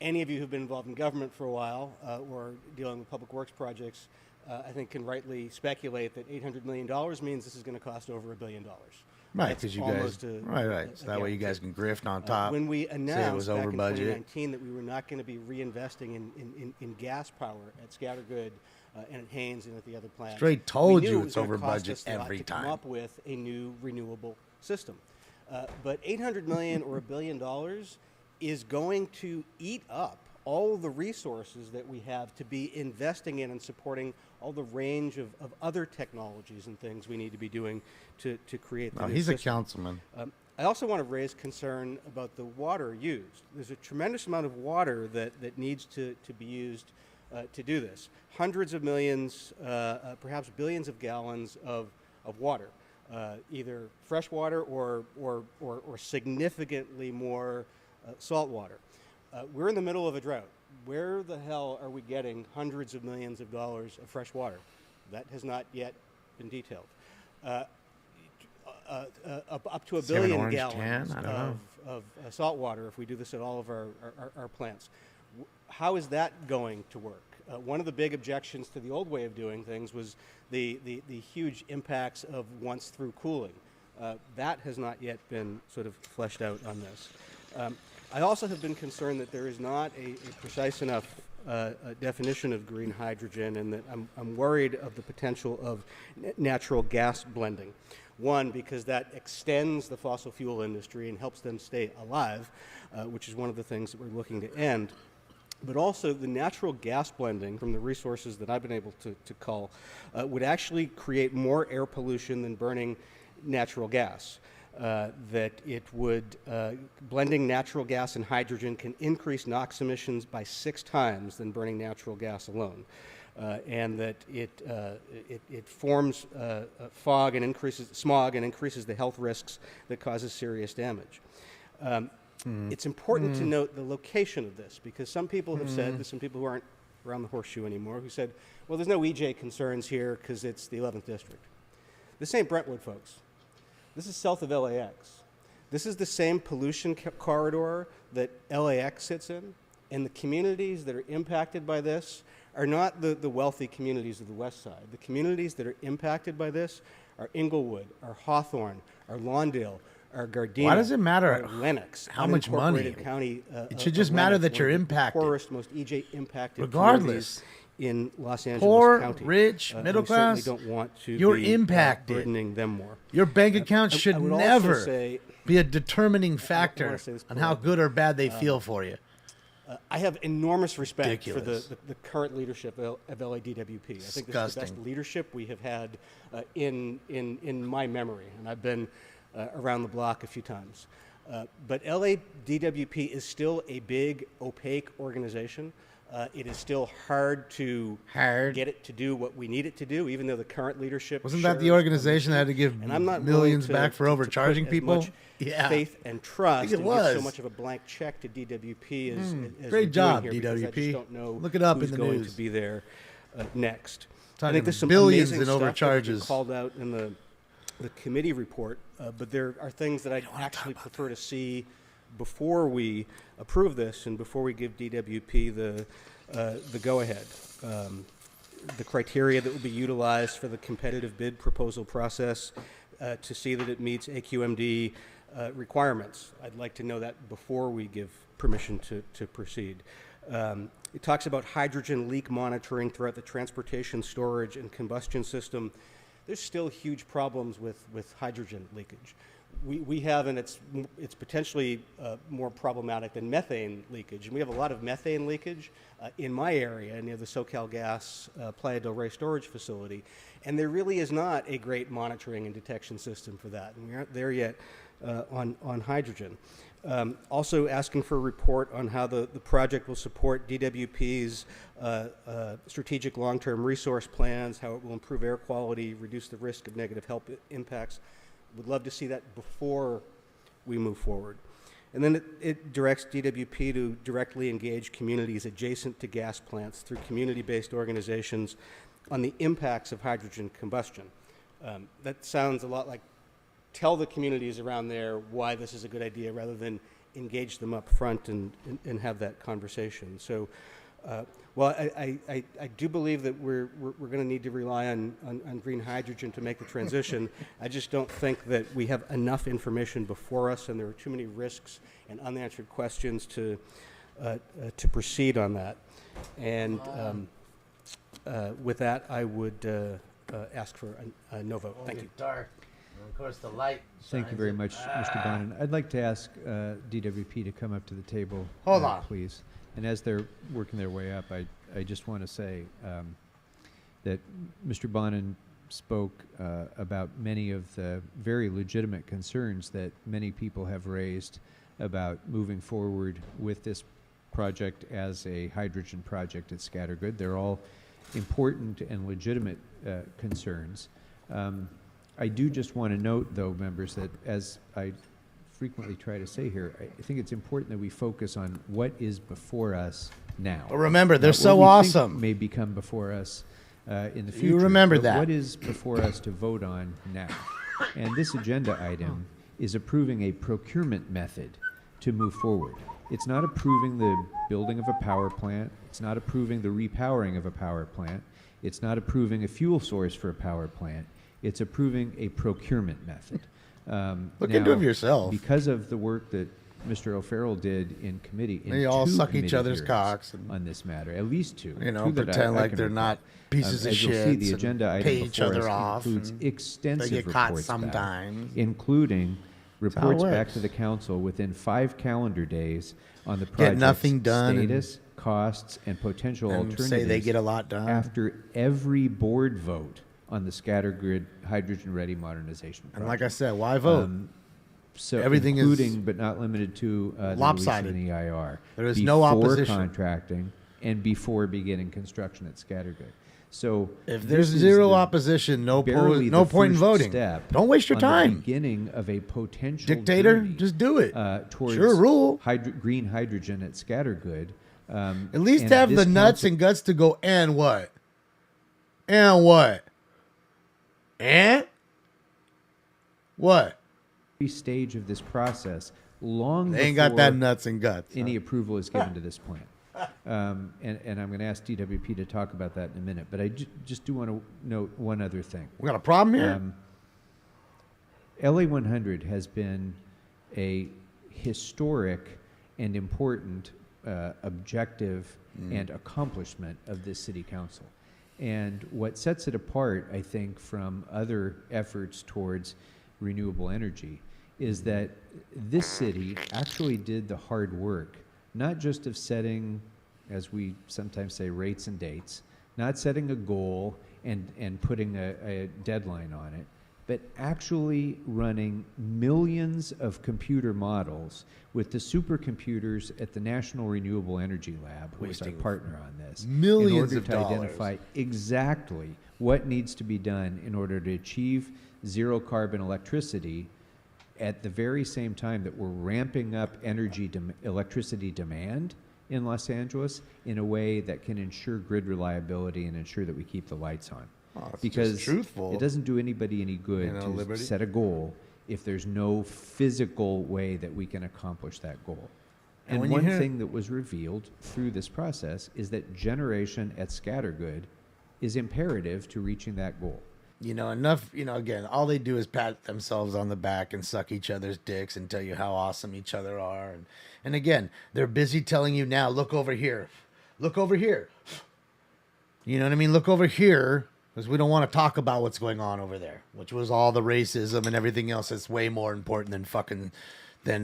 any of you who've been involved in government for a while or dealing with public works projects, I think can rightly speculate that $800 million means this is going to cost over $1 billion. Right, That's because you almost guys, a- right. So that way you guys can grift on uh, top. when we say announced it was back over in budget. 2019 that we were not going to be reinvesting in gas power at Scattergood and at Haynes and at the other plants, Straight told we knew you it was it's gonna over cost budget us a lot every to time. come up with a new renewable system. But $800 million or $1 billion is going to eat up all the resources that we have to be investing in and supporting all the range of other technologies and things we need to be doing to create the new He's a system. councilman. I also want to raise concern about the water used. There's a tremendous amount of water that needs to be used to do this. Hundreds of millions, perhaps billions of gallons of water, either fresh water or significantly more salt water. We're in the middle of a drought. Where the hell are we getting hundreds of millions of dollars of fresh water? That has not yet been detailed. Up to a billion gallons of salt water if we do this at all of our plants. How is that going to work? One of the big objections to the old way of doing things was the huge impacts of once-through cooling. That has not yet been sort of fleshed out on this. I also have been concerned that there is not a precise enough definition of green hydrogen, and that I'm worried of the potential of natural gas blending. One, because that extends the fossil fuel industry and helps them stay alive, which is one of the things that we're looking to end. But also the natural gas blending from the resources that I've been able to cull would actually create more air pollution than burning natural gas. That it would, blending natural gas and hydrogen can increase NOx emissions by 6 times than burning natural gas alone. And that it forms smog and increases the health risks that causes serious damage. It's important to note the location of this, because some people have said, there's some people who aren't around the horseshoe anymore, who said, well, there's no EJ concerns here because it's the 11th District. This ain't Brentwood, folks. This is south of LAX. This is the same pollution corridor that LAX sits in, and the communities that are impacted by this are not the wealthy communities of the west side. The communities that are impacted by this are Inglewood, are Hawthorne, are Lawndale, are Gardena. Why does it matter Lennox, how much money? County, It should just matter that you're impacted. Poorest, most EJ impacted Regardless. In Los Angeles Poor, County. rich, middle class, We certainly don't want to you're be impacted. burdening them more. Your bank account should I would also never say- be a determining I factor wanna say this on how good or bad they feel for you. I have enormous respect for Ridiculous. the current leadership of LADWP. I think this is the best Disgusting. leadership we have had in my memory, and I've been around the block a few times. But LADWP is still a big, opaque organization. It is still hard to get it to do what we need it to do, even though the current leadership Wasn't that the shares organization that had to give and I'm not millions willing back for to overcharging put people? As much Yeah. faith and trust I think it and give so was. much of a blank check to DWP as Great we're job, doing here, because I DWP. just don't know Look it up who's in the going news. to be there next. I Talking think there's some billions amazing in stuff that has been overcharges. called out in the committee report, but there are things that I'd actually prefer to see before we approve this and before we give DWP the go-ahead. The criteria that will be utilized for the competitive bid proposal process to see that it meets AQMD requirements. I'd like to know that before we give permission to proceed. It talks about hydrogen leak monitoring throughout the transportation, storage, and combustion system. There's still huge problems with hydrogen leakage. We have, and it's potentially more problematic than methane leakage. And we have a lot of methane leakage in my area near the SoCalGas Playa del Rey storage facility. And there really is not a great monitoring and detection system for that. And we aren't there yet on hydrogen. Also asking for a report on how the project will support DWP's strategic long-term resource plans, how it will improve air quality, reduce the risk of negative health impacts. Would love to see that before we move forward. And then it directs DWP to directly engage communities adjacent to gas plants through community-based organizations on the impacts of hydrogen combustion. That sounds a lot like tell the communities around there why this is a good idea rather than engage them up front and have that conversation. So, well, I do believe that we're going to need to rely on green hydrogen to make the transition. I just don't think that we have enough information before us, and there are too many risks and unanswered questions to proceed on that. And with that, I would ask for a no vote. Thank you. Of course, the light. Thank you very much, Mr. Bonin. I'd like to ask DWP to come up to the table. Hold on. Please. And as they're working their way up, I just want to say that Mr. Bonin spoke about many of the very legitimate concerns that many people have raised about moving forward with this project as a hydrogen project at Scattergood. They're all important and legitimate concerns. I do just want to note, though, members, that as I frequently try to say here, I think it's important that we focus on what is before us now. But remember, they're Not so what we think awesome. may become before us in the future. You remember but that. What is before us to vote on now? And this agenda item is approving a procurement method to move forward. It's not approving the building of a power plant. It's not approving the repowering of a power plant. It's not approving a fuel source for a power plant. It's approving a procurement method. Look into it yourself. Because of the work that Mr. O'Farrell did in committee, in They all two suck each committee other's hearings cocks and, on this matter, at least two. you know, two that I pretend like can they're recall. not pieces of As you'll see, shit the and agenda item pay each before other us off includes and extensive they get caught reports back, sometimes. including how it reports back works. to the council within 5 calendar days on the Get project's nothing done and- status, costs, and potential and alternatives. say they get a lot done. After every board vote on the Scattergrid hydrogen-ready modernization project. And like I said, why vote? So Everything is including but not limited to the release of lopsided. an EIR. There is no opposition. Before contracting and before beginning construction at Scattergood. So If there's this is zero the- opposition, no barely no the point in first voting. step Don't waste your on the time. beginning of a potential Dictator, journey, just do it. Towards Sure, rule. green hydrogen at Scattergood. At least and have this the nuts council- and guts to go, and what? And what? And? What? Every stage of this process, long They ain't got that before nuts and guts. any approval is given to this plan. And I'm going to ask DWP to talk about that in a minute. But I just do want to note one other thing. We got a problem here? LA 100 has been a historic and important objective and accomplishment of this city council. And what sets it apart, I think, from other efforts towards renewable energy is that this city actually did the hard work, not just of setting, as we sometimes say, rates and dates, not setting a goal and putting a deadline on it, but actually running millions of computer models with the supercomputers at the National Renewable Energy Lab, who is our Wasting partner on this, millions in order of to dollars. identify exactly what needs to be done in order to achieve zero carbon electricity at the very same time that we're ramping up electricity demand in Los Angeles in a way that can ensure grid reliability and ensure that we keep the lights on. Oh, it's Because just truthful. it doesn't do anybody any good You know, to Liberty. set a goal if there's no physical way that we can accomplish that goal. And And when you one hear- thing that was revealed through this process is that generation at Scattergood is imperative to reaching that goal. You know, enough, you know, again, all they do is pat themselves on the back and suck each other's dicks and tell you how awesome each other are. And again, they're busy telling you now, look over here. Look over here. You know what I mean? Look over here, because we don't want to talk about what's going on over there, which was all the racism and everything else that's way more important than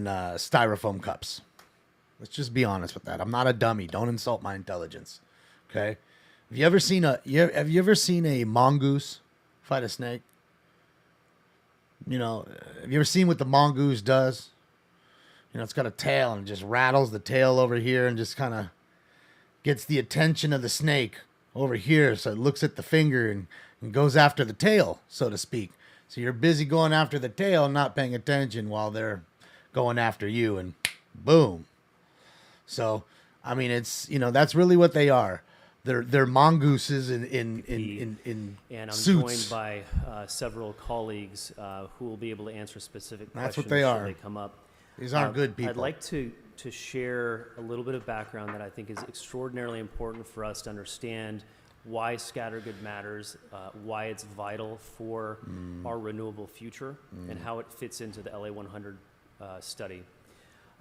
styrofoam cups. Let's just be honest with that. I'm not a dummy. Don't insult my intelligence. Okay? Have you ever seen a mongoose fight a snake? You know, have you ever seen what the mongoose does? You know, it's got a tail and it just rattles the tail over here and just kind of gets the attention of the snake over here. So it looks at the finger and goes after the tail, so to speak. So you're busy going after the tail and not paying attention while they're going after you, and boom. So, I mean, it's, you know, that's really what they are. They're mongooses in and I'm suits. joined by several colleagues who will be able to answer specific That's questions what they are. should they come up. These aren't good people. I'd like to share a little bit of background that I think is extraordinarily important for us to understand why Scattergood matters, why it's vital for our renewable future, and how it fits into the LA 100 study.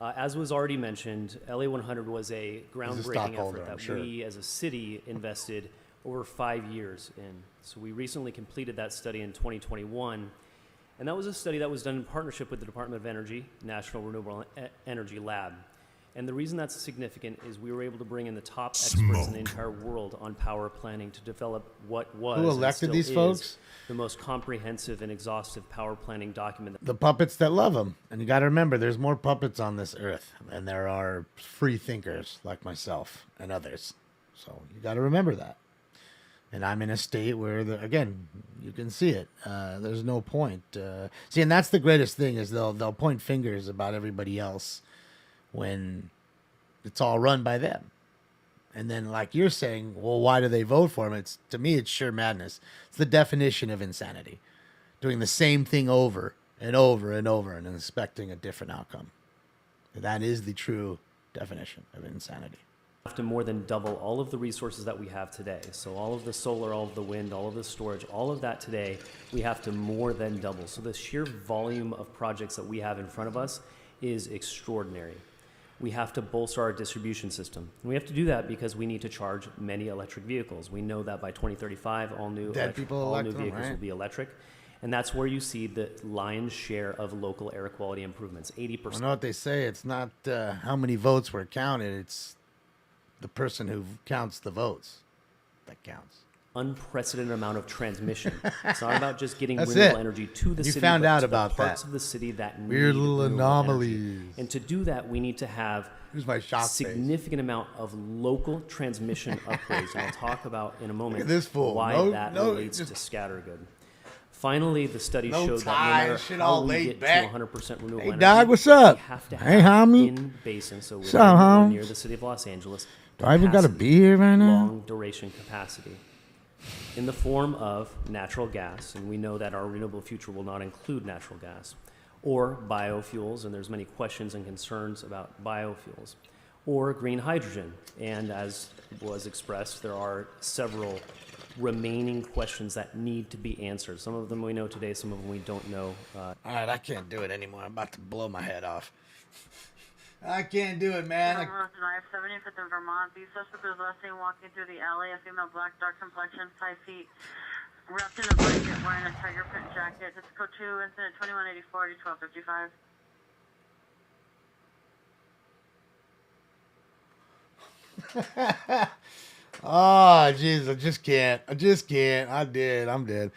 As was already mentioned, LA 100 was a groundbreaking stockholder, effort that I'm sure. we as a city invested over 5 years in. So we recently completed that study in 2021, And that was a study that was done in partnership with the Department of Energy, National Renewable Energy Lab. And the reason that's significant is we were able to bring in the top experts in the entire world on power planning to develop what was Who elected and these still folks? is the most comprehensive and exhaustive power planning document. The puppets that love them. And you got to remember, there's more puppets on this earth than there are free thinkers like myself and others. So you got to remember that. And I'm in a state where, again, you can see it. There's no point. See, and that's the greatest thing is they'll point fingers about everybody else when it's all run by them. And then, like you're saying, well, why do they vote for him? To me, it's sheer madness. It's the definition of insanity. Doing the same thing over and over and over and expecting a different outcome. That is the true definition of insanity. Have to more than double all of the resources that we have today. So all of the solar, all of the wind, all of the storage, all of that today, we have to more than double. So the sheer volume of projects that we have in front of us is extraordinary. We have to bolster our distribution system. And we have to do that because we need to charge many electric vehicles. We know that by 2035, all new vehicles will be electric. And that's where you see the lion's share of local air quality improvements, 80%. I know what they say. It's not how many votes were counted. It's the person who counts the votes that counts. Unprecedented amount of transmission. It's not about just getting That's renewable it. energy to the You city, found but out to about the parts that. of the city that Weird need little renewable anomalies. energy. And to do that, we need to have Here's my shock significant amount of local transmission upgrades. And I'll talk about in a moment Look at this fool. why that No, relates just- to scattergood. Finally, the study No showed that ties, no matter shit how all we laid get back. to 100% renewable Hey, energy, dog, what's up? we have to Hey, have homie. in basin, so What's we're up, nowhere homie? near the city of Los Angeles. Do I even got a capacity, beer right now? Long duration capacity in the form of natural gas, and we know that our renewable future will not include natural gas, or biofuels, and there's many questions and concerns about biofuels, or green hydrogen. And as was expressed, there are several remaining questions that need to be answered. Some of them we know today, some of them we don't know. All right, I can't do it anymore. I'm about to blow my head off. I can't do it, man. Drive 75th in Vermont. The suspect was last seen walking through the alley. A female, black, dark complexion, 5 feet, wrapped in a blanket, wearing a tiger print jacket. This is code 2, incident 2184 to 1255. Oh, jeez, I just can't. I'm dead.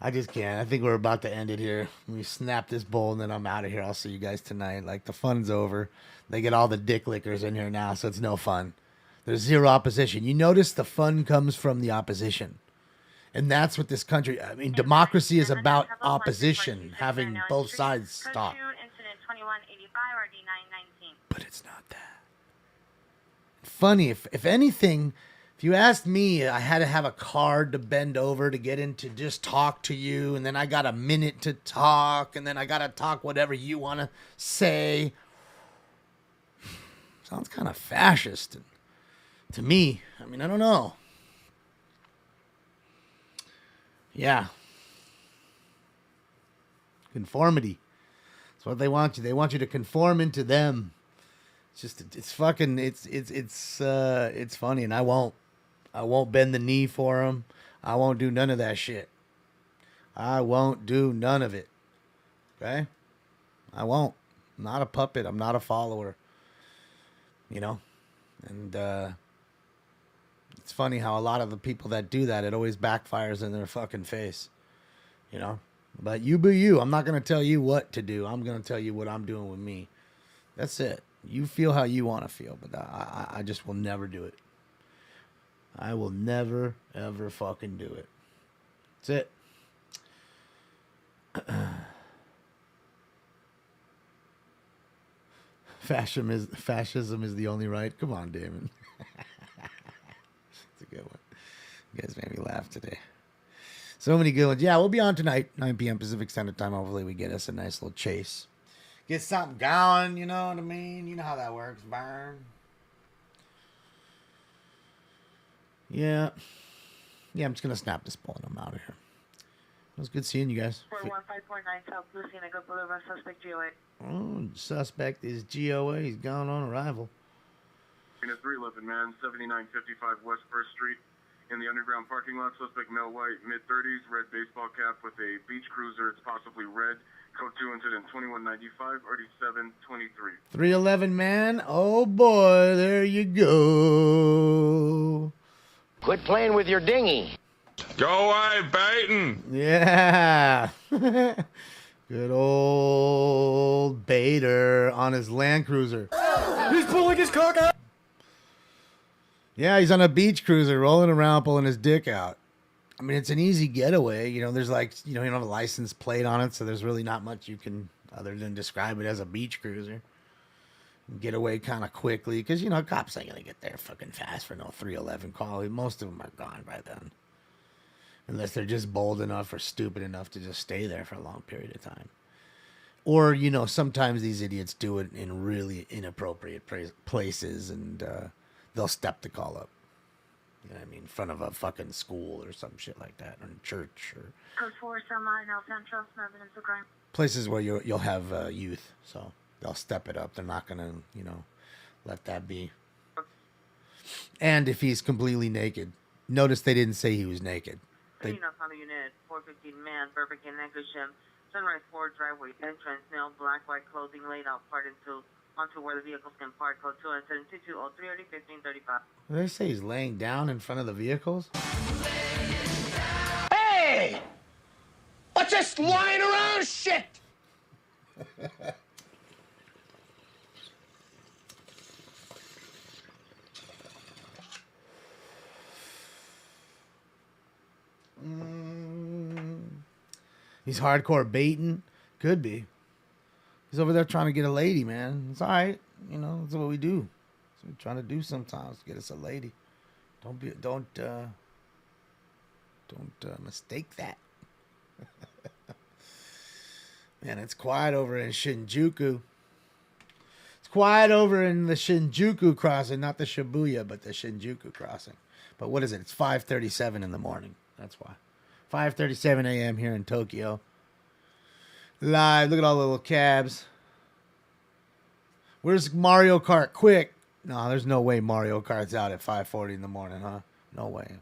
I just can't. I think we're about to end it here. We snap this bowl and then I'm out of here. I'll see you guys tonight. Like, the fun's over. They get all the dick lickers in here now, so it's no fun. There's zero opposition. You notice the fun comes from the opposition. And that's what this country, I mean, democracy is about opposition, having both sides talk. Incident 2185 RD 919. But it's not that. Funny, if anything, if you asked me, I had to have a card to bend over to get in to just talk to you, and then I got a minute to talk, and then I got to talk whatever you want to say. Sounds kind of fascist to me. I mean, I don't know. Yeah. Conformity. That's what they want you. They want you to conform into them. It's fucking, it's funny, and I won't bend the knee for them. I won't do none of that shit. I won't do none of it. Okay? I won't. I'm not a puppet. I'm not a follower. You know? And, it's funny how a lot of the people that do that, it always backfires in their fucking face. You know? But you be you. I'm not going to tell you what to do. I'm going to tell you what I'm doing with me. That's it. You feel how you want to feel, but I just will never do it. I will never, ever fucking do it. That's it. Fascism is the only right. Come on, Damon. It's a good one. You guys made me laugh today. So many good ones. Yeah, we'll be on tonight, 9 p.m. Pacific Standard Time. Hopefully we get us a nice little chase. Get something going, you know what I mean? You know how that works, Burn. Yeah. Yeah, I'm just going to snap this ball and I'm out of here. It was good seeing you guys. 41549 South Lucina Boulevard, suspect GOA. Oh, suspect is GOA. He's gone on arrival. In a 311, man, 7955 West 1st Street. In the underground parking lot, suspect male white, mid-30s, red baseball cap with a beach cruiser. It's possibly red. Code 2 incident 2195, RD723. 311 man. Oh boy, there you go. Quit playing with your dinghy. Go away, Baton. Yeah. Good old Bader on his Land Cruiser. He's pulling his cock out. Yeah, he's on a beach cruiser rolling around pulling his dick out. I mean, it's an easy getaway. You know, there's like, you don't have a license plate on it, so there's really not much you can, other than describe it as a beach cruiser. Get away kind of quickly, because, cops ain't going to get there fucking fast for no 311 call. Most of them are gone by then. Unless they're just bold enough or stupid enough to just stay there for a long period of time. Or, sometimes these idiots do it in really inappropriate places, and they'll step the call up. You know what I mean? In front of a fucking school or some shit like that, or in church, or Code 4, Selma, El Centro, some evidence of crime. places where you'll have youth. So they'll step it up. They're not gonna, let that be. And if he's completely naked, notice they didn't say he was naked. They, on the unit, 415 man, Burbank and Necklace, Sunrise 4 driveway entrance, male, black, white clothing laid out, part onto where the vehicles can park. Code 2 incident 2203, 1535. did they say he's laying down in front of the vehicles? Hey! What's this lying around shit? He's hardcore baiting. Could be. He's over there trying to get a lady, man. It's all right. That's what we do. That's what we're trying to do sometimes. Get us a lady. Don't mistake that. Man, it's quiet over in Shinjuku. It's quiet over in the Shinjuku crossing, not the Shibuya, but the Shinjuku crossing. But what is it? It's 5:37 in the morning. That's why. 5:37 a.m. here in Tokyo. Live. Look at all the little cabs. Where's Mario Kart? Quick. No, there's no way Mario Kart's out at 5:40 in the morning, huh? No way.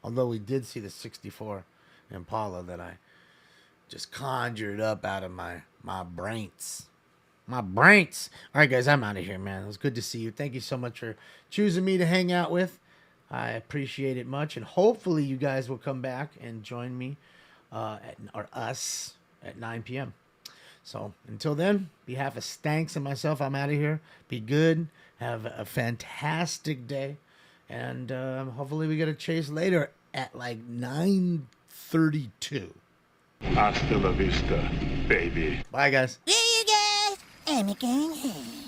Although we did see the 64 Impala that I just conjured up out of my brains. My brains. All right, guys, I'm out of here, man. It was good to see you. Thank you so much for choosing me to hang out with. I appreciate it much, and hopefully you guys will come back and join me us at 9 p.m. So until then, behalf of Stanks and myself, I'm out of here. Be good. Have a fantastic day, and hopefully we get a chase later at like 9:32. Hasta la vista, baby. Bye, guys. See you guys. I'm going home.